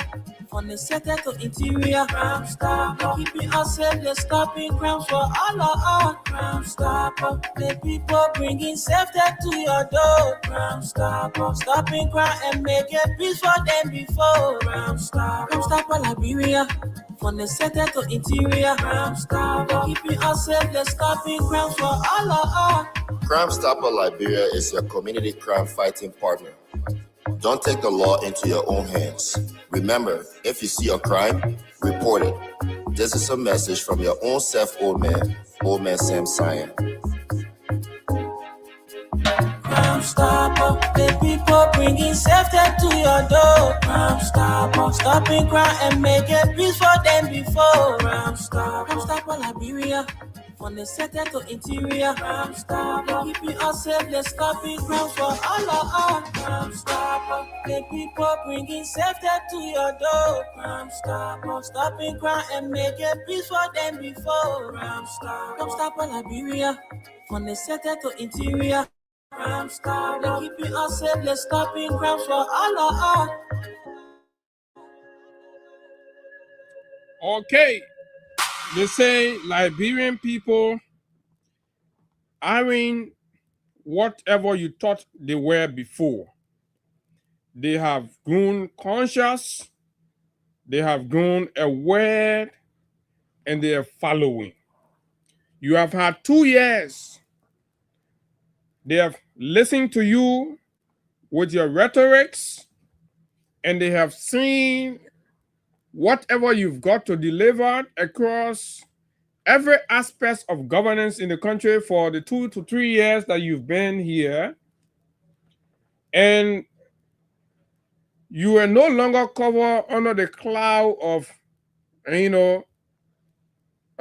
From the center to interior, Crime Stopper. Keeping us safe, they're stopping crimes for all of us. Crime Stopper. The people bringing safety to your door. Crime Stopper. Stopping crime and making peace for them before. Crime Stopper. Crime Stopper Liberia. From the center to interior, Crime Stopper. Keeping us safe, they're stopping crimes for all of us. Crime Stopper Liberia is your community crime fighting partner. Don't take the law into your own hands. Remember, if you see a crime, report it. This is a message from your own self, Old Man Sam Cyan. Crime Stopper, the people bringing safety to your door. Crime Stopper, stopping crime and making peace for them before. Crime Stopper Liberia. From the center to interior, Crime Stopper. Keeping us safe, they're stopping crimes for all of us. Crime Stopper. The people bringing safety to your door. Crime Stopper. Stopping crime and making peace for them before. Crime Stopper Liberia. From the center to interior, Crime Stopper. Keeping us safe, they're stopping crimes for all of us. Okay. They say Liberian people aren't whatever you thought they were before. They have grown conscious, they have grown aware, and they are following. You have had 2 years. They have listened to you with your rhetorics, and they have seen whatever you've got to deliver across every aspect of governance in the country for the 2 to 3 years that you've been here. And you are no longer covered under the cloud of, a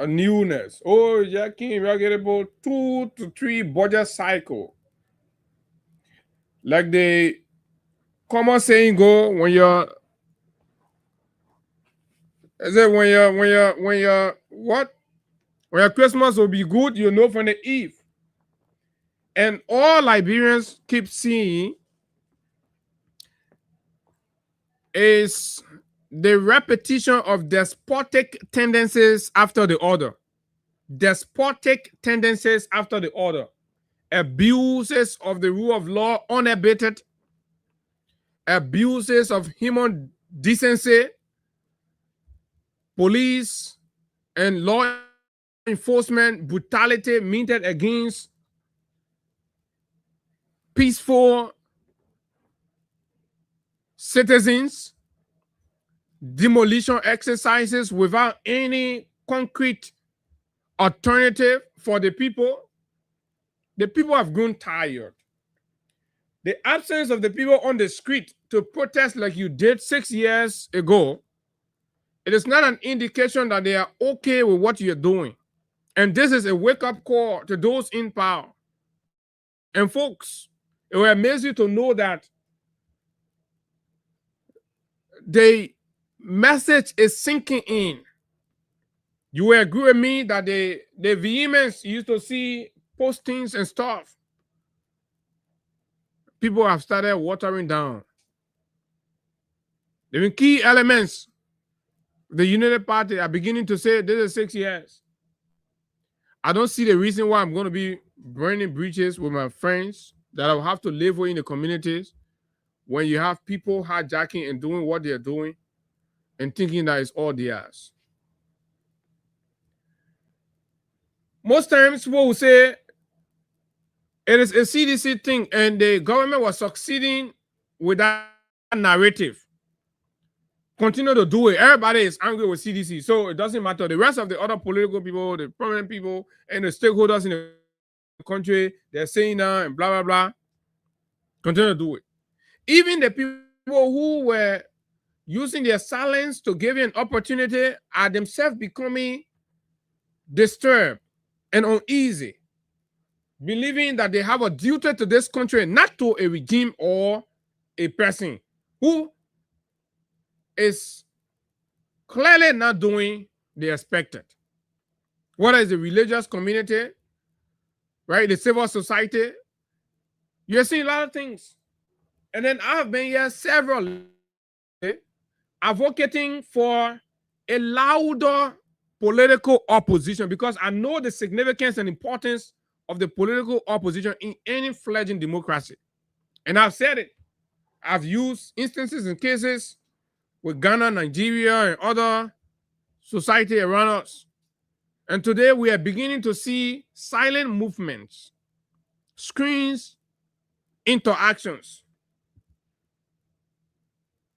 newness. Oh, Jackie, we're getting about 2 to 3 budget cycle. Like the common saying go, when you're when your Christmas will be good, you know from the eve. And all Liberians keep seeing is the repetition of despotic tendencies after the order. Despotic tendencies after the order. Abuses of the rule of law unabated. Abuses of human decency. Police and law enforcement brutality meted against peaceful citizens, demolition exercises without any concrete alternative for the people. The people have grown tired. The absence of the people on the street to protest like you did 6 years ago, it is not an indication that they are okay with what you're doing. And this is a wake-up call to those in power. And folks, it will amaze you to know that the message is sinking in. You will agree with me that the vehemence you used to see postings and stuff, people have started watering down. The key elements, the United Party are beginning to say this is 6 years. I don't see the reason why I'm going to be burning bridges with my friends that I'll have to live with in the communities when you have people hijacking and doing what they're doing and thinking that it's all theirs. Most times people will say it is a CDC thing and the government was succeeding with that narrative. Continue to do it. Everybody is angry with CDC, so it doesn't matter. The rest of the other political people, the prominent people, and the stakeholders in the country, they're saying that and blah, blah, blah. Continue to do it. Even the people who were using their silence to give you an opportunity are themselves becoming disturbed and uneasy, believing that they have a duty to this country, not to a regime or a person who is clearly not doing the expected. Whether it's the religious community, right, the civil society, you're seeing a lot of things. And then I have been here several advocating for a louder political opposition, because I know the significance and importance of the political opposition in any fledgling democracy. And I've said it. I've used instances and cases with Ghana, Nigeria, and other society around us. And today we are beginning to see silent movements, screens, interactions.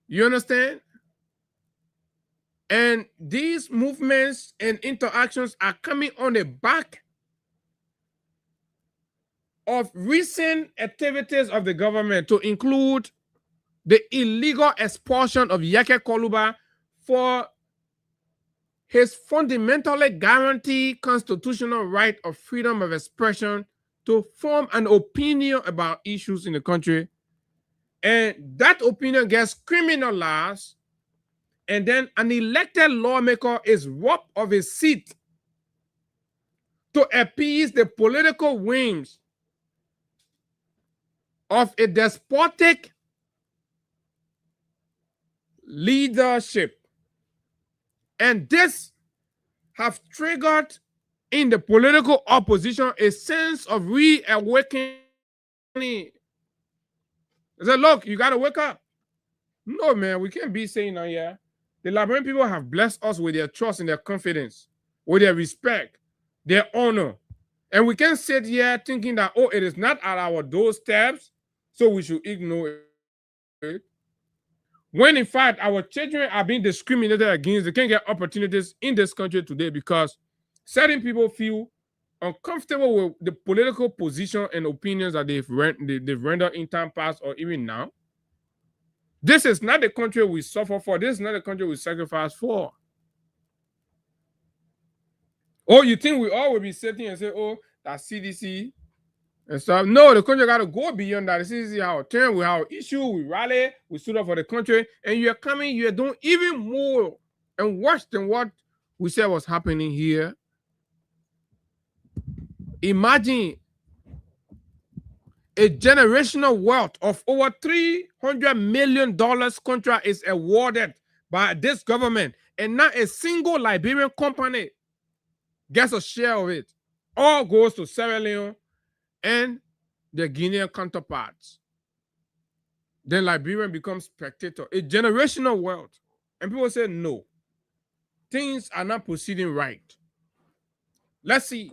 You understand? And these movements and interactions are coming on the back of recent activities of the government, to include the illegal expulsion of Yeke Koluba for his fundamentally guaranteed constitutional right of freedom of expression to form an opinion about issues in the country. And that opinion gets criminalized, and then an elected lawmaker is robbed of his seat to appease the political whims of a despotic leadership. And this have triggered in the political opposition a sense of reawakening. They said, look, you got to wake up. No, man, we can't be saying that here. The Liberian people have blessed us with their trust and their confidence, with their respect, their honor. And we can't sit here thinking that, oh, it is not at our doorsteps, so we should ignore it. When in fact, our children are being discriminated against, they can't get opportunities in this country today because certain people feel uncomfortable with the political position and opinions that they've rendered in time past or even now. This is not the country we suffer for. This is not the country we sacrifice for. Oh, you think we all will be sitting and say, oh, that's CDC and stuff? No, the country got to go beyond that. The CDC have a turn, we have an issue, we rally, we stood up for the country, and you're coming, you're doing even more and worse than what we said was happening here. Imagine a generational wealth of over $300 million contract is awarded by this government, and not a single Liberian company gets a share of it. All goes to Sierra Leone and their Guinean counterparts. Then Liberian becomes spectator. A generational wealth. And people say, no, things are not proceeding right. Let's see.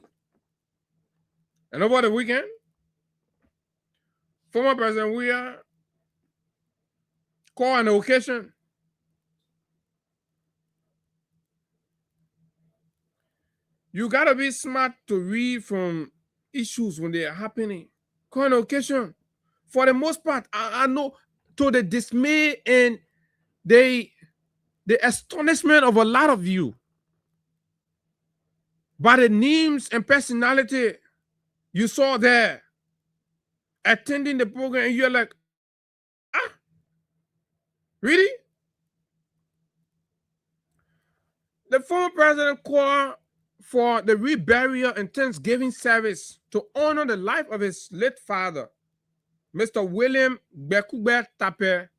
And over the weekend, former President Weah called an occasion. You got to be smart to read from issues when they are happening. Call an occasion. For the most part, I know, to the dismay and the astonishment of a lot of you, by the names and personality you saw there attending the program, and you're like, ah, really? The former president called for the reburial and Thanksgiving service to honor the life of his late father, Mr. William Bekube Tape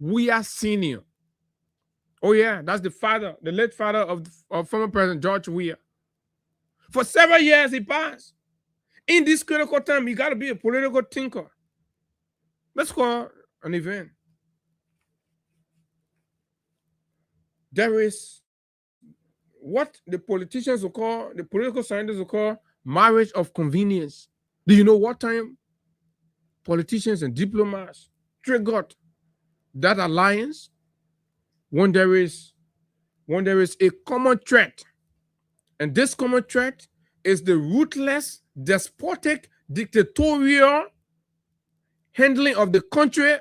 Weah Sr. Oh yeah, that's the father, the late father of former President George Weah. For several years he passed. In this critical time, you got to be a political thinker. Let's call an event. There is what the politicians will call, the political scientists will call marriage of convenience. Do you know what time politicians and diplomats triggered that alliance? When there is a common threat. And this common threat is the ruthless, despotic, dictatorial handling of the country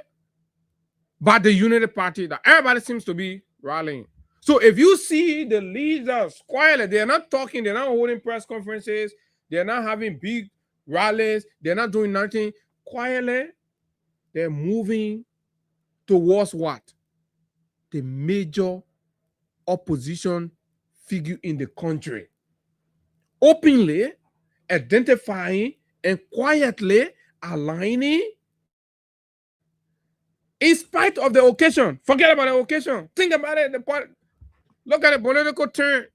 by the United Party that everybody seems to be rallying. So if you see the leaders quietly, they're not talking, they're not holding press conferences, they're not having big rallies, they're not doing nothing. Quietly, they're moving towards what? The major opposition figure in the country. Openly identifying and quietly aligning In spite of the occasion, forget about the occasion. Think about it. Look at the political turn.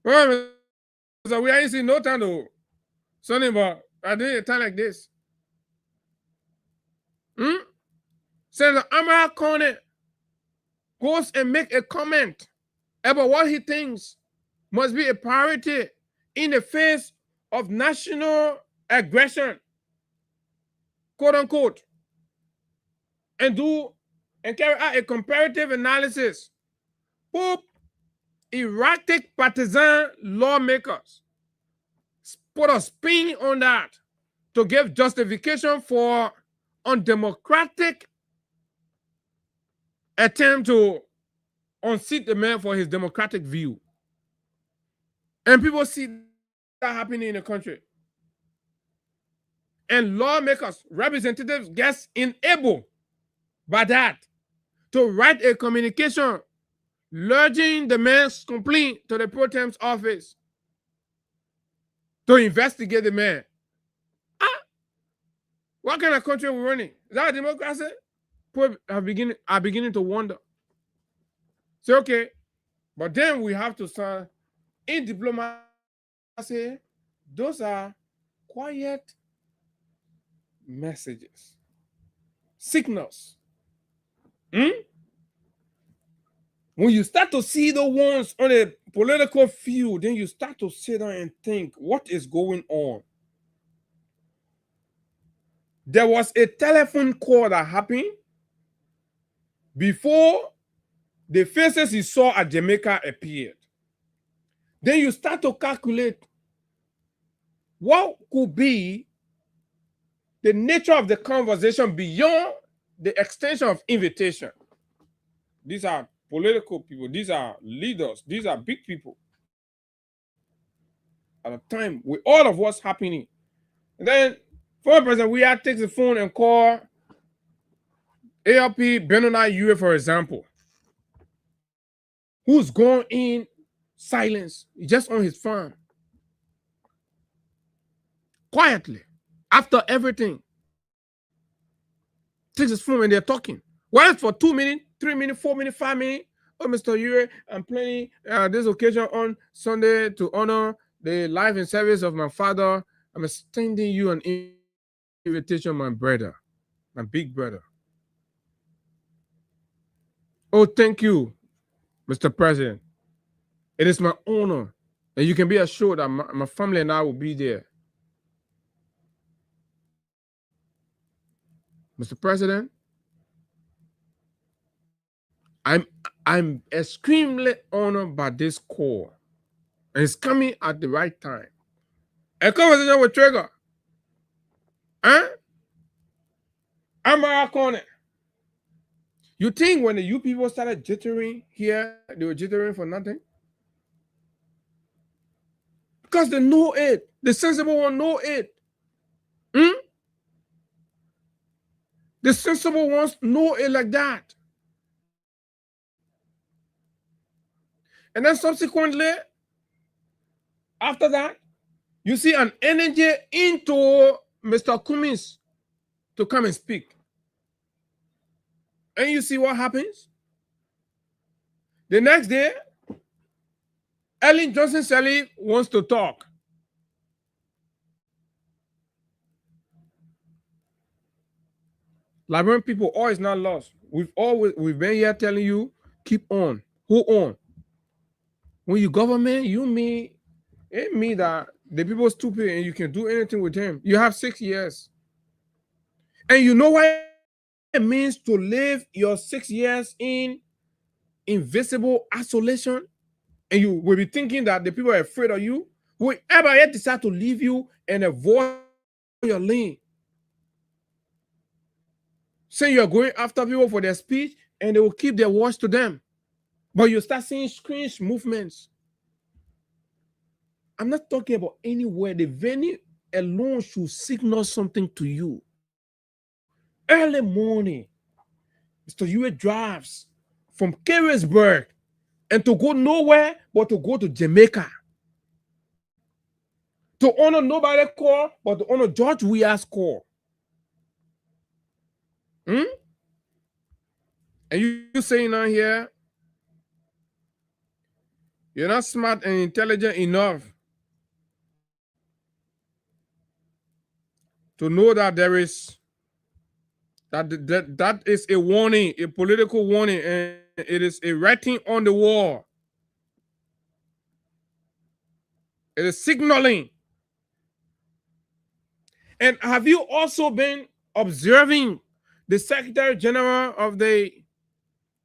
Well, so we ain't seen no time to something about I did a time like this. Senator Amara Conant goes and make a comment about what he thinks must be a priority in the face of national aggression, quote unquote, and carry out a comparative analysis. Pope erratic partisan lawmakers put a spin on that to give justification for undemocratic attempt to unseat the man for his democratic view. And people see that happening in the country. And lawmakers, representatives get enabled by that to write a communication lodging the man's complaint to the pro tem's office to investigate the man. What kind of country are we running? Is that a democracy? People are beginning to wonder. Say, okay, but then we have to start in diplomacy. Those are quiet messages, signals. When you start to see the ones on a political field, then you start to sit down and think, what is going on? There was a telephone call that happened before the faces you saw at Jamaica appeared. Then you start to calculate what could be the nature of the conversation beyond the extension of invitation. These are political people. These are leaders. These are big people. At a time with all of what's happening. And then, for president, we had to take the phone and call ALP Benoni UA, for example, who's gone in silence, just on his farm. Quietly, after everything. Takes his phone and they're talking. Why for 2 minutes, 3 minutes, 4 minutes, 5 minutes? Oh, Mr. Ure, I'm planning this occasion on Sunday to honor the life and service of my father. I'm extending you an invitation, my brother, my big brother. Oh, thank you, Mr. President. It is my honor. And you can be assured that my family and I will be there. Mr. President, I'm extremely honored by this call. And it's coming at the right time. A conversation with Trigger. Amara Conant. You think when the you people started jittering here, they were jittering for nothing? Because they know it. The sensible one know it. The sensible ones know it like that. And then subsequently, after that, you see an energy into Mr. Cummins to come and speak. And you see what happens? The next day, Ellen Johnson Sirleaf wants to talk. Liberian people, all is not lost. We've been here telling you, keep on, hold on. When you government, it mean that the people are stupid and you can do anything with them. You have 6 years. And you know what it means to live your 6 years in invisible isolation? And you will be thinking that the people are afraid of you. Whoever yet decide to leave you and avoid your lane. Say you're going after people for their speech and they will keep their watch to them. But you start seeing strange movements. I'm not talking about anywhere. The venue alone should signal something to you. Early morning, Mr. Ure drives from Carisburg and to go nowhere but to go to Jamaica. To honor nobody's call, but to honor George Weah's call. And you saying on here, you're not smart and intelligent enough to know that there is that is a warning, a political warning, and it is a writing on the wall. It is signaling. And have you also been observing the Secretary General of the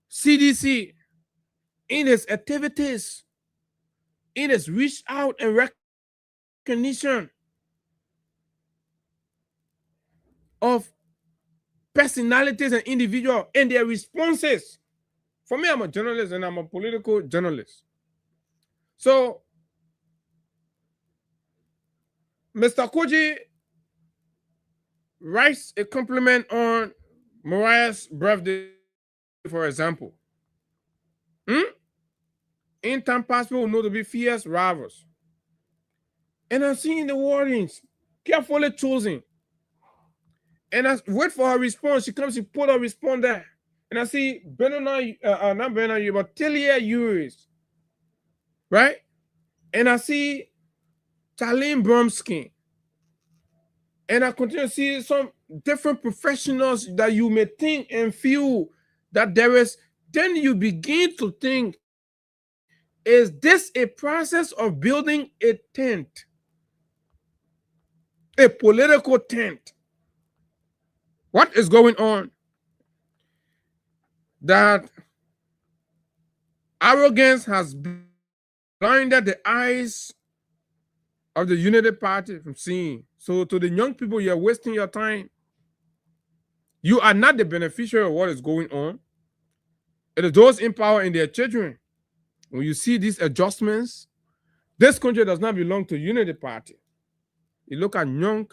CDC in his activities, in his reach out and recognition of personalities and individuals and their responses? For me, I'm a journalist and I'm a political journalist. So, Mr. Koji writes a compliment on Mariah's birthday, for example. In time past, people know to be fierce rivals. And I'm seeing the wordings carefully chosen. And I wait for her response. She comes, she put her response there. And I see not Bernard, but Talia Uris. Right? And I see Charlene Bromsky. And I continue to see some different professionals that you may think and feel that there is, then you begin to think, is this a process of building a tent? A political tent? What is going on? That arrogance has blinded the eyes of the Unity Party from seeing. So to the young people, you're wasting your time. You are not the beneficiary of what is going on. It is those in power and their children. When you see these adjustments, this country does not belong to Unity Party. You look at young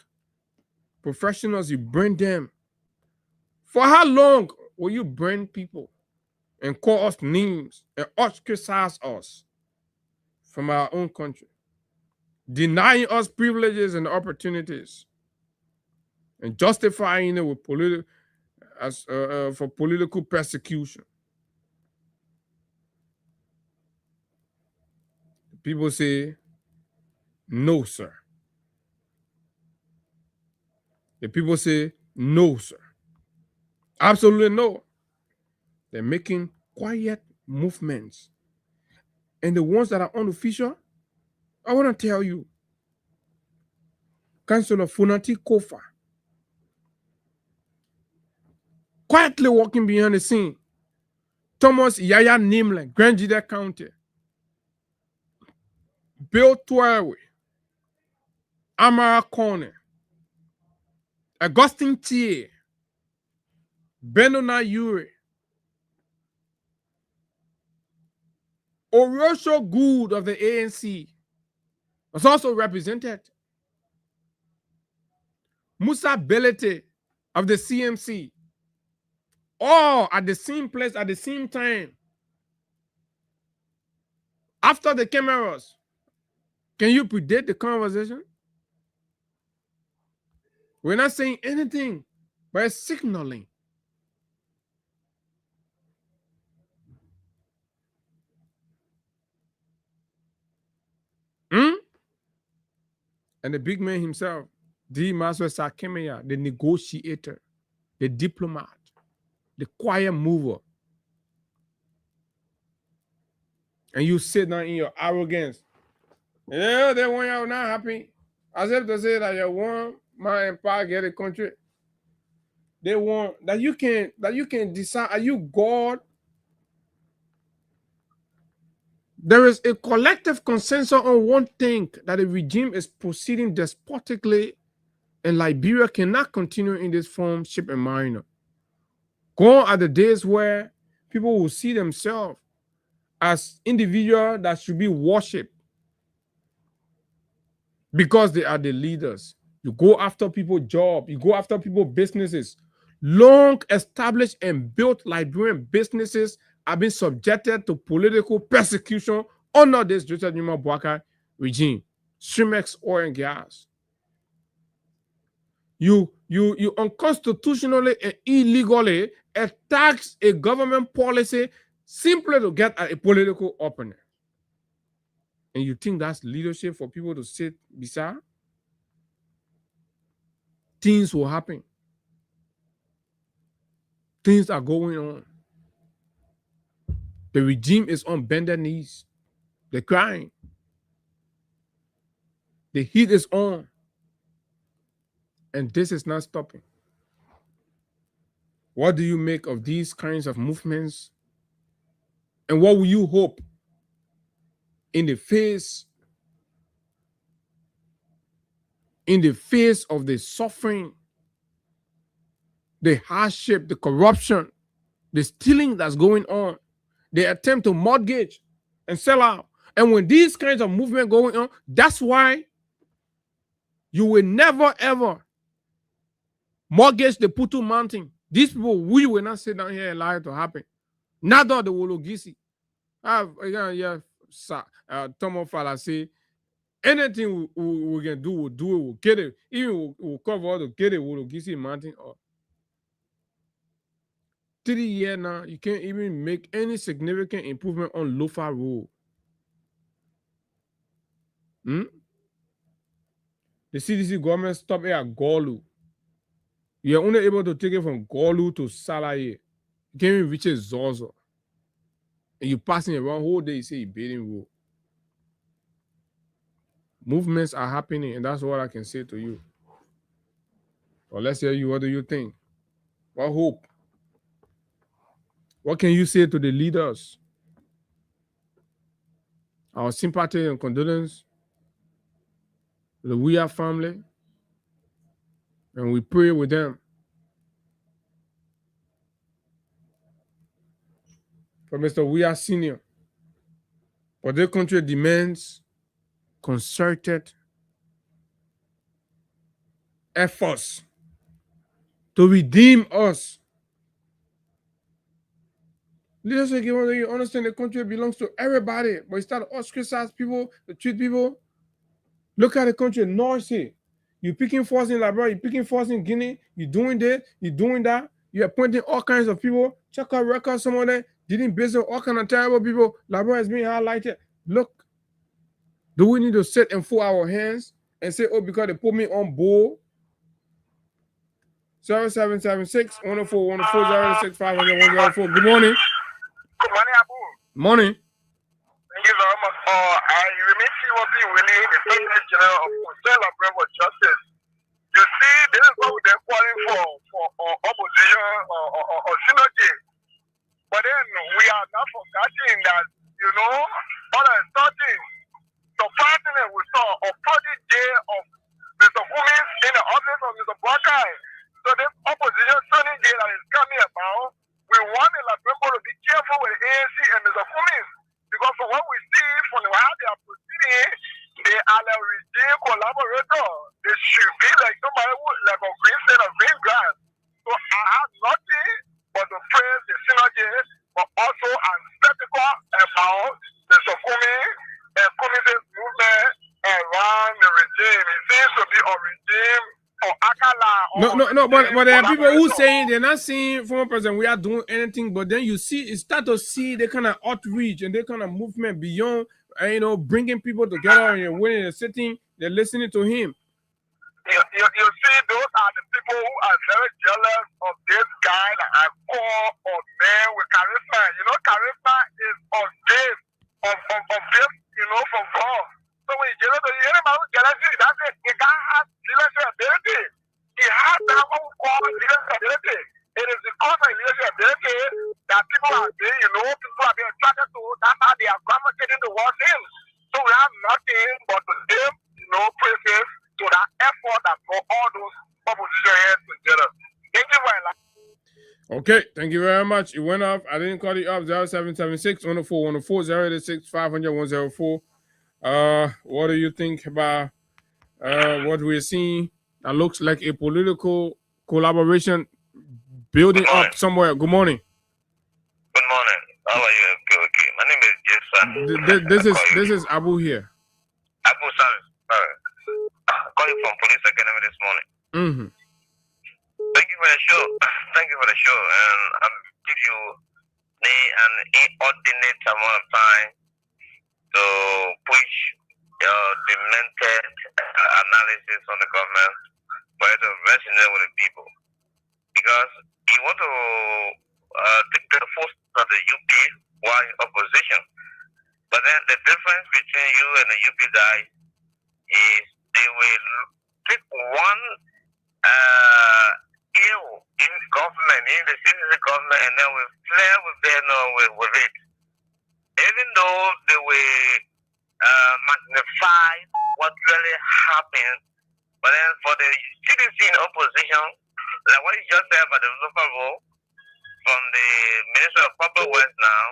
professionals, you burn them. For how long will you burn people and call us names and ostracize us from our own country, denying us privileges and opportunities, and justifying it with for political persecution? People say, no, sir. The people say, no, sir. Absolutely no. They're making quiet movements. And the ones that are unofficial, I want to tell you, Councillor Funati Kofa, quietly walking behind the scene. Thomas Yaya Nimle, Grand Jida County. Bill Twawe, Amara Corner, Augustine Tie, Benona Yuri, Orosho Good of the ANC was also represented. Musa Belete of the CMC, all at the same place at the same time. After the cameras, can you predict the conversation? We're not saying anything, but it's signaling. And the big man himself, D. Maswa Sakemia, the negotiator, the diplomat, the quiet mover. And you sit down in your arrogance. Yeah, they want you not happy. As if to say that you want my empire get a country. They want that you can decide, are you God? There is a collective consensus on one thing, that the regime is proceeding despotically and Liberia cannot continue in this form, shape, and manner. Gone are the days where people will see themselves as individuals that should be worshipped because they are the leaders. You go after people's jobs, you go after people's businesses. Long established and built Liberian businesses have been subjected to political persecution under this Joseph Numa Boakai regime. Streamex Oil and Gas. You unconstitutionally and illegally attacks a government policy simply to get at a political opponent. And you think that's leadership for people to sit beside? Things will happen. Things are going on. The regime is on bended knees. They're crying. The heat is on. And this is not stopping. What do you make of these kinds of movements? And what will you hope in the face of the suffering, the hardship, the corruption, the stealing that's going on, the attempt to mortgage and sell out? And when these kinds of movements going on, that's why you will never ever mortgage the Putu Mountain. These people, we will not sit down here and allow it to happen. Neither the Wologisi. Tomo Fala say, anything we can do, we'll do it, we'll get it. Even we'll cover all to get it, Wologisi Mountain up. 3 years now, you can't even make any significant improvement on Lofa Road. The CDC government stopped it at Golu. You're only able to take it from Golu to Salaye. You can't even reach it Zozo. And you're passing around whole day, you say you're building road. Movements are happening, and that's what I can say to you. Well, let's hear you. What do you think? What hope? What can you say to the leaders? Our sympathy and condolence to the Weah family, and we pray with them. For Mr. Weah Sr., for their country demands concerted efforts to redeem us. Leadership, you understand the country belongs to everybody, but you start to ostracize people, to treat people. Look at the country, North Sea. You're picking force in Liberia, you're picking force in Guinea, you're doing this, you're doing that. You're appointing all kinds of people. Check out records, some of them didn't business, all kinds of terrible people. Liberia is being highlighted. Look, do we need to sit and fold our hands and say, oh, because they put me on board? 0776 104 104 06 500 104. Good morning. Good morning, Abu. Morning. Thank you very much. I remain seriously willing, the President General of Concern of Brentwood Justice. You see, this is what they're calling for opposition or synergy. But then we are not forgetting that, you know, all that is starting. Surprisingly, we saw a 40 day of Mr. Cummings in the office of Mr. Buakai. So this opposition sunny day that is coming about, we want the people to be careful with the ANC and Mr. Cummings. Because from what we see from how they are proceeding, they are a regime collaborator. They should be like somebody who like a green set of green grass. So I have nothing but to praise the synergy, but also I'm skeptical about Mr. Cummings and Cummings' movement around the regime. It seems to be a regime for Akala. No, but there are people who saying they're not seeing former president we are doing anything, but then you start to see the kind of outreach and the kind of movement beyond, bringing people together and when they're sitting, they're listening to him. You see, those are the people who are very jealous of this guy that I call a man with charisma. You know, charisma is a gift of this, from God. So when you jealous of any man with jealousy, that's it. The guy has leadership ability. He has that what we call leadership ability. It is because of leadership ability that people are being, people are being attracted to. That's how they are gravitating towards him. So we have nothing but to give, praises to that effort that brought all those opposition heads together. Thank you very much. Okay, thank you very much. It went off. I didn't call you up. 0776 104 104 086 500 104. What do you think about what we're seeing? That looks like a political collaboration building up somewhere. Good morning. Good morning. How are you? Okay. My name is Jason. This is Abu here. Abu, sorry. calling from Police Academy this morning. Mm-hmm. Thank you for the show. Thank you for the show. And I'm giving you an inordinate amount of time to push your demented analysis on the government for it to resonate with the people. Because you want to take the force of the UP while in opposition. But then the difference between you and the UP guys is they will pick one ill in the government, in the citizen government, and then we play with them with it. Even though they will magnify what really happened, but then for the CDC in opposition, like what you just said about the local role from the Minister of Public Works now,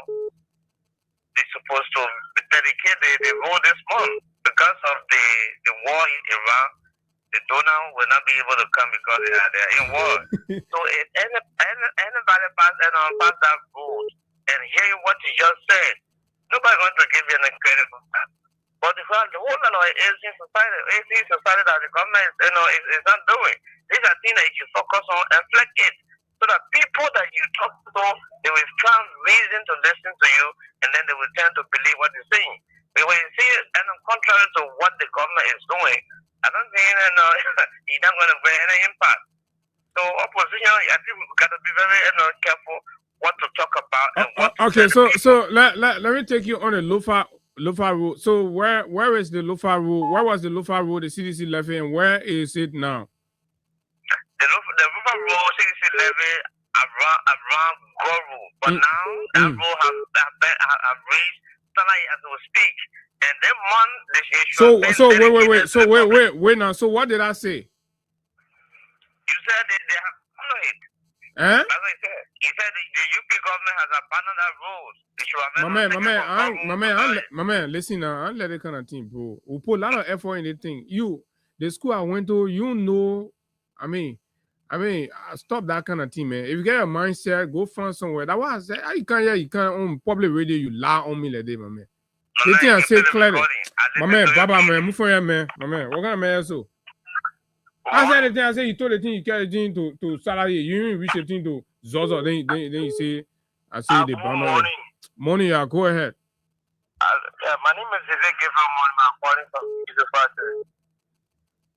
they're supposed to dedicate the role this month because of the war in Iran. The donor will not be able to come because they're in war. So if anybody pass that road and hear what you just said, nobody's going to give you any credit for that. But the whole lot of Asian society that the government is not doing, these are things that you should focus on and flex it. So that people that you talk to, they will find reason to listen to you, and then they will tend to believe what you're saying. But when you see it, and contrary to what the government is doing, I don't think you're not going to bring any impact. So opposition, I think we've got to be very careful what to talk about. And what Okay, so let me take you on the Lofa road. So where is the Lofa road? Where was the Lofa road the CDC levy, and where is it now? The Lofa road CDC levy around Goro, but now that road have raised salary as we speak. And then wait now. So what did I say? You said they have followed it. Eh? That's what he said. He said the UP government has abandoned that road. They should have my man, listen now. I let it kind of thing, bro. We put a lot of effort in the thing. The school I went to, I mean, stop that kind of thing, man. If you get a mindset, go find somewhere. That's why I said, you can't on public radio, you lie on me like that, my man. The thing I say clearly. My man, Baba, man, move for you, man. My man, what kind of man so? I said the thing, I said you told the thing you carry the thing to salary. You didn't reach the thing to Zozo. Then you say, I say the banner. Money, yeah, go ahead. My name is Vivek from Morning. I'm calling from Jesus Factory.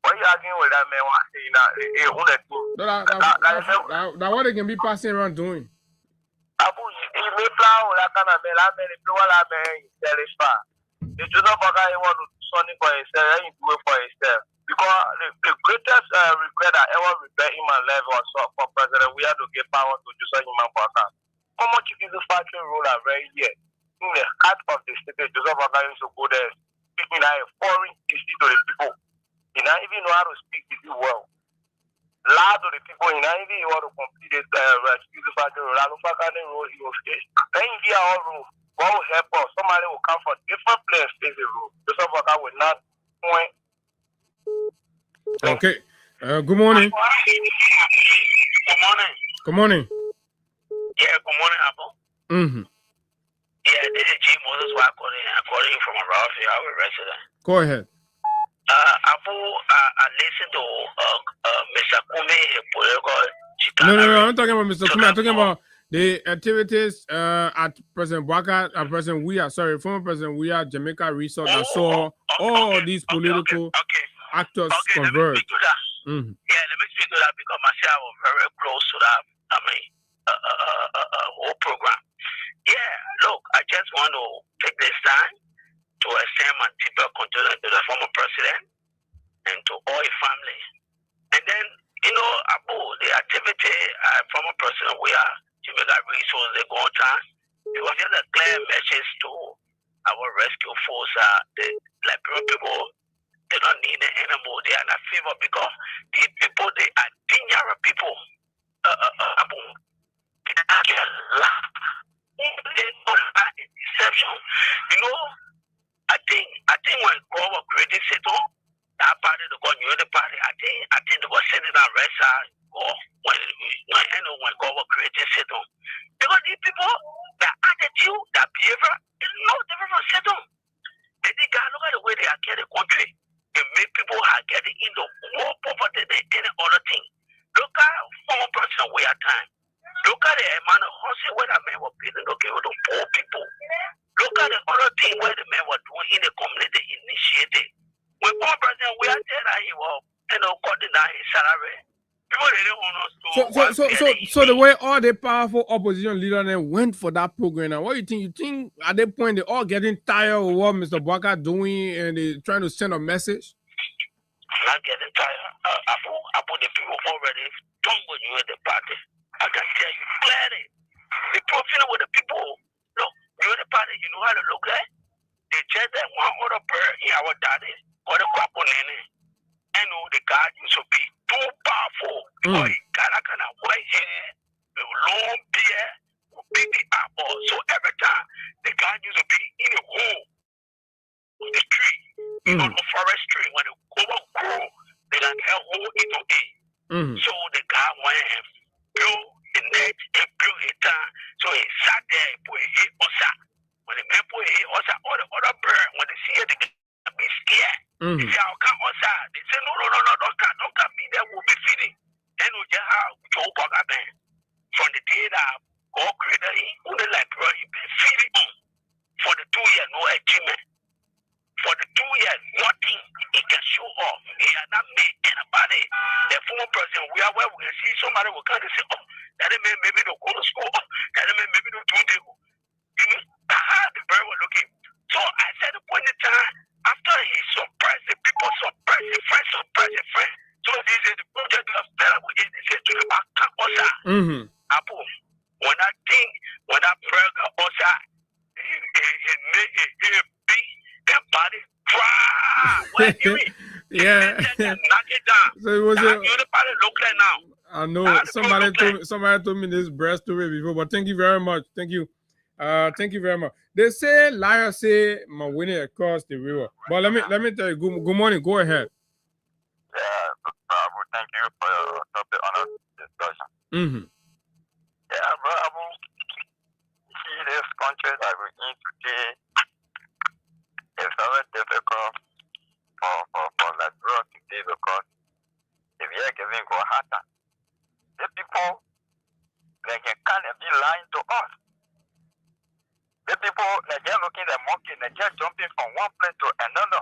Why are you arguing with that man? Now what they can be passing around doing? Abu, you may plow that kind of man. The Joseph Boga want to do something for himself, and he do it for himself. Because the greatest regret I ever regret in my life was for President we had to give power to Joseph Boga. How much is the factory rule are very yet? In the heart of the state, Joseph Boga used to go there, speaking like a foreign history to the people. He not even know how to speak with you well. Loud to the people, he not even know how to complete it. The factory rule, he will stay. Then he all rule. What will help us? Somebody will come from different place, face the rule. Joseph Boga will not point. Okay. Good morning. Good morning. Good morning. Yeah, good morning, Apple. Mm-hmm. Yeah, this is G. Moses calling you from a Ralphie resident. Go ahead. Apple, I listened to Mr. Kumi. No, I'm talking about Mr. Kumi. I'm talking about the activities at President Bwaka, President Weah, former President Weah, Jamaica Resort, that saw all these political actors converge. Yeah, let me speak to that because myself was very close to that. Whole program. Yeah, look, I just want to take this time to extend my deeper condolence to the former president and to all his family. And then, Abu, the activity former president Weah, Jamaica Resources, they go on time. It was just a clear message to our rescue force. The Liberian people, they don't need it anymore. They are not favor because these people, they are dangerous people. Deception. I think when God was creating Satan, that party, the God knew the party. I think they were sending that rest God when God was creating Satan. Because these people, their attitude, their behavior is no different from Satan. And they got look at the way they are getting country. They make people are getting into salary. People they don't know. So the way all the powerful opposition leaders then went for that program, now what do you think? You think at that point they all getting tired of what Mr. Bwaka doing and they trying to send a message? I'm not getting tired. I put the people already done with you at the party. I can tell you clearly. The profile with the people. Look, you at the party, you know how to look like. They just that one other bird in our daddy or the couple nene. I know the God used to be too powerful. Boy, God, I can white hair, the long beard, big apple. So every time the God used to be in the hole of the tree, you know, the forest tree, when the grow, they can help hole into it. So the God went and built the net and built a time. So he sat there and put a hit on that. When the man put a hit on that, all the other bird, when they see it, they can be scared. They say, I'll come outside. They say, no, don't come me there, we'll be feeding. Then we just have Joe Bugger Man. From the day that God created him, who the library, he been feeding him. For the 2 years, no achievement. For the 2 years, nothing he can show off. He has not made anybody. The former person, we are where we see somebody will come and say, oh, that man maybe don't go to school. Oh, that man maybe don't do this. You know, how the bird was looking. So I said the point in time, after he suppressed the people, suppressed the friend. So this is the project of fell with it. They said to the back, Apple. When that prayer got outside, he made it beat that body cry. What do you mean? Yeah. Knock it down. So it was you the body look like now. I know somebody told me this breast story before, but thank you very much. Thank you. Thank you very much. They say liars say my winning across the river. But let me tell you, good morning. Go ahead. Yeah, thank you for your topic on discussion. Yeah, bravo. See this country that we're in today is very difficult for Liberia today because if we are giving go harder, the people they can't be lying to us. The people they're looking at the monkey, they're just jumping from one place to another.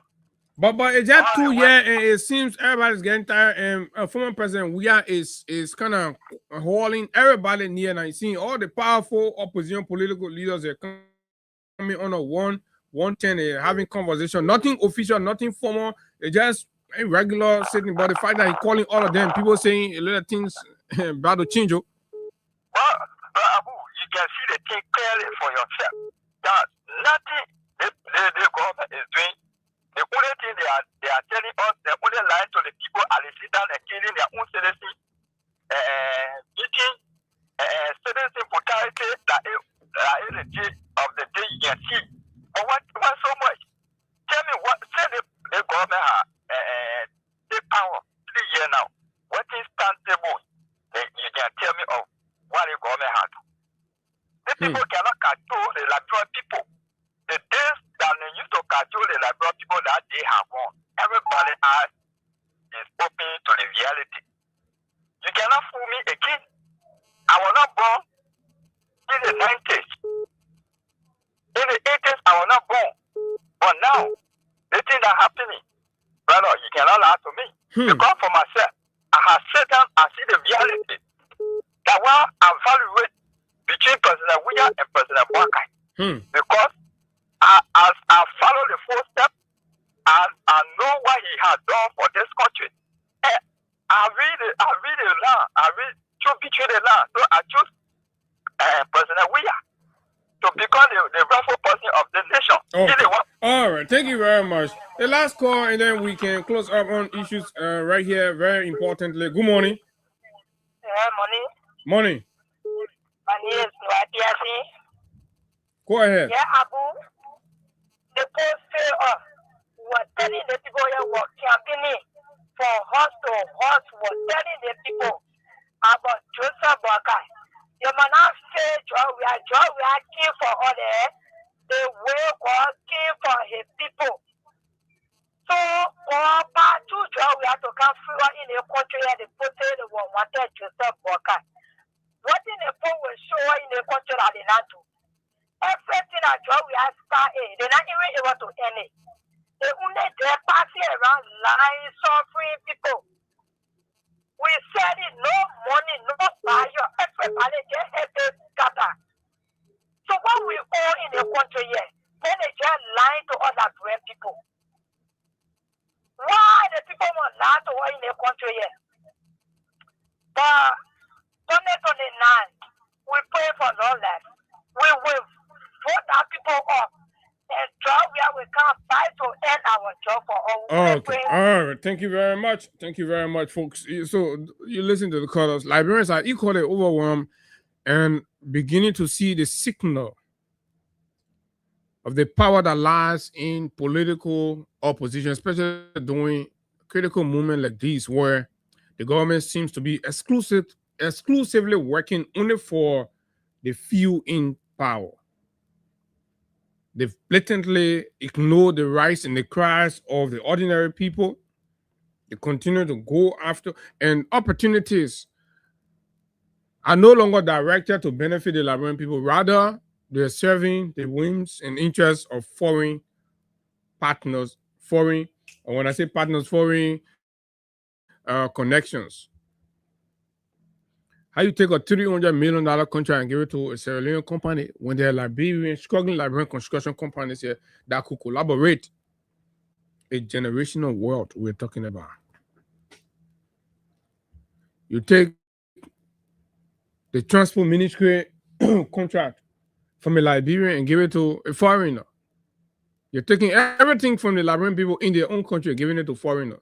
But it's just 2 years, and it seems everybody's getting tired. And former President Weah is kind of hauling everybody near. And I see all the powerful opposition political leaders are coming on a 110, having conversation. Nothing official, nothing formal. It's just a regular sitting. But the fact that he's calling all of them, people saying a lot of things about to change. Well, Abu, you can see the thing clearly for yourself. That nothing the government is doing. The only thing they are telling us, they only lie to the people and they sit down and killing their own citizens, eating citizen brutality that is the day of the day you can see. But what so much? Tell me what, say the government has the power 3 years now. What is tangible? You can tell me of what the government has. The people cannot control the Liberian people. The days that they used to control the Liberian people that they have gone. Everybody else is open to the reality. You cannot fool me again. I was not born in the 90s. In the 80s, I was not born. But now, the thing that happening, brother, you cannot lie to me. Because for myself, I have sat down and see the reality. That while I evaluate between President Weah and President Bwaka. Because I follow the footsteps and I know what he has done for this country. I read the land. I read between the land. So I choose President Weah to become the rightful person of the nation. Okay. All right. Thank you very much. The last call, and then we can close up on issues right here. Very importantly. Good morning. Morning. My name is Nwadiasi. Go ahead. Yeah, Abu. The post say was telling the people who were campaigning for horse to horse was telling the people about Joseph Bwaka. You might not say we are king for others. The way God came for his people. So, part two job we have to come through in a country and the post the one wanted Joseph Bwaka. What in the phone will show in the country that they not do. Everything that job we have started, they're not even able to end it. They only they're passing around lying, suffering people. We said it, no money, no fire, everybody get every scatter. So what we own in the country here, then they just lying to other brave people. Why the people want lie to us in the country here? But 2029, we pray for lawless. We will vote our people up and job where we can't fight to end our job for all. Okay. All right. Thank you very much. Thank you very much, folks. So you listen to the callers. Liberians are equally overwhelmed and beginning to see the signal of the power that lies in political opposition, especially during critical moments like these, where the government seems to be exclusively working only for the few in power. They've blatantly ignored the rights and the cries of the ordinary people. They continue to go after, and opportunities are no longer directed to benefit the Liberian people. Rather, they're serving the whims and interests of foreign partners, foreign connections. How you take a $300 million contract and give it to a Sierra Leone company when there are struggling Liberian construction companies here that could collaborate? A generational world we're talking about. You take the transport ministry contract from a Liberian and give it to a foreigner. You're taking everything from the Liberian people in their own country, giving it to foreigners.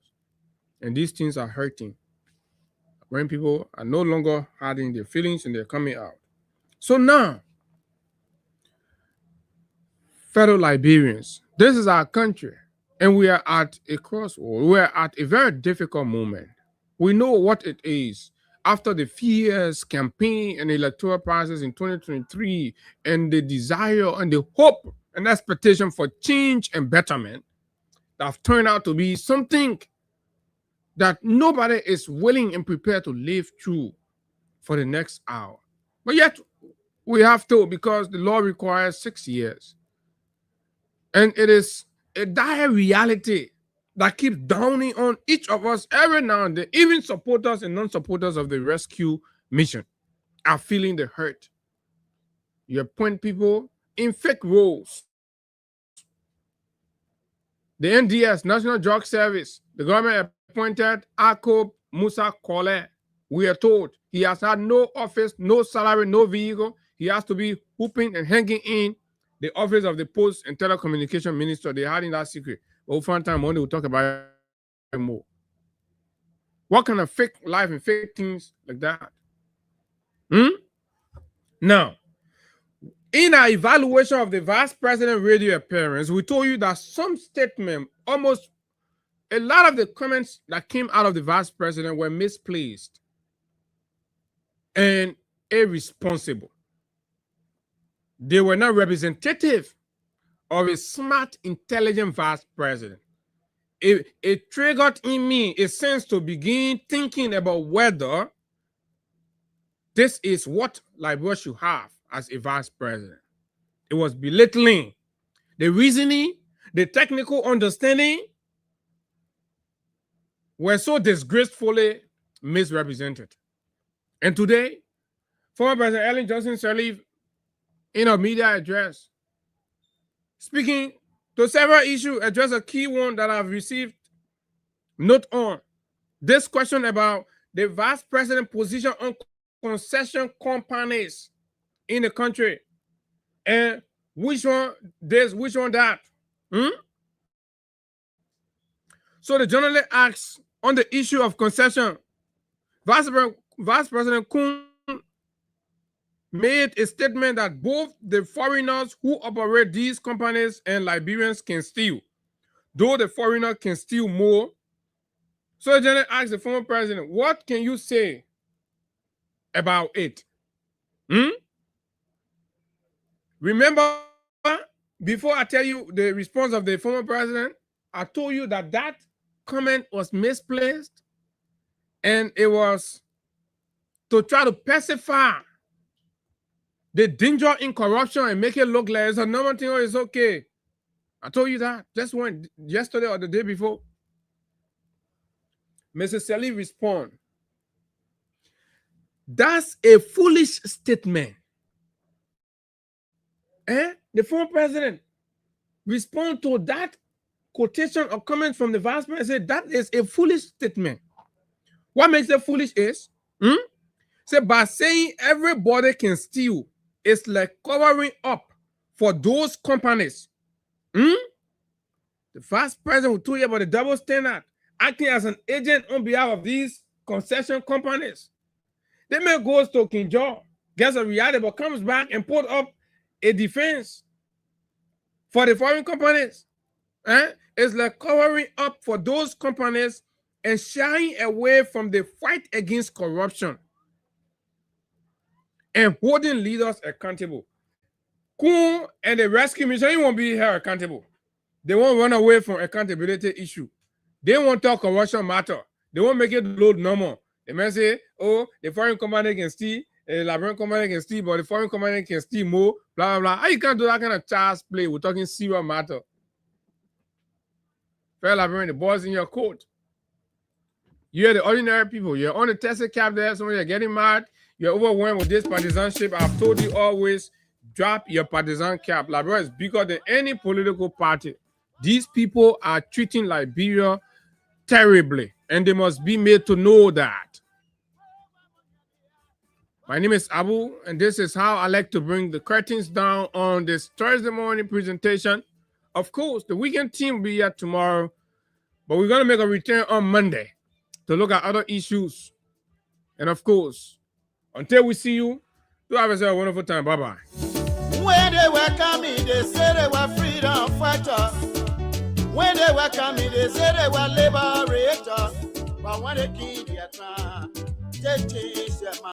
And these things are hurting. When people are no longer hiding their feelings and they're coming out. So now, fellow Liberians, this is our country, and we are at a crossroad. We are at a very difficult moment. We know what it is. After the fierce campaign and electoral process in 2023, and the desire and the hope and expectation for change and betterment that have turned out to be something that nobody is willing and prepared to live through for the next hour. But yet, we have to, because the law requires 6 years. And it is a dire reality that keeps dawning on each of us every now and then. Even supporters and non-supporters of the rescue mission are feeling the hurt. You appoint people in fake roles. The NDS, National Drug Service, the government appointed Jacob Musa Kole. We are told he has had no office, no salary, no vehicle. He has to be whooping and hanging in the office of the Post and Telecommunication Minister. They're hiding that secret. We'll find time Monday, we'll talk about it more. What kind of fake life and fake things like that? Now, in our evaluation of the Vice President radio appearance, we told you that some statement, almost a lot of the comments that came out of the Vice President were misplaced and irresponsible. They were not representative of a smart, intelligent Vice President. It triggered in me a sense to begin thinking about whether this is what Liberia should have as a Vice President. It was belittling. The reasoning, the technical understanding were so disgracefully misrepresented. And today, former President Ellen Johnson Sirleaf, in a media address, speaking to several issues, addressed a key one that I've received note on. This question about the Vice President position on concession companies in the country. And which one this, which one that? So the journalist asks on the issue of concession, Vice President Kun made a statement that both the foreigners who operate these companies and Liberians can steal, though the foreigner can steal more. So the journalist asked the former president, what can you say about it? Remember, before I tell you the response of the former president, I told you that that comment was misplaced and it was to try to pacify the danger in corruption and make it look like it's a normal thing or it's okay. I told you that just when yesterday or the day before. Mrs. Sirleaf responded That's a foolish statement. The former president respond to that quotation or comment from the vice president, said that is a foolish statement. What makes it foolish is, say by saying everybody can steal, it's like covering up for those companies. The vice president will tell you about the double standard, acting as an agent on behalf of these concession companies. They may go to King George, gets a reality, but comes back and put up a defense for the foreign companies. It's like covering up for those companies and shying away from the fight against corruption and holding leaders accountable. Kun and the rescue mission won't be held accountable. They won't run away from accountability issue. They won't talk corruption matter. They won't make it load normal. They may say, oh, the foreign company can steal, the Liberian company can steal, but the foreign company can steal more, blah, blah, blah. How you can't do that kind of child's play? We're talking serious matter. Fair Liberian, the boys in your court. You're the ordinary people. You're on the Tesla cap there. Somebody are getting mad. You're overwhelmed with this partisanship. I've told you always, drop your partisan cap. Liberia is bigger than any political party. These people are treating Liberia terribly, and they must be made to know that. My name is Abu, and this is how I like to bring the curtains down on this Thursday morning presentation. Of course, the weekend team will be here tomorrow, but we're going to make a return on Monday to look at other issues. And of course, until we see you, do have yourself a wonderful time. Bye-bye. When they were coming, they said they were freedom fighters. When they were coming, they said they were liberators. But when they killed their time, they changed their mind.